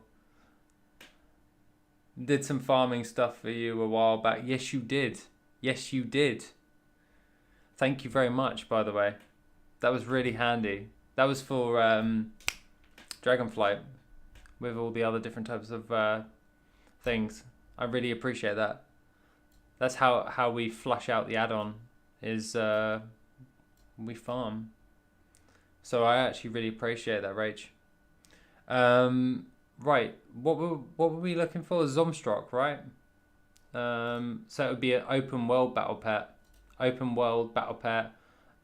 Did some farming stuff for you a while back. Yes, you did. Yes, you did. Thank you very much, by the way. That was really handy. That was for Dragonflight with all the other different types of things. I really appreciate that. That's how we flush out the add-on is we farm. So I actually really appreciate that, Rach. Right, what were we looking for? Zomstrock, right? So it would be an open world battle pet. Open world battle pet.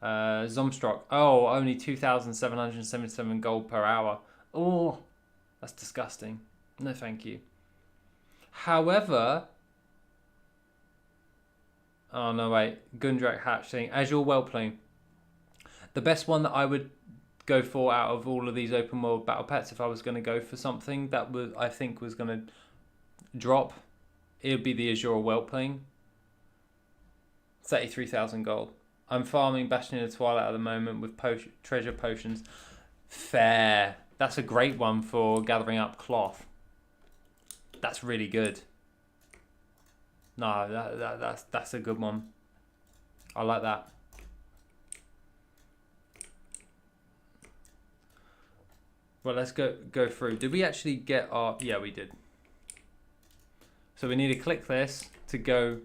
Zomstrock. Oh, only 2,777 gold per hour. Oh, that's disgusting. No, thank you. However, oh no, wait. Gundrak hatch thing. As you're well playing, the best one that I would go for out of all of these open world battle pets, if I was going to go for something that I think was going to drop, it would be the Azure Whelpling. 33,000 gold. I'm farming Bastion in the Twilight at the moment with treasure potions. Fair. That's a great one for gathering up cloth. That's really good. No, that's a good one. I like that. Well, let's go through. Did we actually get our... Yeah, we did. So we need to click this to go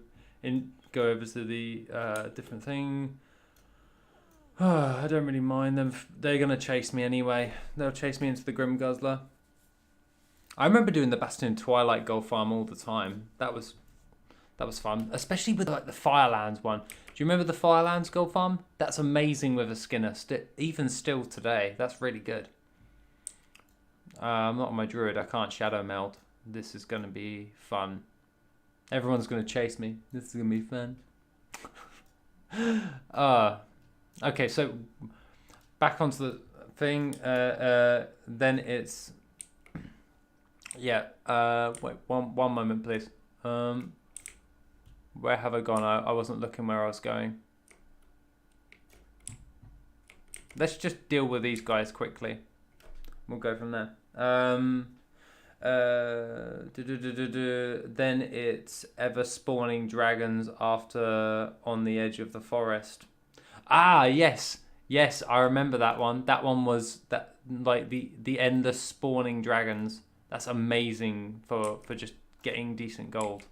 over to the different thing. I don't really mind them. They're going to chase me anyway. They'll chase me into the Grim Guzzler. I remember doing the Bastion Twilight gold farm all the time. That was fun. Especially with like the Firelands one. Do you remember the Firelands gold farm? That's amazing with a Skinner. Even still today. That's really good. I'm not on my druid. I can't shadow meld. This is going to be fun. Everyone's going to chase me. This is going to be fun. Okay, so back onto the thing. Then it's... Yeah. Wait, one moment, please. Where have I gone? I wasn't looking where I was going. Let's just deal with these guys quickly. We'll go from there. Then it's ever spawning dragons after on the edge of the forest. Ah, yes, I remember that one. That one was that like the endless spawning dragons. That's amazing for just getting decent gold.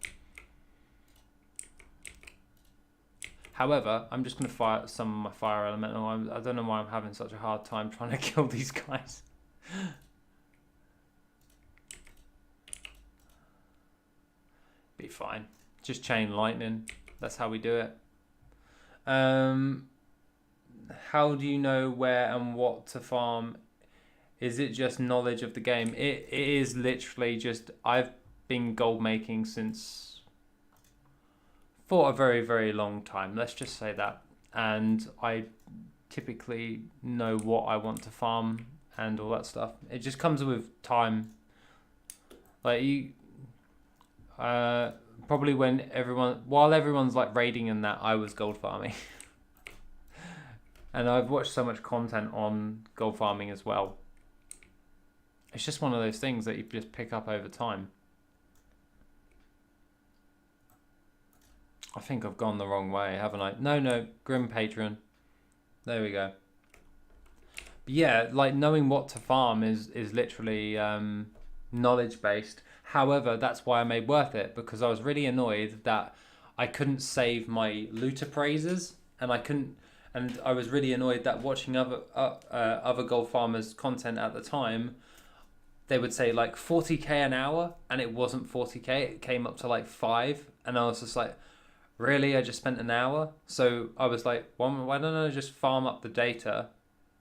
However, I'm just going to fire some of my fire elemental. I don't know why I'm having such a hard time trying to kill these guys. Be fine. Just chain lightning. That's how we do it. How do you know where and what to farm? Is it just knowledge of the game? It is literally just... I've been gold making since... for a very, very long time. Let's just say that. And I typically know what I want to farm and all that stuff. It just comes with time. Like you... probably while everyone's like raiding and that, I was gold farming. And I've watched so much content on gold farming as well. It's just one of those things that you just pick up over time. I think I've gone the wrong way, haven't I? No, Grim Patron. There we go. But yeah, like knowing what to farm is literally knowledge based. However, that's why I made Worth It, because I was really annoyed that I couldn't save my loot appraisers, and I was really annoyed that watching other gold farmers' content at the time, they would say like 40k an hour, and it wasn't 40k. It came up to like 5, and I was just like, really? I just spent an hour? So I was like, why don't I just farm up the data,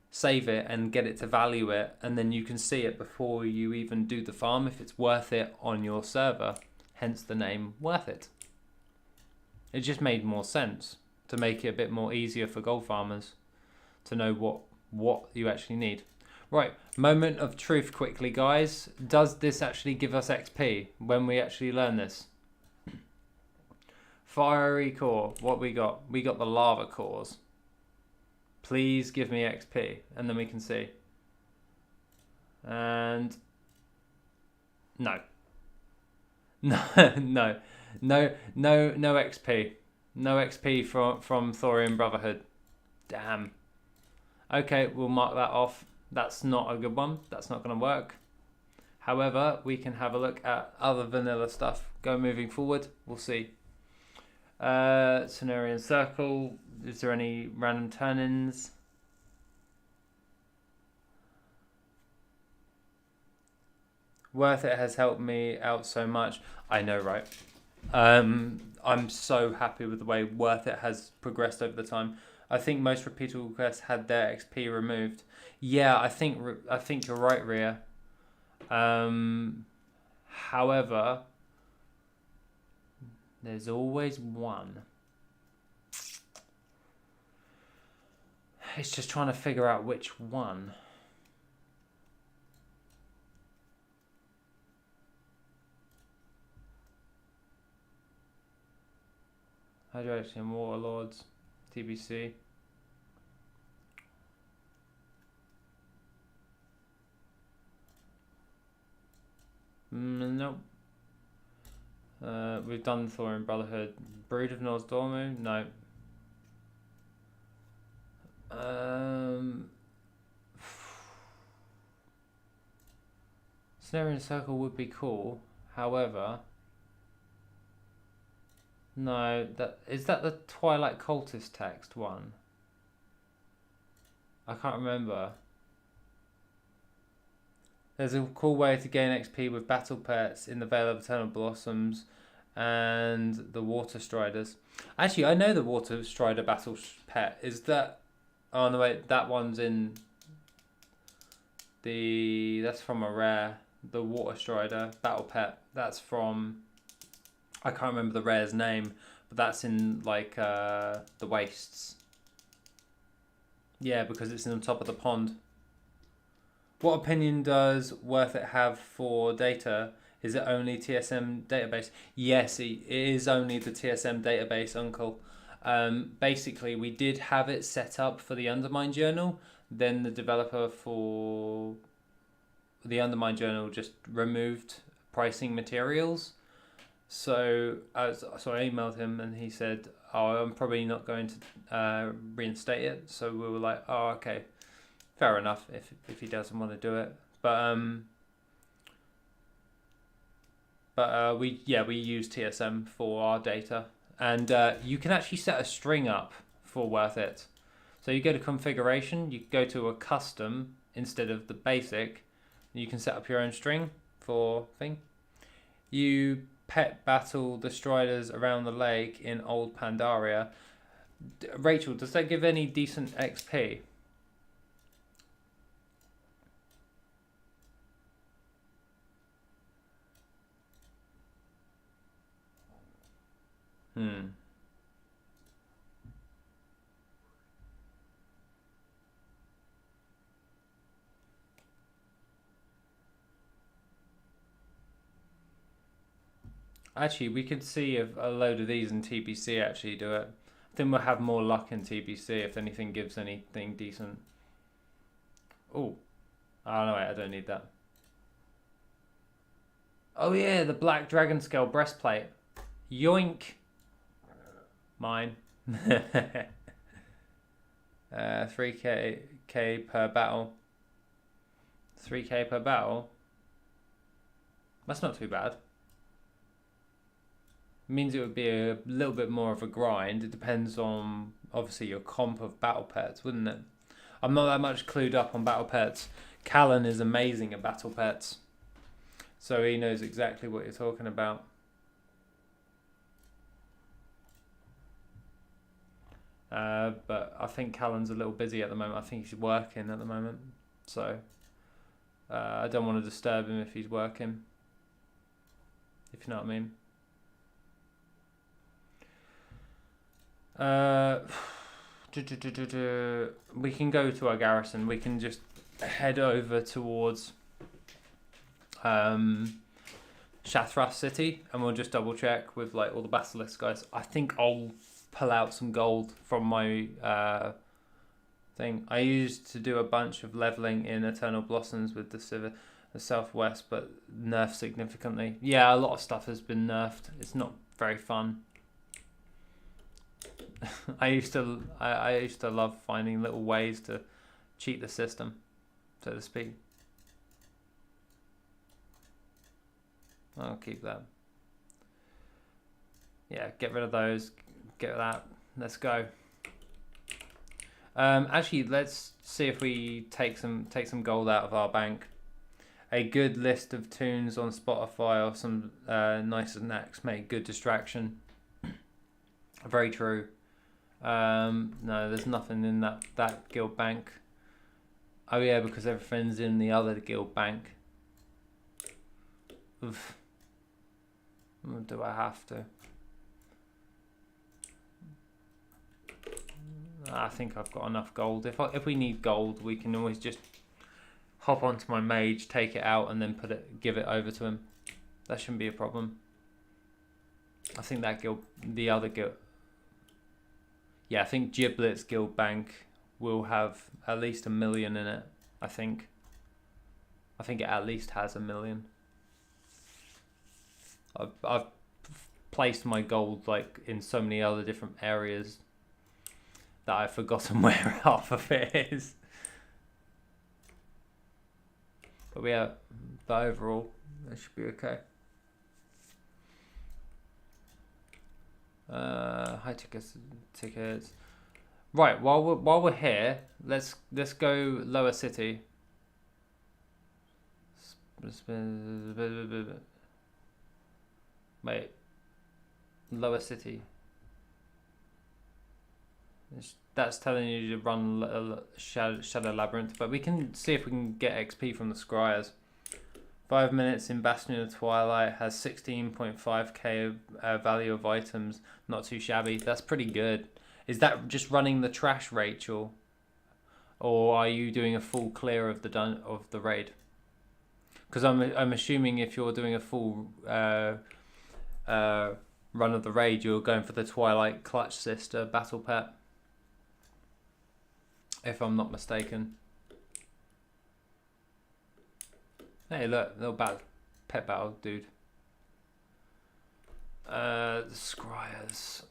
save it, and get it to value it, and then you can see it before you even do the farm if it's worth it on your server. Hence the name Worth It. It just made more sense to make it a bit more easier for gold farmers to know what you actually need. Right, moment of truth quickly, guys. Does this actually give us XP when we actually learn this? Fiery core, what we got? We got the lava cores. Please give me XP, and then we can see. And no. No, no XP. No XP from Thorium Brotherhood. Damn. Okay, we'll mark that off. That's not a good one. That's not going to work. However, we can have a look at other vanilla stuff. Go moving forward. We'll see. Cenarian Circle. Is there any random turn-ins? WorthIt has helped me out so much. I know, right? I'm so happy with the way WorthIt has progressed over the time. I think most repeatable quests had their XP removed. Yeah, I think you're right, Rhea. However, there's always one. It's just trying to figure out which one. Hydration, Warlords, TBC. Nope. We've done Thorium Brotherhood. Brood of Norse Dormu? No. Cenarian Circle would be cool. However, no, is that the Twilight Cultist text one? I can't remember. There's a cool way to gain XP with battle pets in the Vale of Eternal Blossoms and the Water Striders. Actually, I know the Water Strider battle pet. Is that... Oh, no, wait. That one's in the... That's from a rare. The Water Strider battle pet. That's from... I can't remember the rare's name, but that's in, like, the Wastes. Yeah, because it's in the top of the pond. What opinion does WorthIt have for data? Is it only TSM database? Yes, it is only the TSM database, Uncle. Basically, we did have it set up for the Undermine Journal. Then the developer for the Undermine Journal just removed pricing materials. So I emailed him and he said, "Oh, I'm probably not going to reinstate it." So we were like, "Oh, okay, fair enough. If he doesn't want to do it." But we use TSM for our data, and you can actually set a string up for WorthIt. So you go to configuration, you go to a custom instead of the basic. You can set up your own string for thing. You pet battle the Striders around the lake in Old Pandaria. Rachel, does that give any decent XP? Actually, we could see if a load of these in TBC actually do it. I think we'll have more luck in TBC if anything gives anything decent. Oh no, wait, I don't need that. Oh yeah, the black dragon scale breastplate. Yoink. Mine. 3k per battle. 3k per battle. That's not too bad. Means it would be a little bit more of a grind. It depends on, obviously, your comp of battle pets, wouldn't it? I'm not that much clued up on battle pets. Callan is amazing at battle pets, so he knows exactly what you're talking about. But I think Callan's a little busy at the moment. I think he's working at the moment, so I don't want to disturb him if he's working, if you know what I mean. We can go to our garrison. We can just head over towards Shathras City, and we'll just double check with like all the Basilisk guys. I think I'll pull out some gold from my thing. I used to do a bunch of leveling in Eternal Blossoms with the Southwest, but nerfed significantly. Yeah, a lot of stuff has been nerfed. It's not very fun. I used to love finding little ways to cheat the system, so to speak. I'll keep that. Yeah, get rid of those. Get that. Let's go. Actually, let's see if we take some gold out of our bank. A good list of tunes on Spotify or some nice snacks make good distraction. Very true. No, there's nothing in that guild bank. Oh yeah, because everything's in the other guild bank. Oof. Do I have to? I think I've got enough gold. If we need gold, we can always just hop onto my mage, take it out, and then give it over to him. That shouldn't be a problem. I think that guild, the other guild. Yeah, I think Giblet's guild bank will have at least 1 million in it. I think it at least has 1 million. I've placed my gold like in so many other different areas that I've forgotten where half of it is. But but overall, it should be okay. High tickets. Right, while we're here, let's go lower city. Wait, lower city. That's telling you to run Shadow Labyrinth, but we can see if we can get XP from the Scryers. 5 minutes in Bastion of Twilight has 16.5k value of items. Not too shabby. That's pretty good. Is that just running the trash, Rachel, or are you doing a full clear of the raid? Because I'm assuming if you're doing a full run of the raid, you're going for the Twilight Clutch Sister battle pet, if I'm not mistaken. Hey, look, little pet battle, dude. The Scryers.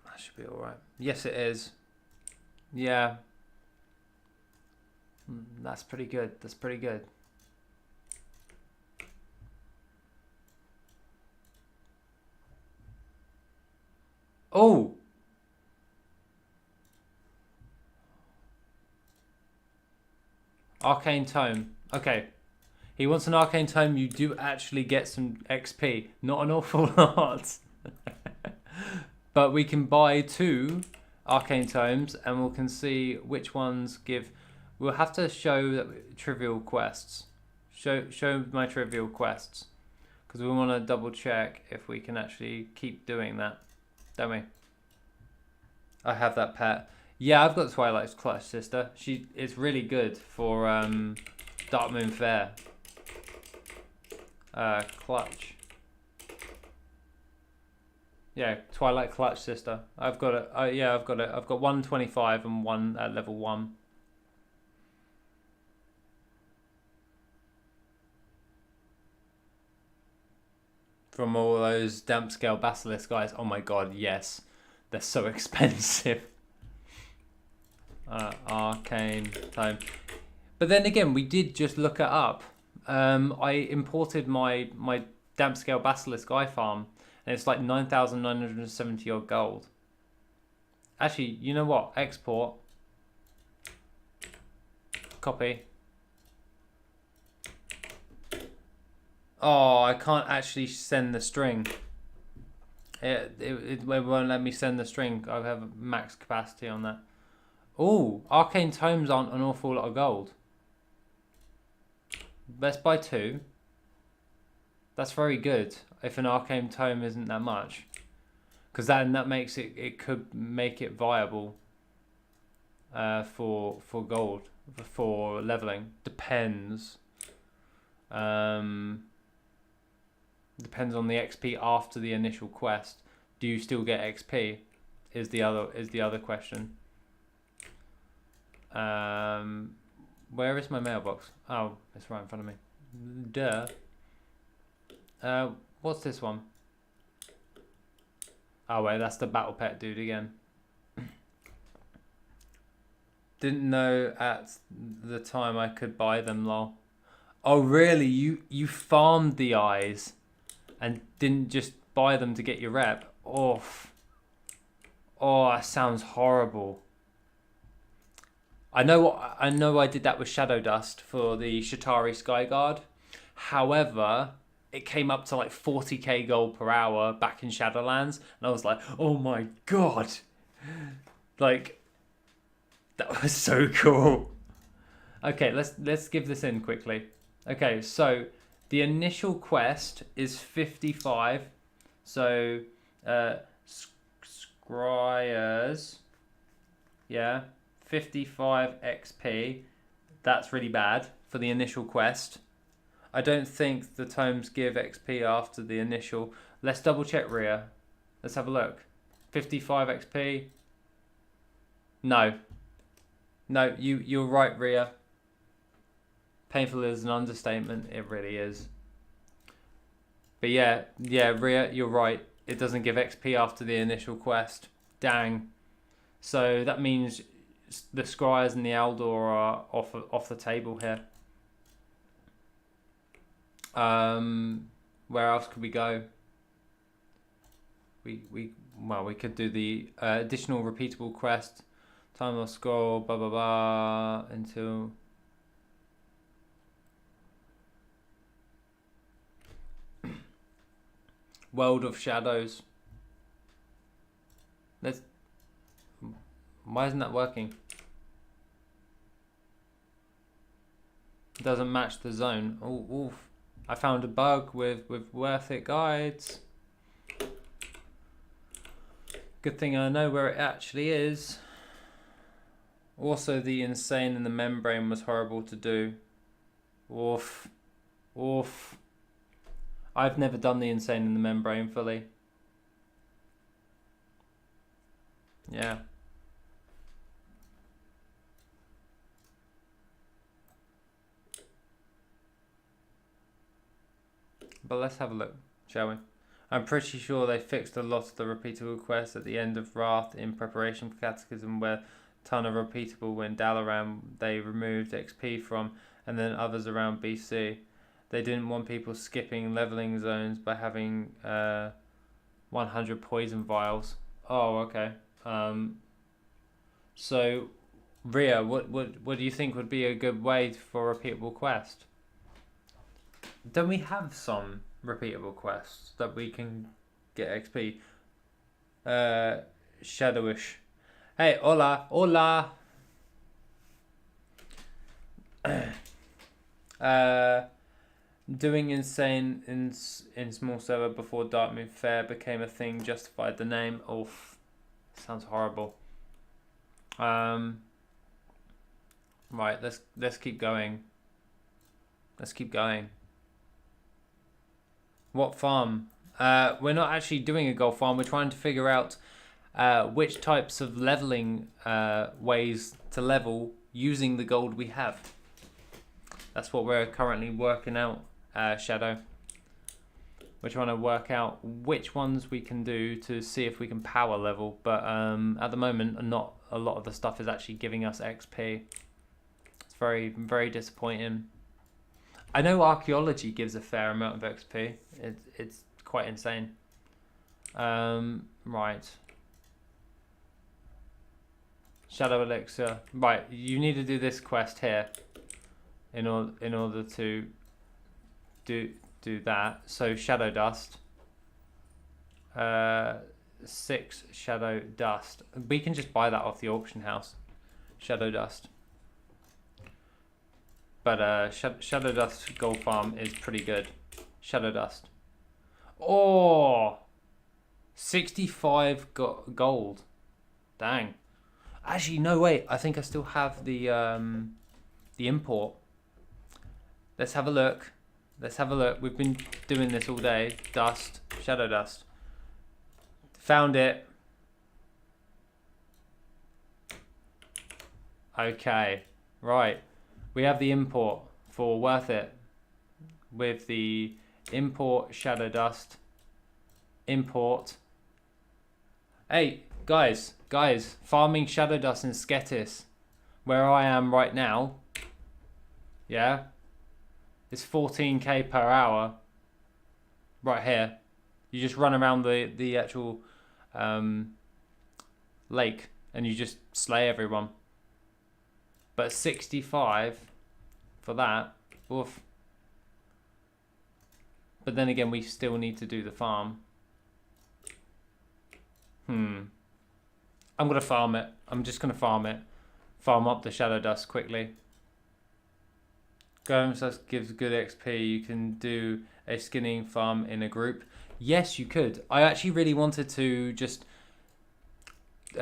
That should be alright. Yes, it is. Yeah. That's pretty good. That's pretty good. Oh! Arcane Tome. Okay. He wants an Arcane Tome. You do actually get some XP. Not an awful lot. But we can buy 2 Arcane Tomes and we can see which ones give... We'll have to show trivial quests. Show my trivial quests. Because we want to double check if we can actually keep doing that. Don't we? I have that pet. Yeah, I've got Twilight's Clutch Sister. It's really good for Dark Moon Fair. Clutch. Yeah, Twilight Clutch Sister. I've got it. Yeah, I've got it. I've got 125 and 1 at level 1. From all those damp scale basilisk guys. Oh my god, yes. They're so expensive. Arcane Tome. But then again, we did just look it up. I imported my damp scale basilisk guy farm, and it's like 9,970 odd gold. Actually, you know what? Export. Copy. Oh, I can't actually send the string. It won't let me send the string. I have max capacity on that. Oh, Arcane Tomes aren't an awful lot of gold. Let's buy 2. That's very good. if an arcane tome isn't that much, because then that makes it could make it viable for gold, for leveling. Depends. Depends on the XP after the initial quest. Do you still get XP? Is the other question. Where is my mailbox? Oh, it's right in front of me. Duh. What's this one? Oh wait, that's the battle pet dude again. Didn't know at the time I could buy them, lol. Oh really? You farmed the eyes and didn't just buy them to get your rep? Oh, that sounds horrible. I know I did that with Shadow Dust for the Shatari Skyguard. However, it came up to like 40k gold per hour back in Shadowlands, and I was like, oh my god. Like, that was so cool. Okay, let's give this in quickly. Okay, so the initial quest is 55. So Scryers, yeah, 55 XP. That's really bad for the initial quest. I don't think the tomes give XP after the initial. Let's double check Rhea. Let's have a look. 55 XP. No, you're right, Rhea. Painful is an understatement. It really is. But yeah, Rhea, you're right. It doesn't give XP after the initial quest. Dang. So that means the Scryers and the Aldor are off the table here. Where else could we go? We could do the additional repeatable quest. Time of scroll, blah blah blah, until World of Shadows. Why isn't that working? It doesn't match the zone. Oh, oof. I found a bug with WorthIt guides. Good thing I know where it actually is. Also, the insane in the membrane was horrible to do. Oof. Oof. I've never done the insane in the membrane fully. Yeah. But let's have a look, shall we? I'm pretty sure they fixed a lot of the repeatable quests at the end of Wrath in preparation for Catechism, where ton of repeatable when Dalaran they removed XP from, and then others around BC. They didn't want people skipping leveling zones by having 100 poison vials. Oh, okay. So, Rhea, what do you think would be a good way for a repeatable quest? Don't we have some repeatable quests that we can get XP? Shadowish. Hey, hola, hola. Doing insane in small server before Darkmoon Fair became a thing justified the name. Oof, sounds horrible. Right, let's keep going. Let's keep going. What farm? We're not actually doing a gold farm. We're trying to figure out which types of leveling ways to level using the gold we have. That's what we're currently working out, Shadow. We're trying to work out which ones we can do to see if we can power level. But at the moment, not a lot of the stuff is actually giving us XP. It's very, very disappointing. I know archaeology gives a fair amount of XP. It's quite insane. Right. Shadow Elixir. Right, you need to do this quest here in order to do that. So Shadow Dust. 6 Shadow Dust. We can just buy that off the auction house. Shadow Dust. But Shadow Dust Gold Farm is pretty good. Shadow Dust. Oh, 65 gold. Dang. Actually, no, wait. I think I still have the import. Let's have a look. Let's have a look. We've been doing this all day. Dust. Shadow dust. Found it. Okay. Right. We have the import for WorthIt. With the import shadow dust. Import. Hey, guys. Farming shadow dust in Sketis. Where I am right now. Yeah. It's 14k per hour. Right here. You just run around the actual lake and you just slay everyone. But 65 for that. Oof. But then again, we still need to do the farm. I'm going to farm it. I'm just going to farm it. Farm up the shadow dust quickly. Golem dust gives good XP. You can do a skinning farm in a group. Yes, you could. I actually really wanted to just do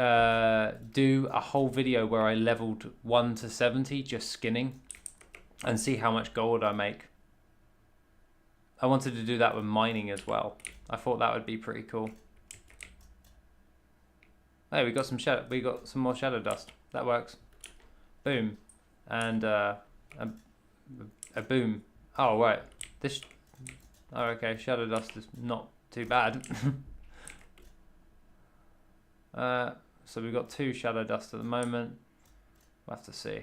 a whole video where I leveled 1 to 70 just skinning and see how much gold I make. I wanted to do that with mining as well. I thought that would be pretty cool. Hey, we got some more shadow dust. That works. Boom, and a boom. Oh right, this. Oh okay, shadow dust is not too bad. So we've got 2 shadow dust at the moment. We'll have to see.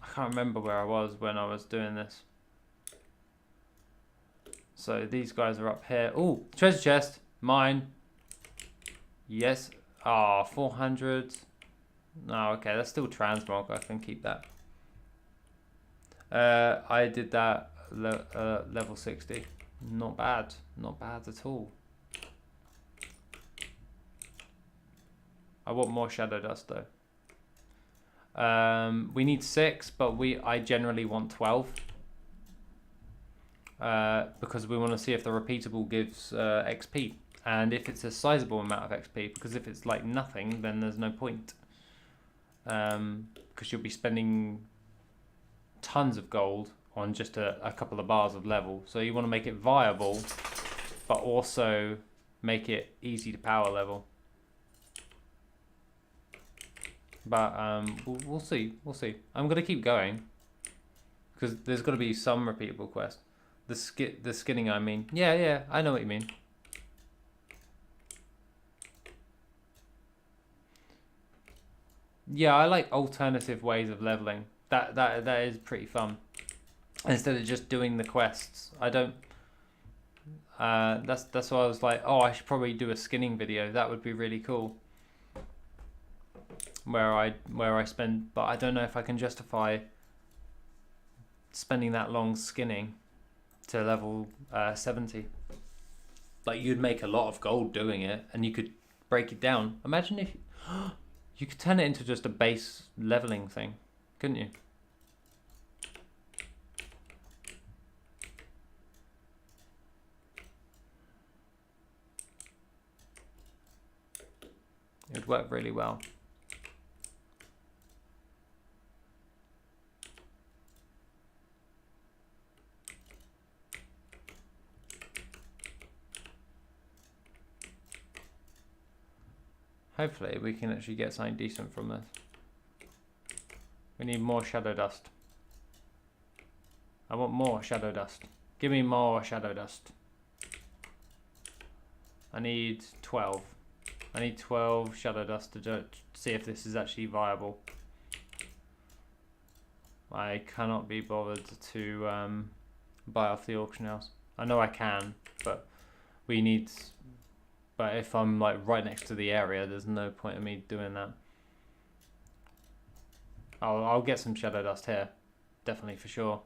I can't remember where I was when I was doing this. So these guys are up here. Oh, treasure chest, mine. Yes. Ah, 400. No, okay, that's still transmog. I can keep that. I did that level 60. Not bad. Not bad at all. I want more shadow dust though. We need 6, but I generally want 12. Because we want to see if the repeatable gives XP. And if it's a sizable amount of XP, because if it's like nothing, then there's no point. Because you'll be spending tons of gold on just a couple of bars of level. So you want to make it viable, but also make it easy to power level. But we'll see. We'll see. I'm going to keep going. Because there's got to be some repeatable quest. The skinning, I mean. Yeah, I know what you mean. Yeah, I like alternative ways of leveling. That is pretty fun. Instead of just doing the quests, I don't. That's why I was like, oh, I should probably do a skinning video. That would be really cool. Where I spend, but I don't know if I can justify spending that long skinning to level 70. Like you'd make a lot of gold doing it, and you could break it down. Imagine if you could turn it into just a base leveling thing, couldn't you? It would work really well. Hopefully we can actually get something decent from this. We need more shadow dust. I want more shadow dust. Give me more shadow dust. I need 12. I need 12 shadow dust to see if this is actually viable. I cannot be bothered to buy off the auction house. I know I can, but we need... But if I'm like right next to the area, there's no point in me doing that. I'll get some shadow dust here, definitely for sure.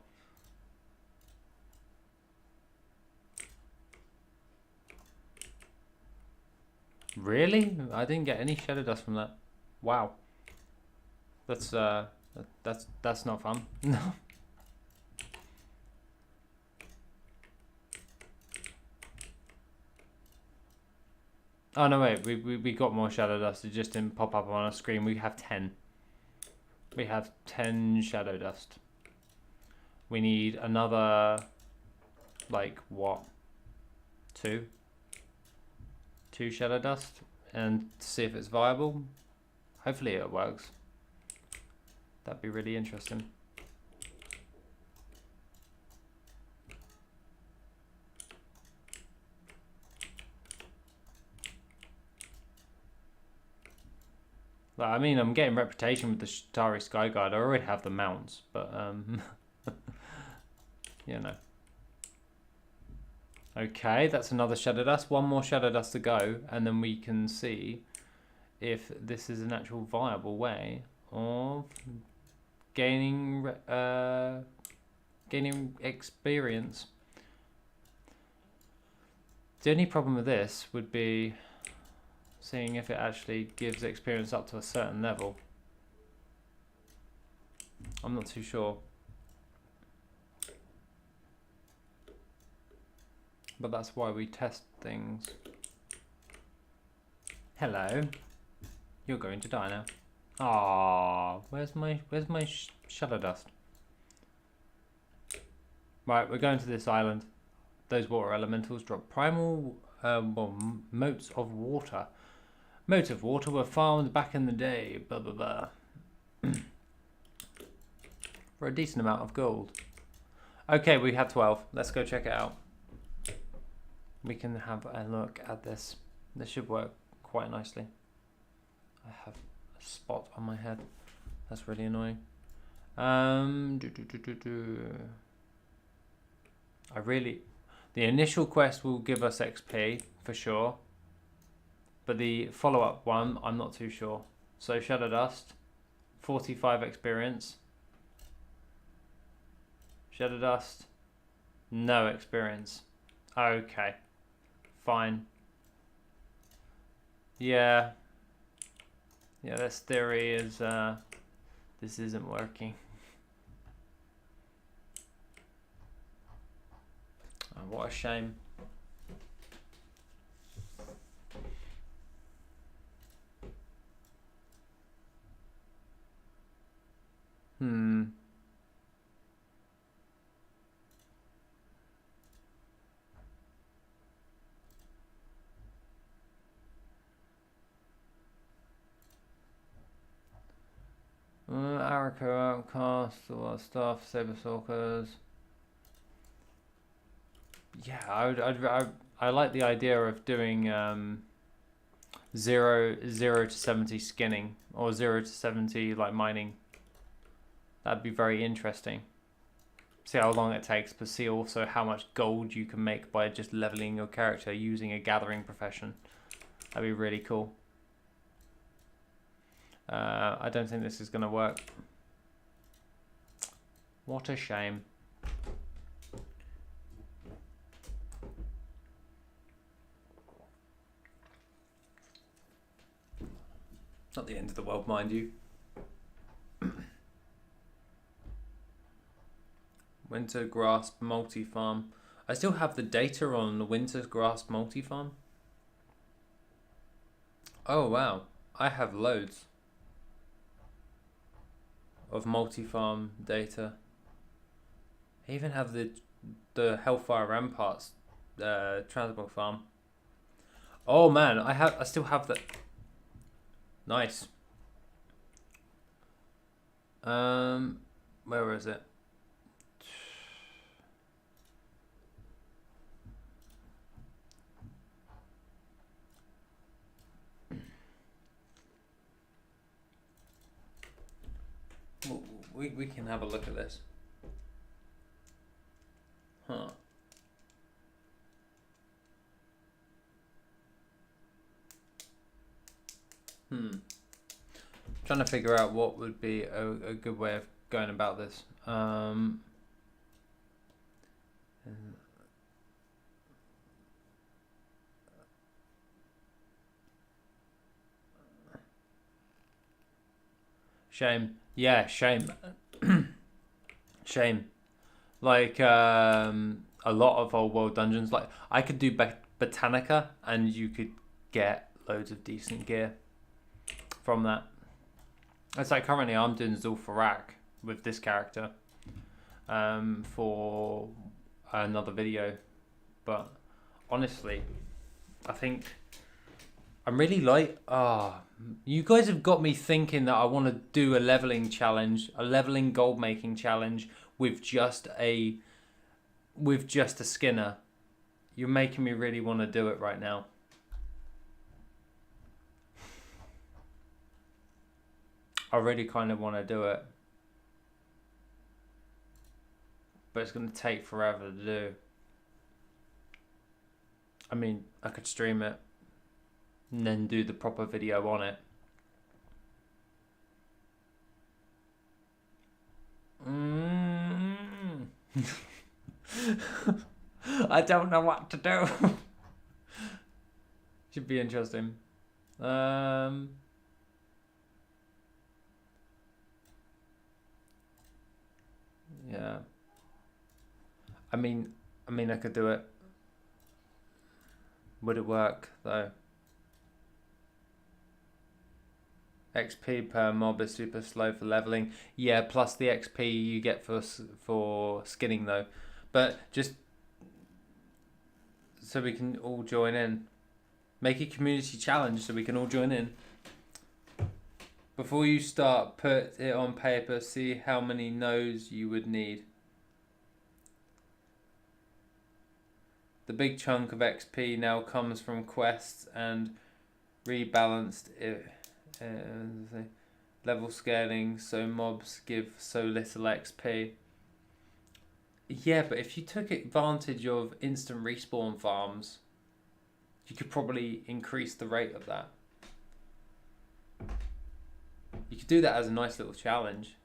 Really? I didn't get any shadow dust from that. Wow. That's not fun. No. Oh no, wait, we got more shadow dust. It just didn't pop up on our screen. We have 10. We have 10 shadow dust. We need another, like, what? 2 shadow dust, and to see if it's viable. Hopefully it works. That'd be really interesting. I mean, I'm getting reputation with the Starry Skyguard. I already have the mounts, but you know. Okay, that's another shadow dust. One more shadow dust to go, and then we can see if this is an actual viable way of gaining experience. The only problem with this would be seeing if it actually gives experience up to a certain level. I'm not too sure. But that's why we test things. Hello. You're going to die now. Ah, where's my shadow dust? Right, we're going to this island. Those water elementals drop primal motes of water. Motes of water were farmed back in the day. Blah blah blah. For a decent amount of gold. Okay, we have 12. Let's go check it out. We can have a look at this. This should work quite nicely. I have a spot on my head. That's really annoying. The initial quest will give us XP for sure, but the follow-up one, I'm not too sure. So Shadow Dust, 45 experience. Shadow Dust, no experience. Okay, fine. Yeah, this theory is this isn't working. Oh, what a shame. Arako Outcast, all that stuff, Saber Stalkers. Yeah, I like the idea of doing 0 to 70 skinning, or 0 to 70 like mining. That'd be very interesting. See how long it takes, but see also how much gold you can make by just leveling your character using a gathering profession. That'd be really cool. I don't think this is going to work. What a shame. Not the end of the world, mind you. Winter Grasp Multi-Farm. I still have the data on the Winter Grasp Multi-Farm. Oh wow, I have loads of multi-farm data. I even have the Hellfire Ramparts transport farm. Oh man, I still have that. Nice. Where is it? We can have a look at this. Huh. Trying to figure out what would be a good way of going about this. Shame. Yeah, shame. Shame. Like a lot of old world dungeons, like I could do Botanica and you could get loads of decent gear from that. It's like currently I'm doing Zul'Farrak with this character for another video, but honestly, I think I'm really like, you guys have got me thinking that I want to do a leveling challenge, a leveling gold making challenge with just a skinner. You're making me really want to do it right now. I really kind of want to do it, but it's going to take forever to do. I mean, I could stream it and then do the proper video on it. I don't know what to do. Should be interesting. Yeah. I mean, I could do it. Would it work though? XP per mob is super slow for leveling. Yeah, plus the XP you get for skinning though. But just so we can all join in. Make a community challenge so we can all join in. Before you start, put it on paper, see how many no's you would need. The big chunk of XP now comes from quests and rebalanced level scaling, so mobs give so little XP. Yeah, but if you took advantage of instant respawn farms, you could probably increase the rate of that. You could do that as a nice little challenge.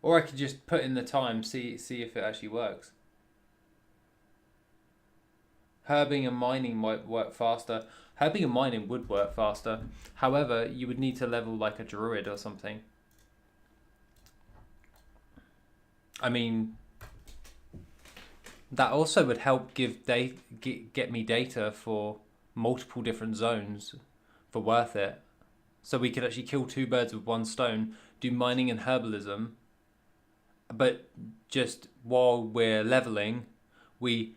Or I could just put in the time, see if it actually works. Herbing and mining might work faster. Herbing and mining would work faster. However, you would need to level like a druid or something. I mean, that also would help get me data for multiple different zones for WorthIt. So we could actually kill two birds with one stone, do mining and herbalism, but just while we're leveling, we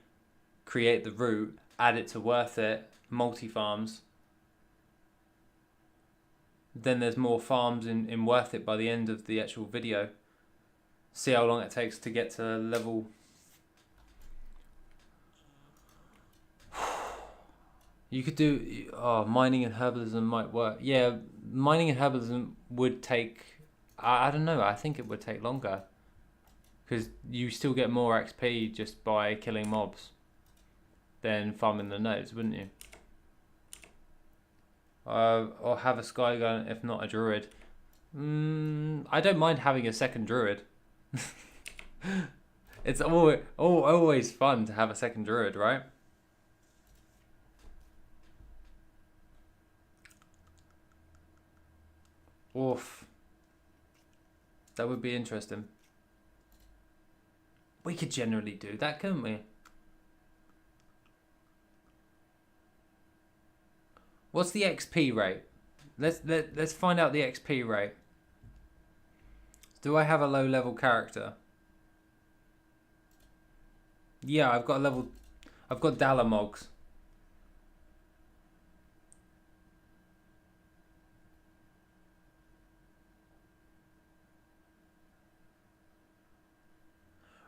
create the route, add it to WorthIt, multi-farms. Then there's more farms in WorthIt by the end of the actual video. See how long it takes to get to level. You could do, mining and herbalism might work. Yeah, mining and herbalism would take, I don't know, I think it would take longer. Because you still get more XP just by killing mobs than farming the nodes, wouldn't you? Or have a sky gun if not a druid. I don't mind having a second druid. It's always fun to have a second druid, right? Oof. That would be interesting. We could generally do that, couldn't we? What's the XP rate? Let's find out the XP rate. Do I have a low level character? Yeah, I've got Dalamogs.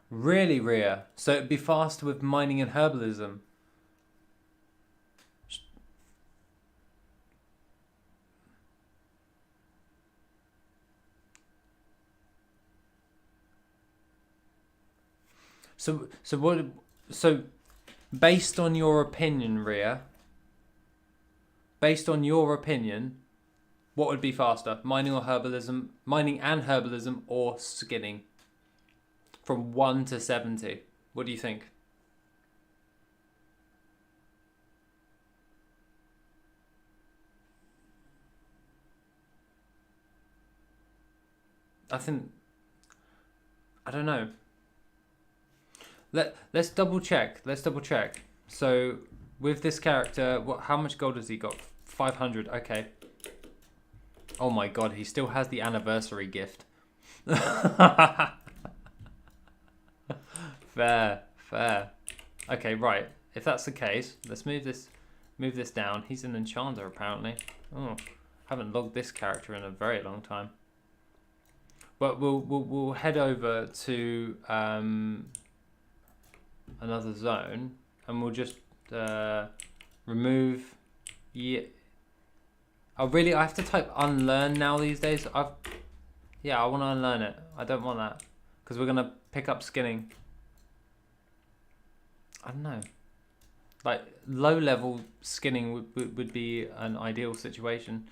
Really, Rhea? So it'd be faster with mining and herbalism. So based on your opinion, Rhea, what would be faster? Mining and herbalism or skinning? From 1 to 70. What do you think? I don't know. Let's double check. So with this character, how much gold has he got? 500. Okay. Oh my god, he still has the anniversary gift. Fair, fair. Okay, right. If that's the case, let's move this down. He's an enchanter apparently. Oh, haven't logged this character in a very long time. But we'll head over to another zone, and we'll just remove. Yeah. Oh really? I have to type unlearn now these days. Yeah, I want to unlearn it. I don't want that because we're gonna pick up skinning. I don't know. Like low level skinning would be an ideal situation.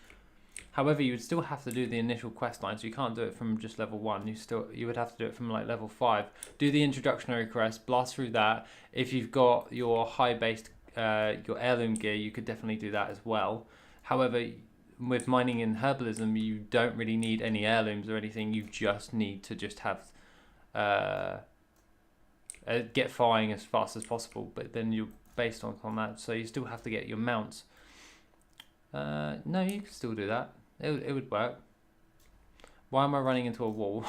However, you would still have to do the initial quest line, so you can't do it from just level 1. You would have to do it from like level 5. Do the introductory quest, blast through that. If you've got your high based your heirloom gear, you could definitely do that as well. However, with mining and herbalism, you don't really need any heirlooms or anything. You just need to just have get flying as fast as possible. But then you're based on that, so you still have to get your mounts. No, you can still do that. It would work. Why am I running into a wall?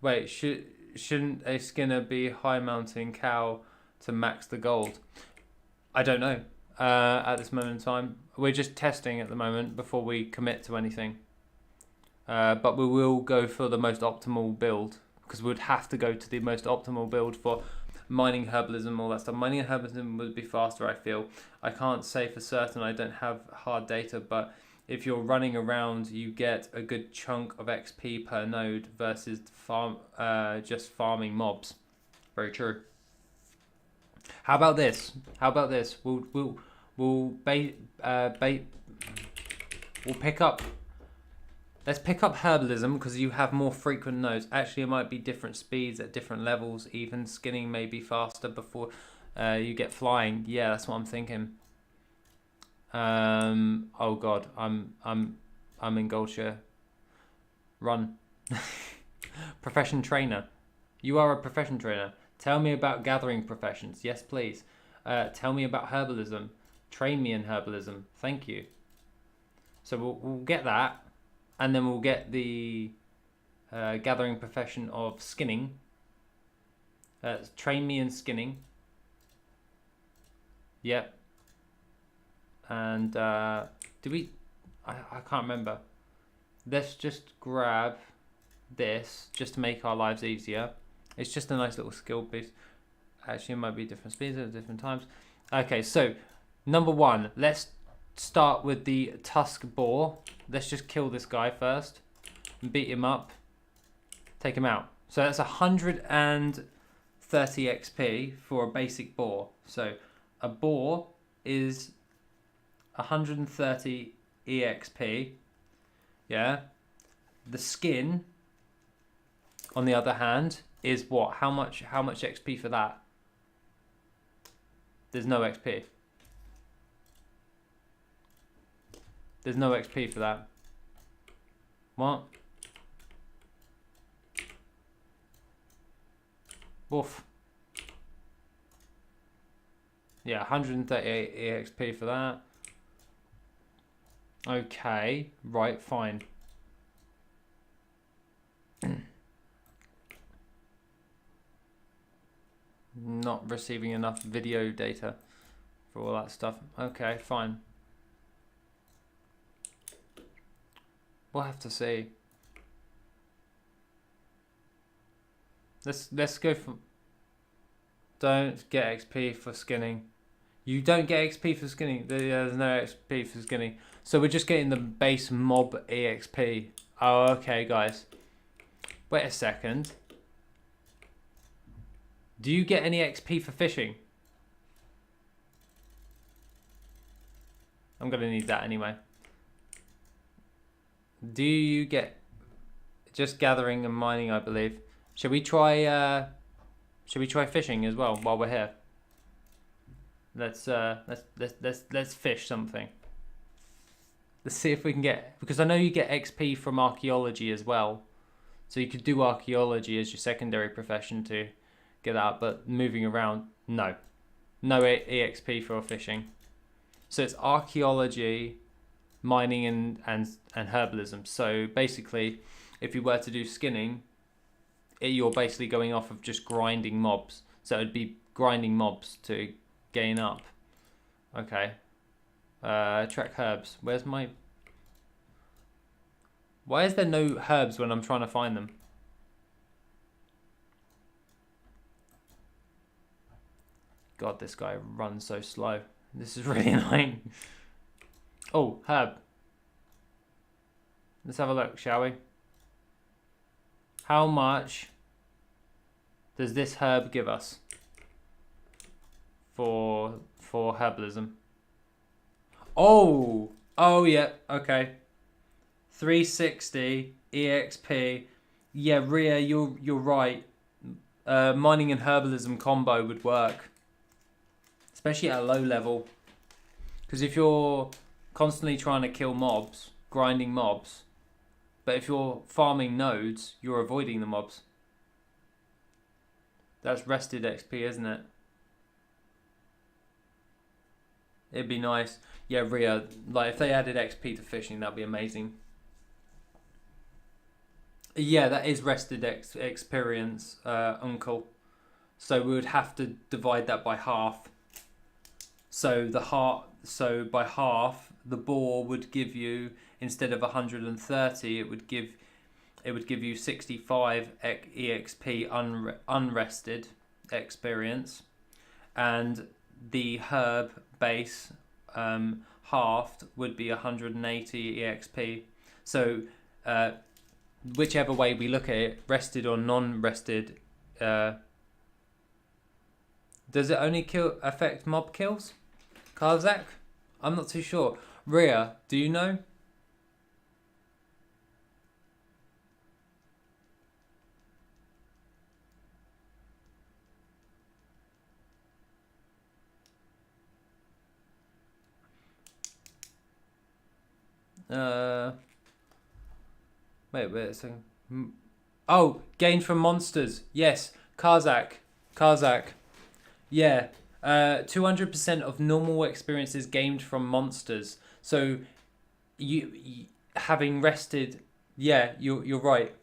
Wait, shouldn't a skinner be high mounting cow to max the gold? I don't know. At this moment in time, we're just testing at the moment before we commit to anything. But we will go for the most optimal build, because we'd have to go to the most optimal build for mining, herbalism, all that stuff. Mining and herbalism would be faster, I feel. I can't say for certain, I don't have hard data, but if you're running around, you get a good chunk of XP per node versus just farming mobs. Very true. How about this? We'll pick up. Let's pick up herbalism because you have more frequent nodes. Actually, it might be different speeds at different levels. Even skinning may be faster before you get flying. Yeah, that's what I'm thinking. Oh god, I'm in Goldshire. Run. Profession trainer. You are a profession trainer. Tell me about gathering professions. Yes, please. Tell me about herbalism. Train me in herbalism. Thank you. So we'll get that. And then we'll get the gathering profession of skinning. Train me in skinning. Yep. And do we... I can't remember. Let's just grab this just to make our lives easier. It's just a nice little skill piece. Actually, it might be different speeds at different times. Okay, so number 1. Let's start with the tusk boar. Let's just kill this guy first and beat him up. Take him out. So that's 130 XP for a basic boar. So a boar is 130 EXP. Yeah. The skin, on the other hand, is what? How much XP for that? There's no XP. There's no XP for that. What? Woof. Yeah, 138 EXP for that. Okay, right, fine. Not receiving enough video data for all that stuff. Okay, fine. We'll have to see. Let's go for... Don't get XP for skinning. You don't get XP for skinning. There's no XP for skinning. So we're just getting the base mob EXP. Oh, okay, guys. Wait a second. Do you get any XP for fishing? I'm going to need that anyway. Do you get just gathering and mining, I believe. Should we try fishing as well while we're here? Let's fish something. Let's see if we can get, because I know you get XP from archaeology as well. So you could do archaeology as your secondary profession to get out, but moving around, no. No EXP for fishing. So it's archaeology, mining, and herbalism. So basically, if you were to do skinning, you're basically going off of just grinding mobs. So it'd be grinding mobs to gain up. Okay. Track herbs. Where's my... Why is there no herbs when I'm trying to find them? God, this guy runs so slow. This is really annoying. Oh, herb. Let's have a look, shall we? How much does this herb give us for herbalism? Oh, yeah, okay. 360 EXP. Yeah, Rhea, you're right. Mining and herbalism combo would work, especially at a low level. Because if you're constantly trying to kill mobs, grinding mobs, but if you're farming nodes, you're avoiding the mobs. That's rested XP, isn't it? It'd be nice. Yeah, Rhea, like if they added XP to fishing, that'd be amazing. Yeah, that is rested experience, Uncle. So we would have to divide that by half. So by half, the boar would give you, instead of 130, it would give you 65 EXP unrested experience, and the herb base halved would be 180 EXP. So whichever way we look at it, rested or non-rested, does it only affect mob kills? Karzak? I'm not too sure. Rhea, do you know? Wait a second. Oh, gained from monsters. Yes, Karzak. Yeah. 200% of normal experiences gained from monsters. So, you having rested. Yeah, you're right.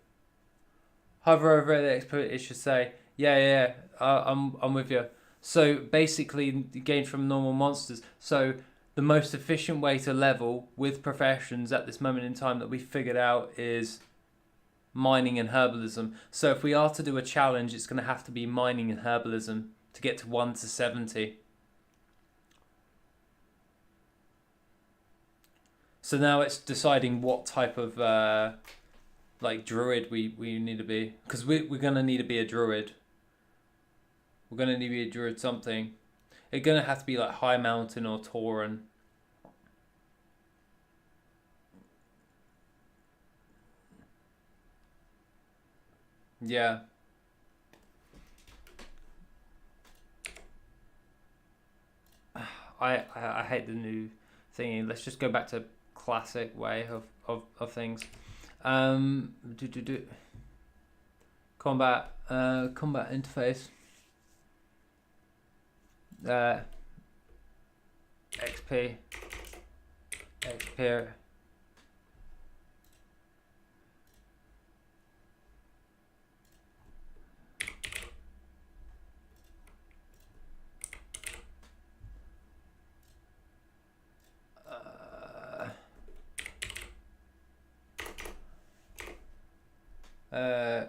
Hover over the expert, it should say. Yeah. I'm with you. So basically, gained from normal monsters. So the most efficient way to level with professions at this moment in time that we figured out is mining and herbalism. So if we are to do a challenge, it's going to have to be mining and herbalism to get to 1 to 70. So now it's deciding what type of like druid we need to be, because we're going to need to be a druid. We're going to need to be a druid something. It's going to have to be like High Mountain or Tauren. Yeah. I hate the new thingy. Let's just go back to classic way of things. Combat interface. XP.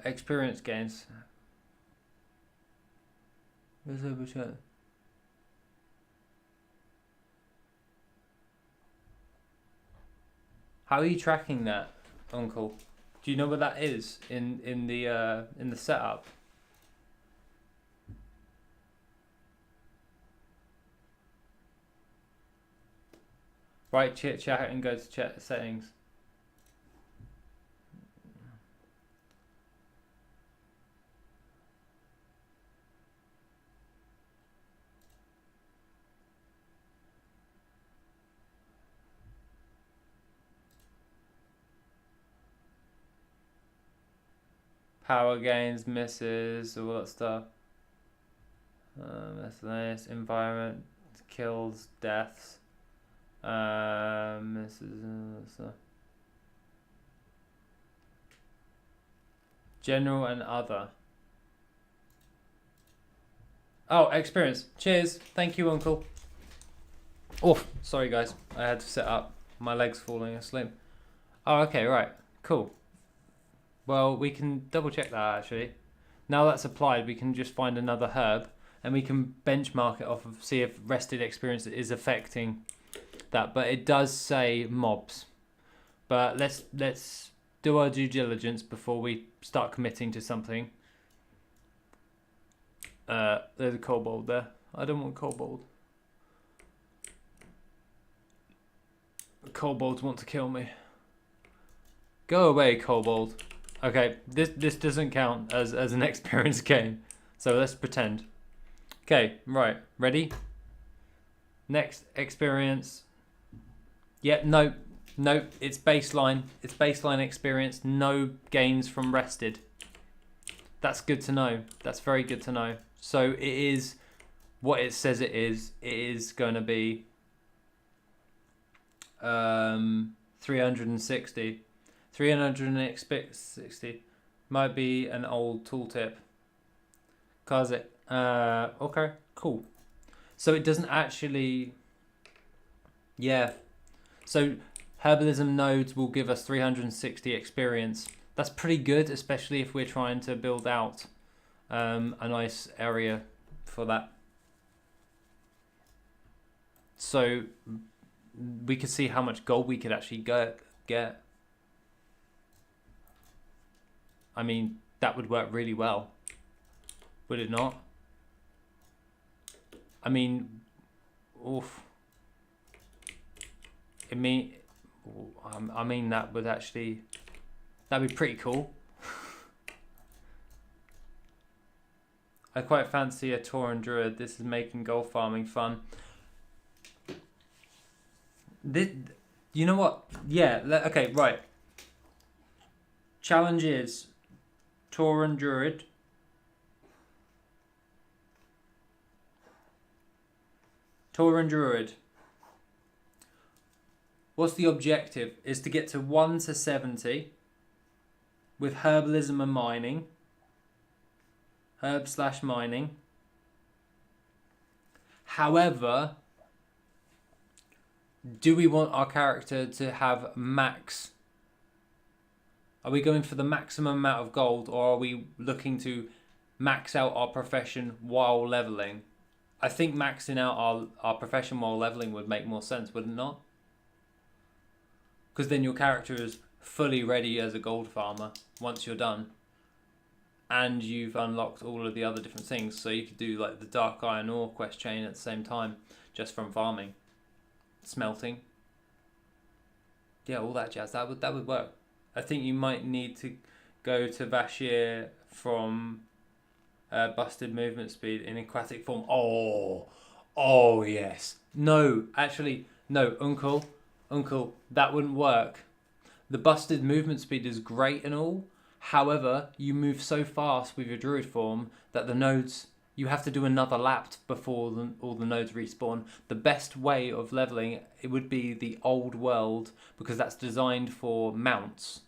Experience gains. Where's over chat? How are you tracking that, Uncle? Do you know what that is in the setup? Right, chit chat and go to chat settings. Power gains, misses, all that stuff. Miscellaneous environment, kills, deaths. This is general and other. Oh, experience. Cheers. Thank you, Uncle. Oh, sorry guys. I had to sit up. My leg's falling asleep. Oh, okay, right. Cool. Well, we can double check that actually. Now that's applied, we can just find another herb and we can benchmark it off of, see if rested experience is affecting that. But it does say mobs. But let's do our due diligence before we start committing to something. There's a kobold there. I don't want kobold. Kobolds want to kill me. Go away, kobold. Okay, this doesn't count as an experience game. So let's pretend. Okay, right. Ready? Next experience. Yeah, no, it's baseline. It's baseline experience. No gains from rested. That's good to know. That's very good to know. So it is what it says it is. It is going to be 360. 360 might be an old tooltip. Cause it. Okay, cool. So it doesn't actually. Yeah. So herbalism nodes will give us 360 experience. That's pretty good, especially if we're trying to build out a nice area for that. So we could see how much gold we could actually get. I mean, that would work really well. Would it not? I mean, oof. I mean that would actually, that'd be pretty cool. I quite fancy a Tauren Druid. This is making gold farming fun. You know what? Yeah, okay, right. Challenge is Tauren Druid. Tauren Druid. What's the objective? Is to get to 1 to 70 with herbalism and mining. Herb/mining. However, do we want our character to have max? Are we going for the maximum amount of gold, or are we looking to max out our profession while leveling? I think maxing out our profession while leveling would make more sense, would it not? Because then your character is fully ready as a gold farmer once you're done. And you've unlocked all of the other different things. So you could do like the Dark Iron Ore quest chain at the same time, just from farming. Smelting. Yeah, all that jazz. That would work. I think you might need to go to Vashir from busted movement speed in aquatic form. Oh yes. No, actually, no, Uncle, that wouldn't work. The busted movement speed is great and all. However, you move so fast with your druid form that the nodes, you have to do another lap before all the nodes respawn. The best way of leveling, it would be the old world, because that's designed for mounts.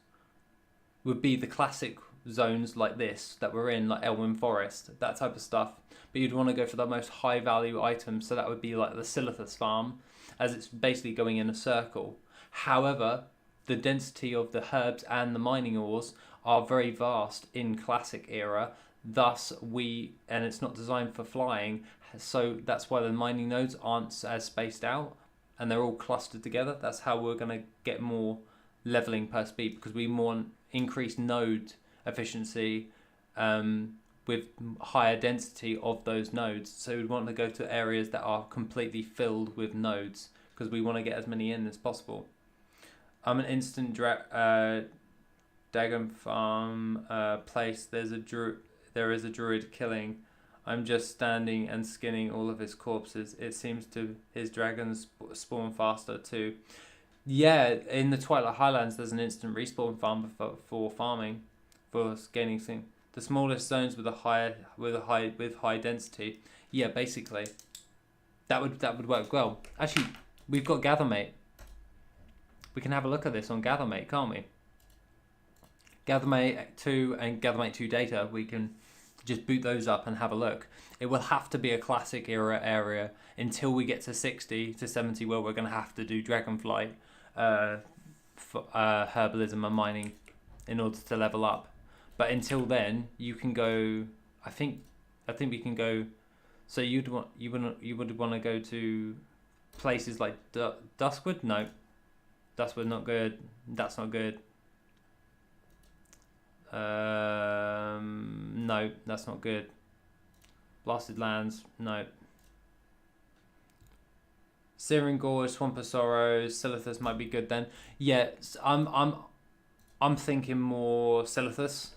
Would be the classic zones like this that we're in, like Elwyn Forest, that type of stuff. But you'd want to go for the most high value items, so that would be like the Silithus farm, as it's basically going in a circle. However, the density of the herbs and the mining ores are very vast in classic era, thus and it's not designed for flying, so that's why the mining nodes aren't as spaced out and they're all clustered together. That's how we're going to get more leveling per speed, because we want increased node efficiency with higher density of those nodes. So we'd want to go to areas that are completely filled with nodes, because we want to get as many in as possible. I'm an instant Dagon farm place. There is a druid killing. I'm just standing and skinning all of his corpses. It seems his dragons spawn faster too. Yeah, in the Twilight Highlands, there's an instant respawn farm for farming, for gaining thing. The smallest zones with high density. Yeah, basically. That would work well. Actually, we've got Gathermate. We can have a look at this on Gathermate, can't we? Gathermate 2 and Gathermate 2 data, we can just boot those up and have a look. It will have to be a classic era area until we get to 60 to 70, where we're going to have to do Dragonflight, herbalism and mining in order to level up. But until then, you can go. I think we can go. So you would want to go to places like Duskwood. No, Duskwood not good. That's not good. No, that's not good. Blasted Lands, no. Searing Gorge, Swamp of Sorrows, Silithus might be good then. Yeah, I'm thinking more Silithus.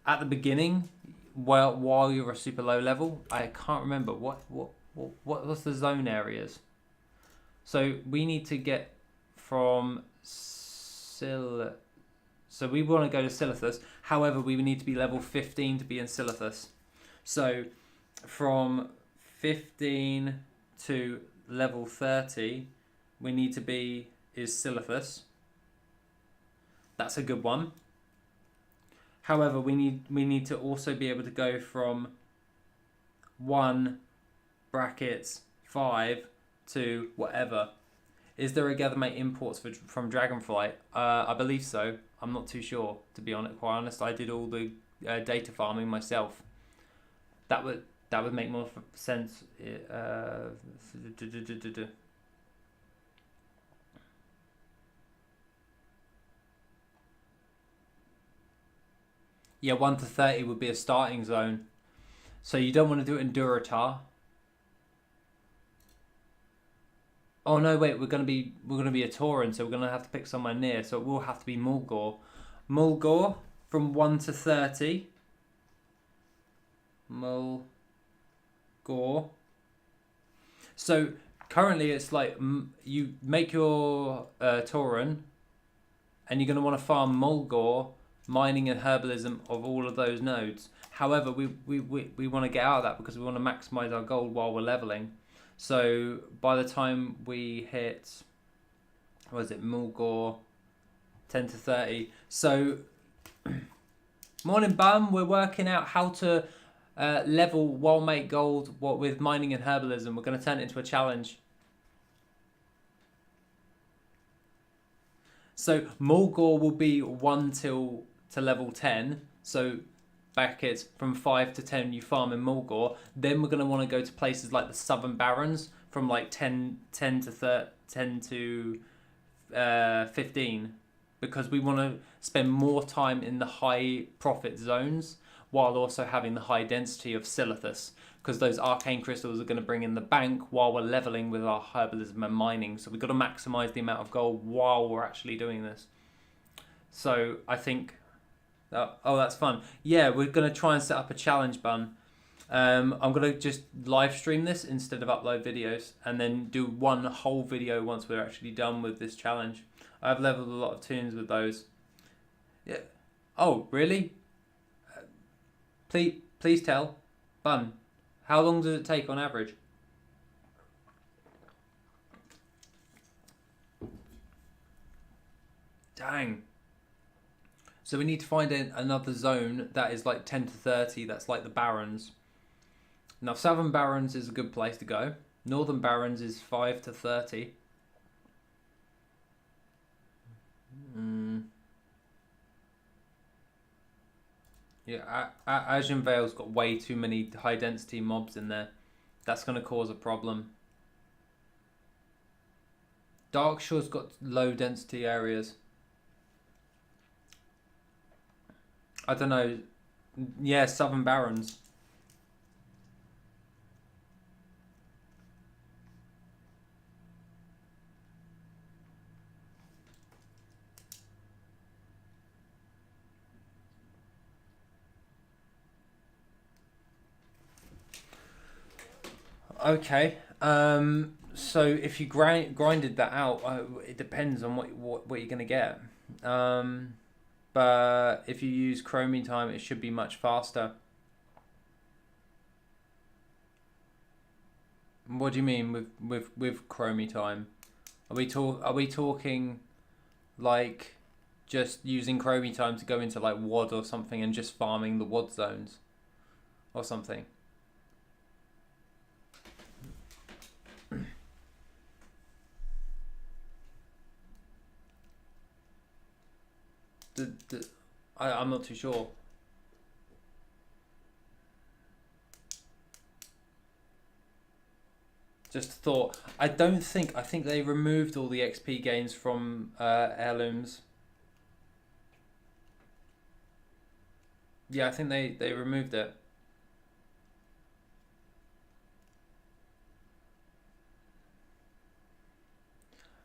At the beginning, while you're a super low level, I can't remember what was the zone areas. So we need to get from So we want to go to Silithus. However, we need to be level 15 to be in Silithus. So from 15 to level 30, we need to be is Silithus. That's a good one. However, we need to also be able to go from 1 brackets 5 to whatever. Is there a Gathermate imports from Dragonflight? I believe so. I'm not too sure, to be quite honest. I did all the data farming myself. That would make more sense. Yeah, 1 to 30 would be a starting zone. So you don't want to do it in Durotar. Oh no, wait, we're gonna be a Tauren, so we're gonna have to pick somewhere near. So it will have to be Mulgore. Mulgore from 1 to 30. Mulgore. So currently it's like you make your Tauren, and you're gonna want to farm Mulgore, mining and herbalism of all of those nodes. However, we want to get out of that because we want to maximize our gold while we're leveling. So by the time we hit, what is it, Mulgore, 10 to 30. So, morning Bum, we're working out how to level while make gold with mining and herbalism. We're going to turn it into a challenge. So Mulgore will be 1 to level 10. So brackets from 5 to 10 you farm in Mulgore. Then we're going to want to go to places like the Southern Barrens from like 10 to 15, because we want to spend more time in the high profit zones while also having the high density of Silithus, because those arcane crystals are going to bring in the bank while we're leveling with our herbalism and mining. So we've got to maximize the amount of gold while we're actually doing this. So I think oh, that's fun. Yeah, we're going to try and set up a challenge, Bun. I'm going to just live stream this instead of upload videos, and then do one whole video once we're actually done with this challenge. I've leveled a lot of tunes with those. Yeah. Oh, really? Please tell. Bun, how long does it take on average? Dang. So we need to find another zone that is like 10 to 30, that's like the Barrens. Now Southern Barrens is a good place to go. Northern Barrens is 5 to 30. Yeah, Azure Vale's got way too many high density mobs in there. That's going to cause a problem. Darkshore's got low density areas. I don't know. Yeah, Southern Barrens. Okay. So if you grinded that out, it depends on what you're gonna get. But if you use Chromie time, it should be much faster. What do you mean with Chromie time? Are we talking like just using Chromie time to go into like WoD or something and just farming the WoD zones or something? I'm not too sure. Just thought. I think they removed all the XP gains from heirlooms. Yeah, I think they removed it.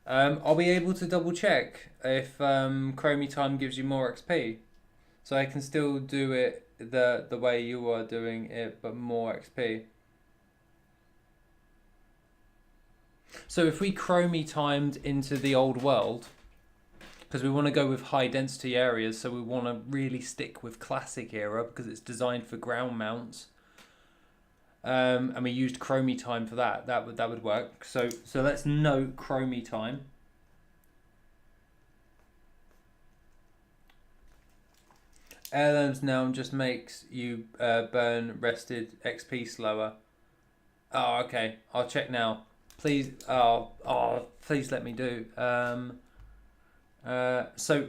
Are we able to double check if Chromie time gives you more XP? So I can still do it the way you are doing it, but more XP. So if we Chromie timed into the old world, because we want to go with high density areas, so we want to really stick with classic era because it's designed for ground mounts. And we used Chromie time for that. That would work. So let's note Chromie time. Heirlooms now just makes you burn rested XP slower. Oh, okay. I'll check now. Please. Please let me do. So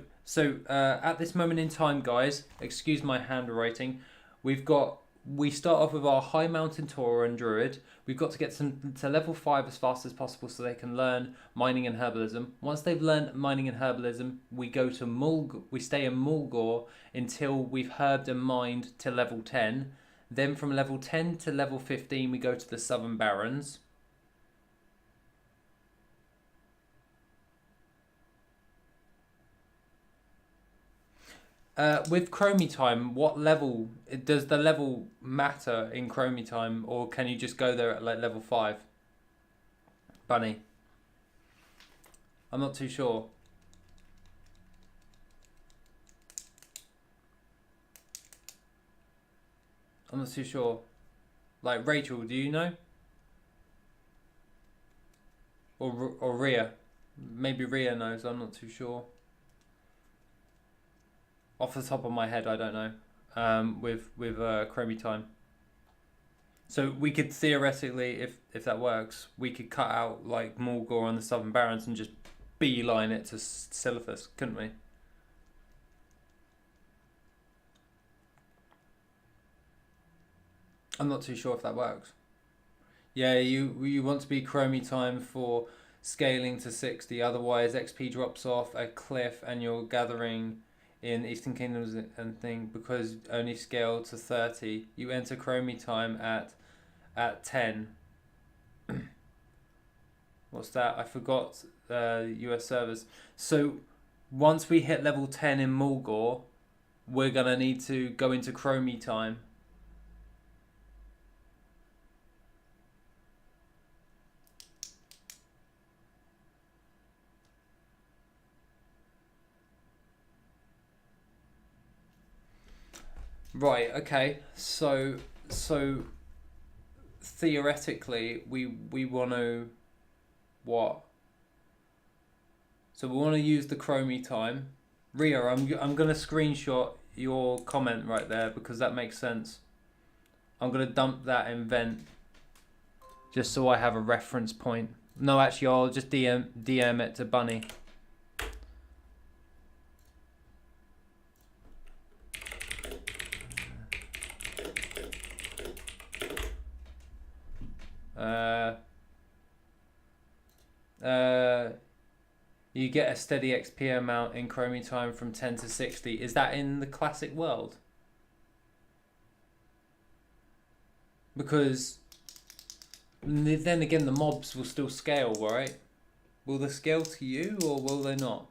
at this moment in time, guys, excuse my handwriting. We start off with our High Mountain Tauren Druid. We've got to get them to level 5 as fast as possible so they can learn mining and herbalism. Once they've learned mining and herbalism, we go to we stay in Mulgore until we've herbed and mined to level 10. Then from level 10 to level 15, we go to the Southern Barrens. With Chromie time, what level does the level matter in Chromie time, or can you just go there at like level 5? Bunny, I'm not too sure. I'm not too sure. Like Rachel, do you know? Or Rhea? Maybe Rhea knows. I'm not too sure. Off the top of my head, I don't know. With Chromie time. So we could theoretically, if that works, we could cut out like Mulgore on the Southern Barrens and just beeline it to Silithus, couldn't we? I'm not too sure if that works. Yeah, you want to be Chromie time for scaling to 60, otherwise XP drops off a cliff and you're gathering in Eastern Kingdoms and thing because only scale to 30. You enter Chromie time at 10. What's that? I forgot US servers. So once we hit level 10 in Mulgore, we're gonna need to go into Chromie time. Right, okay. So theoretically we want to what? So we want to use the Chromie time. Rhea, I'm going to screenshot your comment right there because that makes sense. I'm going to dump that in vent just so I have a reference point. No, actually I'll just DM it to Bunny. You get a steady XP amount in Chromie time from 10 to 60. Is that in the classic world? Because then again, the mobs will still scale, right? Will they scale to you or will they not?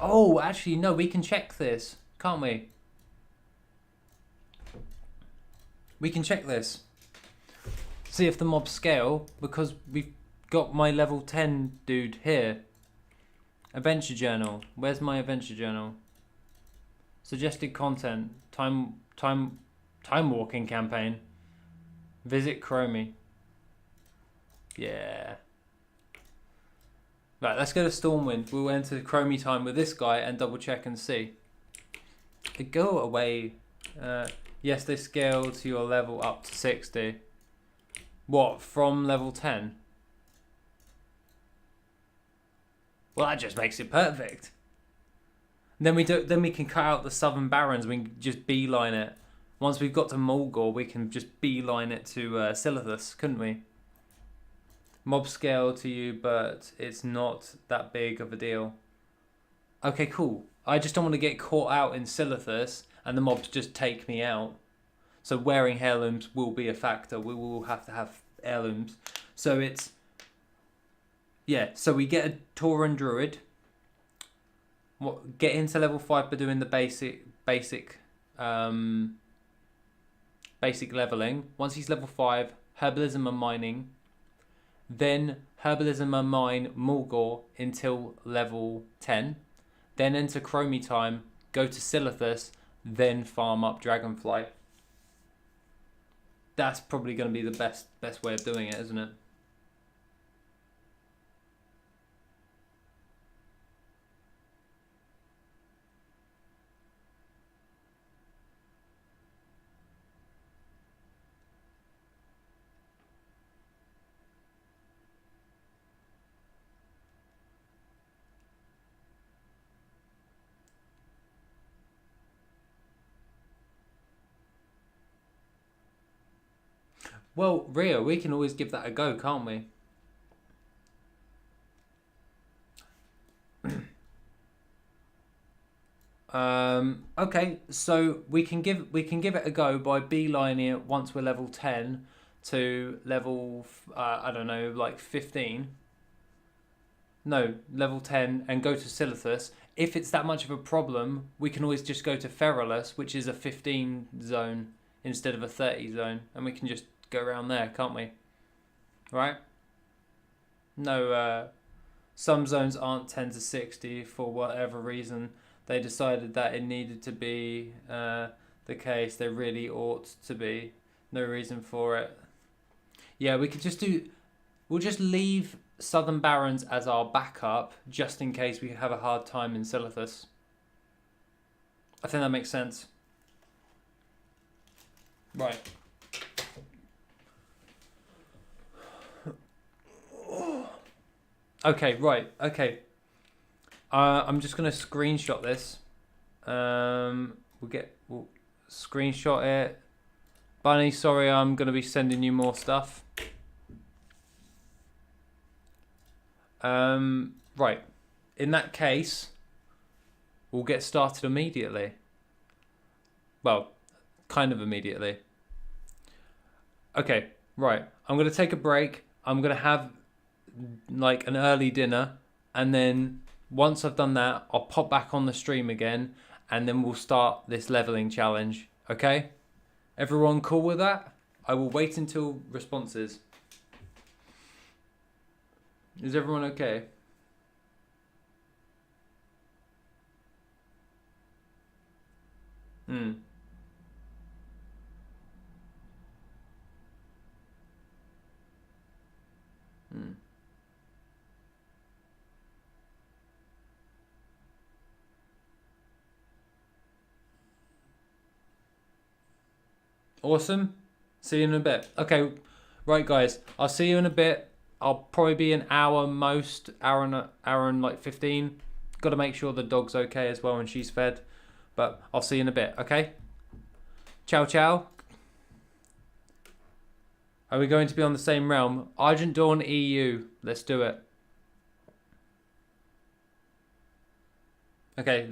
Oh, actually, no, we can check this, can't we? We can check this. See if the mobs scale because we've got my level 10 dude here. Adventure journal. Where's my adventure journal? Suggested content. Time walking campaign. Visit Chromie. Yeah. Right, let's go to Stormwind. We'll enter Chromie time with this guy and double check and see. They go away. Yes, they scale to your level up to 60. What, from level 10? Well, that just makes it perfect. Then we can cut out the Southern Barons. We can just beeline it. Once we've got to Mulgore, we can just beeline it to Silithus, couldn't we? Mob scale to you, but it's not that big of a deal. Okay, cool. I just don't want to get caught out in Silithus and the mobs just take me out. So wearing heirlooms will be a factor. We will have to have heirlooms. So it's... Yeah, so we get a Tauren Druid. Get into level 5 by doing the basic leveling. Once he's level 5, Herbalism and Mining. Then Herbalism and Mine Mulgore until level 10. Then enter Chromie time, go to Silithus, then farm up Dragonflight. That's probably going to be the best way of doing it, isn't it? Well, Rio, we can always give that a go, can't we? Okay, so we can give it a go by beelining it once we're level 10 to level I don't know, like 15. No, level 10 and go to Silithus. If it's that much of a problem, we can always just go to Feralus, which is a 15 zone instead of a 30 zone, and we can just go around there, can't we? Right? No, some zones aren't 10 to 60 for whatever reason. They decided that it needed to be the case. They really ought to be. No reason for it. Yeah, we could just do... We'll just leave Southern Barons as our backup, just in case we have a hard time in Silithus. I think that makes sense. Right. Okay, right, okay. I'm just gonna screenshot this. We'll screenshot it. Bunny, sorry, I'm gonna be sending you more stuff. Right. In that case, we'll get started immediately. Well, kind of immediately. Okay, right. I'm gonna take a break. I'm gonna have like an early dinner, and then once I've done that, I'll pop back on the stream again, and then we'll start this leveling challenge. Okay? Everyone cool with that? I will wait until responses. Is everyone okay? Hmm. Hmm. Awesome. See you in a bit. Okay, right guys, I'll see you in a bit. I'll probably be an hour most, hour and like 15. Got to make sure the dog's okay as well and she's fed. But I'll see you in a bit, okay? Ciao, ciao. Are we going to be on the same realm? Argent Dawn EU. Let's do it. Okay,